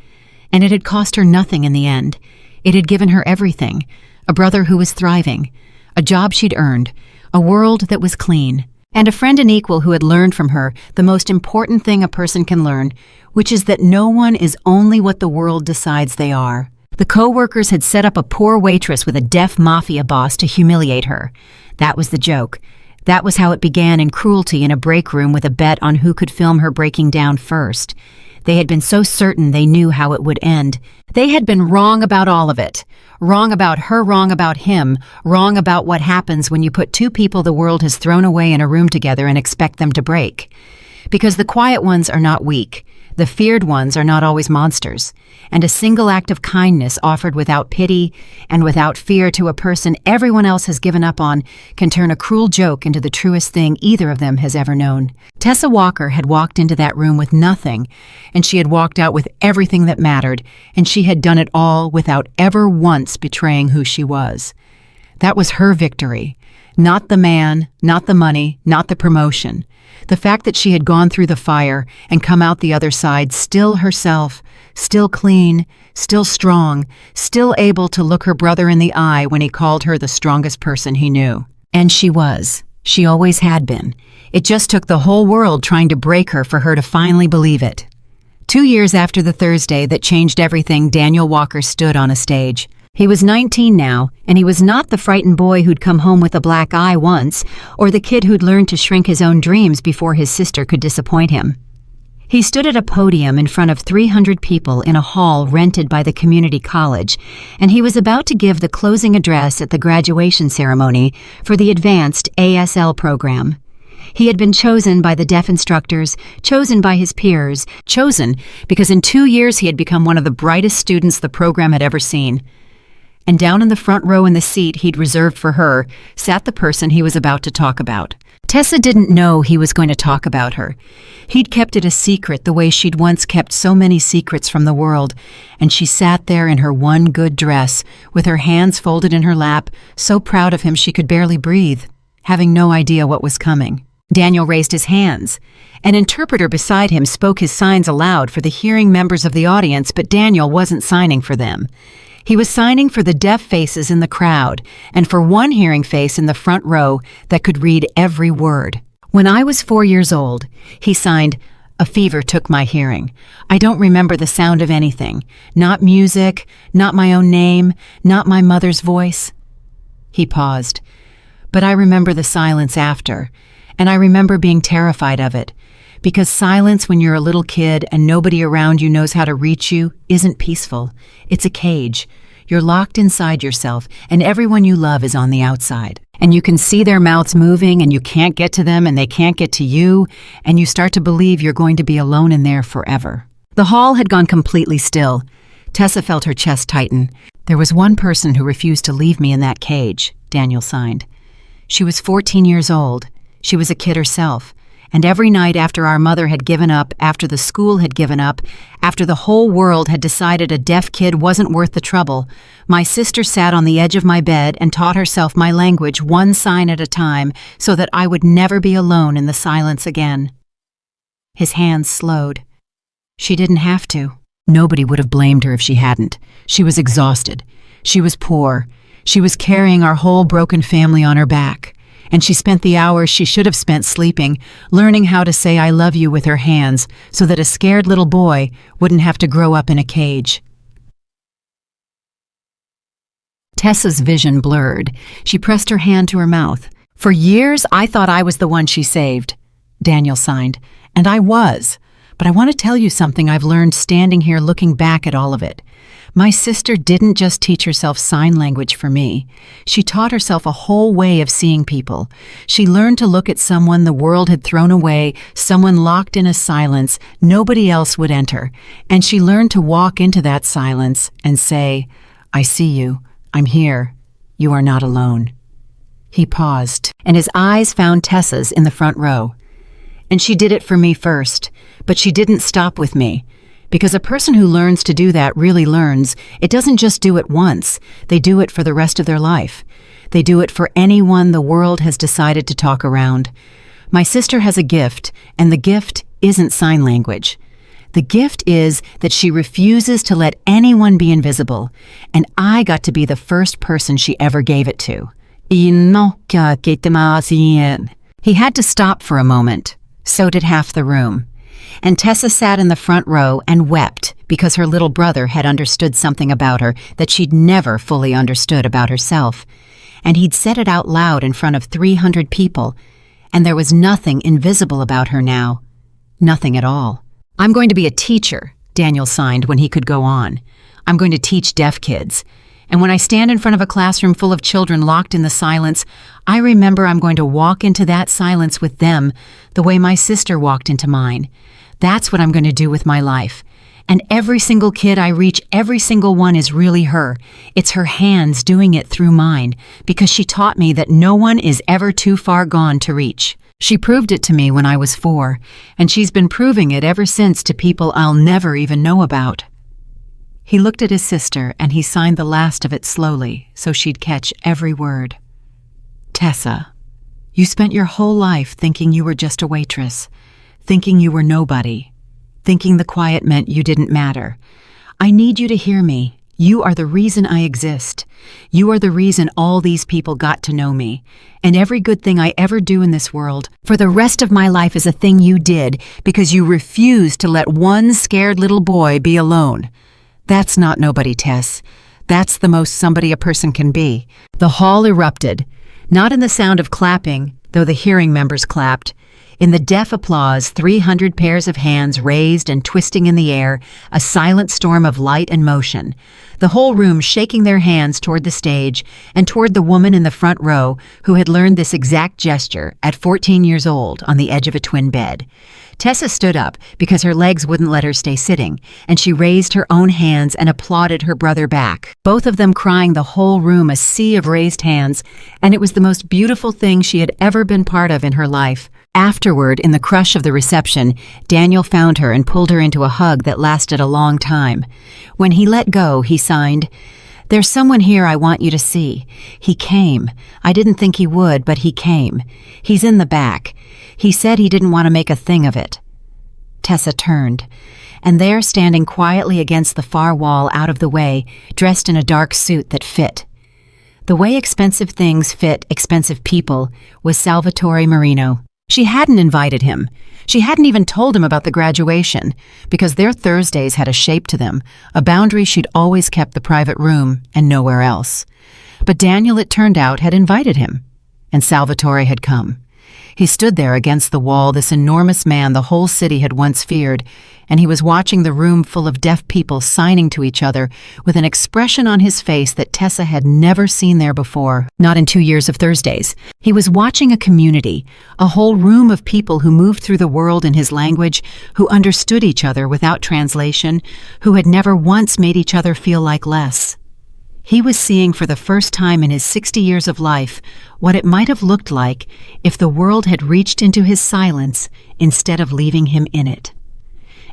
And it had cost her nothing in the end. It had given her everything: a brother who was thriving, a job she'd earned, a world that was clean, and a friend and equal who had learned from her the most important thing a person can learn, which is that no one is only what the world decides they are. The coworkers had set up a poor waitress with a deaf mafia boss to humiliate her. That was the joke. That was how it began, in cruelty in a break room with a bet on who could film her breaking down first. They had been so certain they knew how it would end. They had been wrong about all of it. Wrong about her, wrong about him, wrong about what happens when you put two people the world has thrown away in a room together and expect them to break. Because the quiet ones are not weak. The feared ones are not always monsters, and a single act of kindness offered without pity and without fear to a person everyone else has given up on can turn a cruel joke into the truest thing either of them has ever known. Tessa Walker had walked into that room with nothing, and she had walked out with everything that mattered, and she had done it all without ever once betraying who she was. That was her victory. Not the man, not the money, not the promotion. The fact that she had gone through the fire and come out the other side still herself, still clean, still strong, still able to look her brother in the eye when he called her the strongest person he knew. And she was. She always had been. It just took the whole world trying to break her for her to finally believe it. 2 years after the Thursday that changed everything, Daniel Walker stood on a stage. He was 19 now, and he was not the frightened boy who'd come home with a black eye once, or the kid who'd learned to shrink his own dreams before his sister could disappoint him. He stood at a podium in front of 300 people in a hall rented by the community college, and he was about to give the closing address at the graduation ceremony for the advanced ASL program. He had been chosen by the deaf instructors, chosen by his peers, chosen because in 2 years he had become one of the brightest students the program had ever seen. And down in the front row in the seat he'd reserved for her sat the person he was about to talk about. Tessa didn't know he was going to talk about her. He'd kept it a secret the way she'd once kept so many secrets from the world, and she sat there in her one good dress, with her hands folded in her lap, so proud of him she could barely breathe, having no idea what was coming. Daniel raised his hands. An interpreter beside him spoke his signs aloud for the hearing members of the audience, but Daniel wasn't signing for them. He was signing for the deaf faces in the crowd, and for one hearing face in the front row that could read every word. When I was 4 years old, he signed, "A fever took my hearing. I don't remember the sound of anything. Not music, not my own name, not my mother's voice." He paused. "But I remember the silence after, and I remember being terrified of it. Because silence when you're a little kid and nobody around you knows how to reach you isn't peaceful. It's a cage. You're locked inside yourself, and everyone you love is on the outside. And you can see their mouths moving, and you can't get to them, and they can't get to you, and you start to believe you're going to be alone in there forever." The hall had gone completely still. Tessa felt her chest tighten. "There was one person who refused to leave me in that cage," Daniel signed. "She was 14 years old. She was a kid herself. And every night after our mother had given up, after the school had given up, after the whole world had decided a deaf kid wasn't worth the trouble, my sister sat on the edge of my bed and taught herself my language one sign at a time so that I would never be alone in the silence again." His hands slowed. She didn't have to. Nobody would have blamed her if she hadn't. She was exhausted. She was poor. She was carrying our whole broken family on her back. And she spent the hours she should have spent sleeping, learning how to say "I love you" with her hands so that a scared little boy wouldn't have to grow up in a cage. Tessa's vision blurred. She pressed her hand to her mouth. "For years, I thought I was the one she saved," Daniel signed. "And I was. But I want to tell you something I've learned standing here looking back at all of it. My sister didn't just teach herself sign language for me. She taught herself a whole way of seeing people. She learned to look at someone the world had thrown away, someone locked in a silence nobody else would enter. And she learned to walk into that silence and say, 'I see you. I'm here. You are not alone.'" He paused, and his eyes found Tessa's in the front row. "And she did it for me first, but she didn't stop with me. Because a person who learns to do that really learns. It doesn't just do it once. They do it for the rest of their life. They do it for anyone the world has decided to talk around. My sister has a gift, and the gift isn't sign language. The gift is that she refuses to let anyone be invisible, and I got to be the first person she ever gave it to." He had to stop for a moment. So did half the room. And Tessa sat in the front row and wept because her little brother had understood something about her that she'd never fully understood about herself. And he'd said it out loud in front of 300 people, and there was nothing invisible about her now. Nothing at all. "I'm going to be a teacher," Daniel signed when he could go on. "I'm going to teach deaf kids. And when I stand in front of a classroom full of children locked in the silence, I remember I'm going to walk into that silence with them the way my sister walked into mine. That's what I'm going to do with my life. And every single kid I reach, every single one is really her. It's her hands doing it through mine, because she taught me that no one is ever too far gone to reach. She proved it to me when I was 4, and she's been proving it ever since to people I'll never even know about." He looked at his sister, and he signed the last of it slowly, so she'd catch every word. "Tessa, you spent your whole life thinking you were just a waitress, thinking you were nobody, thinking the quiet meant you didn't matter. I need you to hear me. You are the reason I exist. You are the reason all these people got to know me. And every good thing I ever do in this world, for the rest of my life, is a thing you did because you refused to let one scared little boy be alone. That's not nobody, Tess. That's the most somebody a person can be." The hall erupted, not in the sound of clapping, though the hearing members clapped. In the deaf applause, 300 pairs of hands raised and twisting in the air, a silent storm of light and motion. The whole room shaking their hands toward the stage and toward the woman in the front row who had learned this exact gesture at 14 years old on the edge of a twin bed. Tessa stood up because her legs wouldn't let her stay sitting, and she raised her own hands and applauded her brother back, both of them crying the whole room a sea of raised hands, and it was the most beautiful thing she had ever been part of in her life. Afterward, in the crush of the reception, Daniel found her and pulled her into a hug that lasted a long time. When he let go, he signed, "There's someone here I want you to see. He came. I didn't think he would, but he came. He's in the back. He said he didn't want to make a thing of it." Tessa turned, and there, standing quietly against the far wall out of the way, dressed in a dark suit that fit. The way expensive things fit expensive people was Salvatore Marino. She hadn't invited him. She hadn't even told him about the graduation, because their Thursdays had a shape to them, a boundary she'd always kept the private room and nowhere else. But Daniel, it turned out, had invited him, and Salvatore had come. He stood there against the wall, this enormous man the whole city had once feared, and he was watching the room full of deaf people signing to each other with an expression on his face that Tessa had never seen there before, not in 2 years of Thursdays. He was watching a community, a whole room of people who moved through the world in his language, who understood each other without translation, who had never once made each other feel like less. He was seeing for the first time in his 60 years of life what it might have looked like if the world had reached into his silence instead of leaving him in it.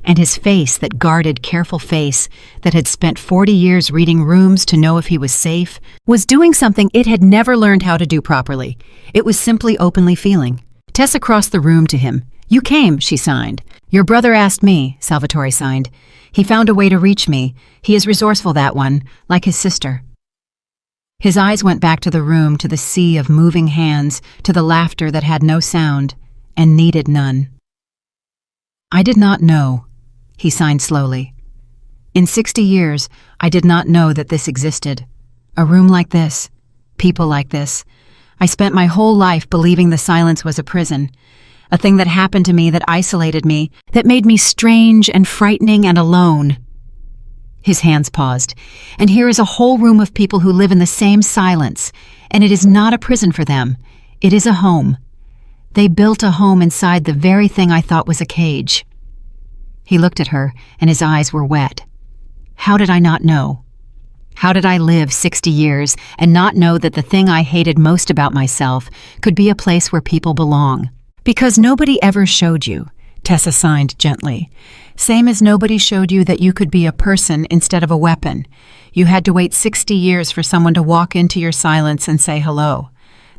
And his face, that guarded, careful face that had spent 40 years reading rooms to know if he was safe, was doing something it had never learned how to do properly. It was simply openly feeling. Tessa crossed the room to him. "You came," she signed. "Your brother asked me," Salvatore signed. "He found a way to reach me. He is resourceful, that one, like his sister." His eyes went back to the room, to the sea of moving hands, to the laughter that had no sound and needed none. "I did not know," he signed slowly. "In 60 years, I did not know that this existed. A room like this, people like this. I spent my whole life believing the silence was a prison, a thing that happened to me that isolated me, that made me strange and frightening and alone." His hands paused. "And here is a whole room of people who live in the same silence, and it is not a prison for them. It is a home. They built a home inside the very thing I thought was a cage." He looked at her, and his eyes were wet. "How did I not know? How did I live 60 years and not know that the thing I hated most about myself could be a place where people belong? Because nobody ever showed you," Tessa signed gently. "Same as nobody showed you that you could be a person instead of a weapon. You had to wait 60 years for someone to walk into your silence and say hello.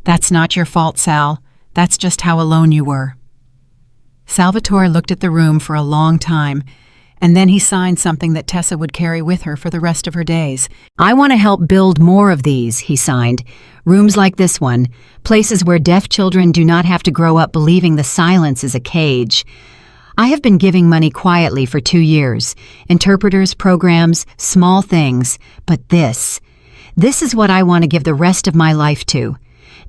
That's not your fault, Sal. That's just how alone you were." Salvatore looked at the room for a long time, and then he signed something that Tessa would carry with her for the rest of her days. "I want to help build more of these," he signed. "Rooms like this one, places where deaf children do not have to grow up believing the silence is a cage. I have been giving money quietly for 2 years. Interpreters, programs, small things. But this is what I want to give the rest of my life to.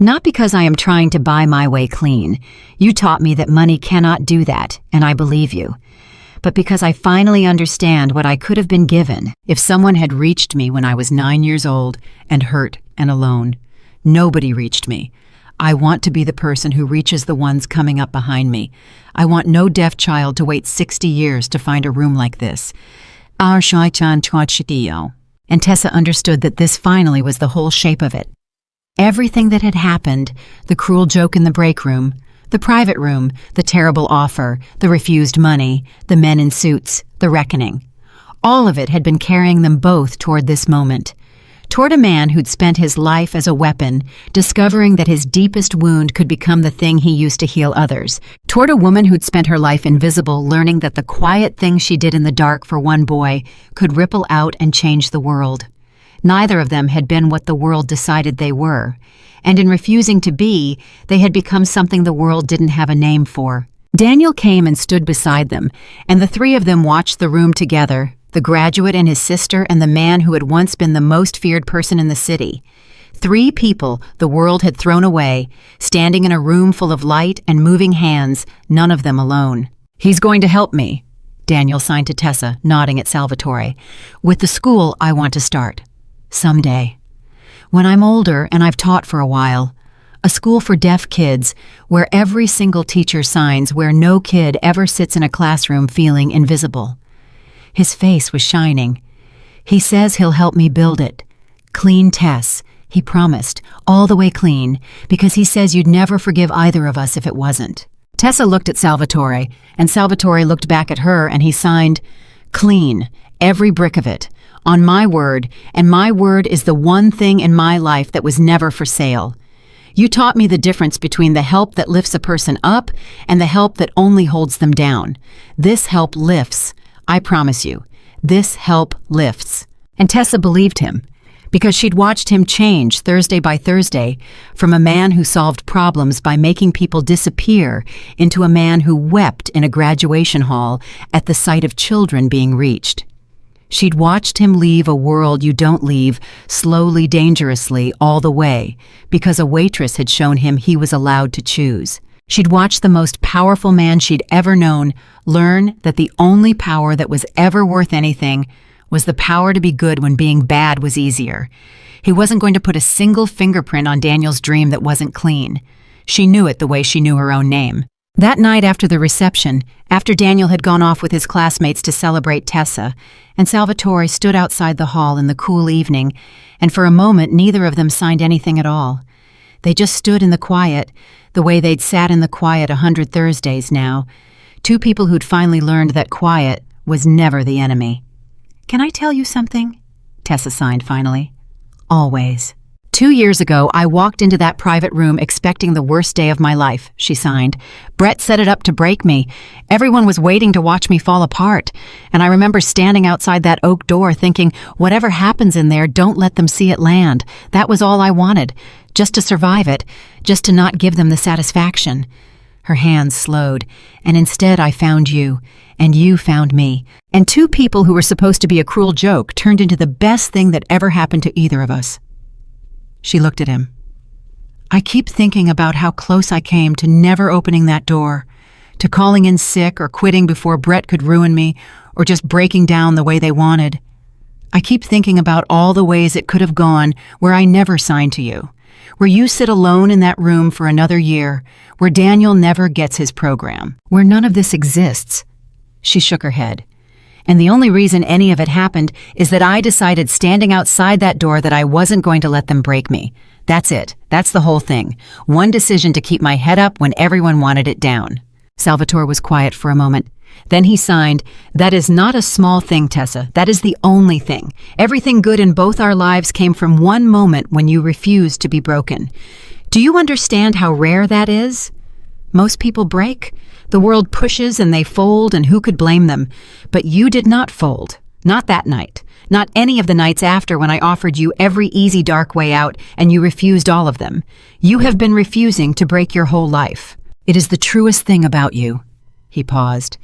Not because I am trying to buy my way clean. You taught me that money cannot do that, and I believe you. But because I finally understand what I could have been given if someone had reached me when I was 9 years old and hurt and alone. Nobody reached me. I want to be the person who reaches the ones coming up behind me. I want no deaf child to wait 60 years to find a room like this." And Tessa understood that this finally was the whole shape of it. Everything that had happened, the cruel joke in the break room, the private room, the terrible offer, the refused money, the men in suits, the reckoning. All of it had been carrying them both toward this moment. Toward a man who'd spent his life as a weapon, discovering that his deepest wound could become the thing he used to heal others. Toward a woman who'd spent her life invisible, learning that the quiet thing she did in the dark for one boy could ripple out and change the world. Neither of them had been what the world decided they were, and in refusing to be, they had become something the world didn't have a name for. Daniel came and stood beside them, and the three of them watched the room together, the graduate and his sister and the man who had once been the most feared person in the city. 3 people the world had thrown away, standing in a room full of light and moving hands, none of them alone. "He's going to help me," Daniel signed to Tessa, nodding at Salvatore. "With the school I want to start. Someday. When I'm older and I've taught for a while. A school for deaf kids, where every single teacher signs, where no kid ever sits in a classroom feeling invisible." His face was shining. "He says he'll help me build it. Clean, Tess," he promised, "all the way clean, because he says you'd never forgive either of us if it wasn't." Tessa looked at Salvatore, and Salvatore looked back at her, and he signed, "Clean, every brick of it, on my word, and my word is the one thing in my life that was never for sale. You taught me the difference between the help that lifts a person up and the help that only holds them down. This help lifts. I promise you, this help lifts." And Tessa believed him, because she'd watched him change Thursday by Thursday from a man who solved problems by making people disappear into a man who wept in a graduation hall at the sight of children being reached. She'd watched him leave a world you don't leave, slowly, dangerously, all the way, because a waitress had shown him he was allowed to choose. She'd watched the most powerful man she'd ever known learn that the only power that was ever worth anything was the power to be good when being bad was easier. He wasn't going to put a single fingerprint on Daniel's dream that wasn't clean. She knew it the way she knew her own name. That night after the reception, after Daniel had gone off with his classmates to celebrate Tessa, and Salvatore stood outside the hall in the cool evening, and for a moment neither of them signed anything at all. They just stood in the quiet, the way they'd sat in the quiet 100 Thursdays now, two people who'd finally learned that quiet was never the enemy. "Can I tell you something?" Tessa signed finally. "Always." 2 years ago, I walked into that private room expecting the worst day of my life, she signed. Brett set it up to break me. Everyone was waiting to watch me fall apart. And I remember standing outside that oak door thinking, whatever happens in there, don't let them see it land. That was all I wanted. Just to survive it. Just to not give them the satisfaction. Her hands slowed. And instead I found you. And you found me. And two people who were supposed to be a cruel joke turned into the best thing that ever happened to either of us. She looked at him. "I keep thinking about how close I came to never opening that door, to calling in sick or quitting before Brett could ruin me, or just breaking down the way they wanted. I keep thinking about all the ways it could have gone where I never signed to you, where you sit alone in that room for another year, where Daniel never gets his program, where none of this exists." She shook her head. "And the only reason any of it happened is that I decided standing outside that door that I wasn't going to let them break me. That's it. That's the whole thing. One decision to keep my head up when everyone wanted it down." Salvatore was quiet for a moment. Then he signed, "That is not a small thing, Tessa. That is the only thing. Everything good in both our lives came from one moment when you refused to be broken. Do you understand how rare that is? Most people break. The world pushes and they fold, and who could blame them? But you did not fold. Not that night. Not any of the nights after when I offered you every easy dark way out and you refused all of them. You have been refusing to break your whole life. It is the truest thing about you." He paused.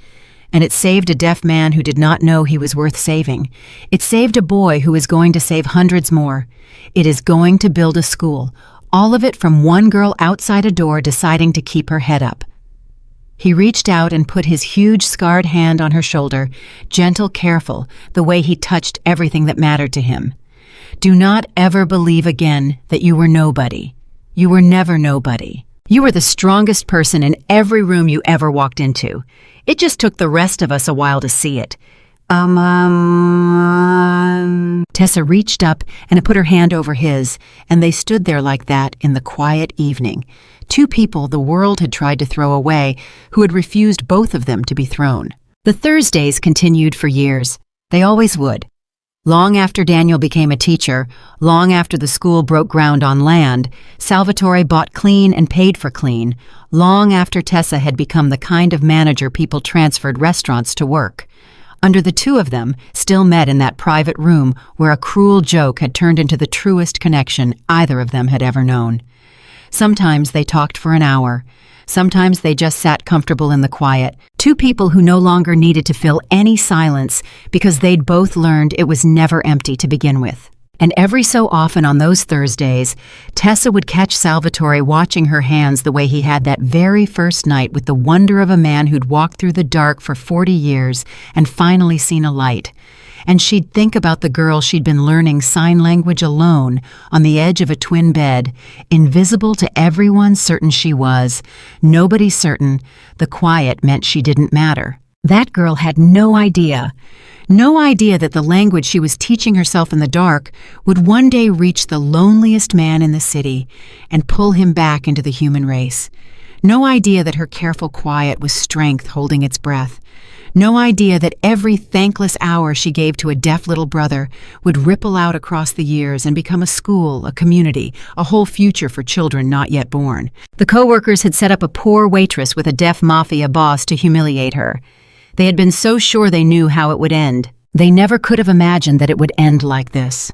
"And it saved a deaf man who did not know he was worth saving. It saved a boy who is going to save hundreds more. It is going to build a school. All of it from one girl outside a door deciding to keep her head up." He reached out and put his huge scarred hand on her shoulder, gentle, careful, the way he touched everything that mattered to him. "Do not ever believe again that you were nobody. You were never nobody. You were the strongest person in every room you ever walked into. It just took the rest of us a while to see it." Tessa reached up and put her hand over his, and they stood there like that in the quiet evening. Two people the world had tried to throw away, who had refused both of them to be thrown. The Thursdays continued for years. They always would. Long after Daniel became a teacher, long after the school broke ground on land, Salvatore bought clean and paid for clean, long after Tessa had become the kind of manager people transferred restaurants to work. Under the two of them, still met in that private room where a cruel joke had turned into the truest connection either of them had ever known. Sometimes they talked for an hour. Sometimes they just sat comfortable in the quiet. Two people who no longer needed to fill any silence because they'd both learned it was never empty to begin with. And every so often on those Thursdays, Tessa would catch Salvatore watching her hands the way he had that very first night with the wonder of a man who'd walked through the dark for 40 years and finally seen a light. And she'd think about the girl she'd been learning sign language alone on the edge of a twin bed, invisible to everyone, certain she was. Nobody certain. The quiet meant she didn't matter. That girl had no idea that the language she was teaching herself in the dark would one day reach the loneliest man in the city and pull him back into the human race. No idea that her careful quiet was strength holding its breath. No idea that every thankless hour she gave to a deaf little brother would ripple out across the years and become a school, a community, a whole future for children not yet born. The coworkers had set up a poor waitress with a deaf Mafia boss to humiliate her. They had been so sure they knew how it would end. They never could have imagined that it would end like this.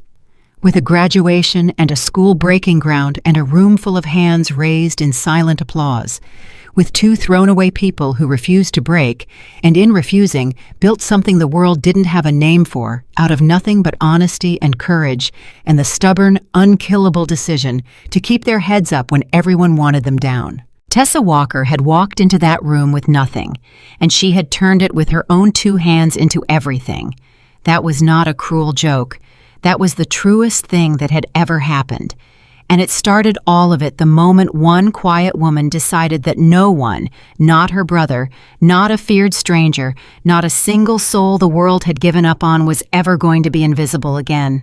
with a graduation and a school breaking ground and a room full of hands raised in silent applause, with two thrown-away people who refused to break, and in refusing, built something the world didn't have a name for, out of nothing but honesty and courage, and the stubborn, unkillable decision to keep their heads up when everyone wanted them down. Tessa Walker had walked into that room with nothing, and she had turned it with her own two hands into everything. That was not a cruel joke. That was the truest thing that had ever happened. And it started all of it the moment one quiet woman decided that no one, not her brother, not a feared stranger, not a single soul the world had given up on was ever going to be invisible again.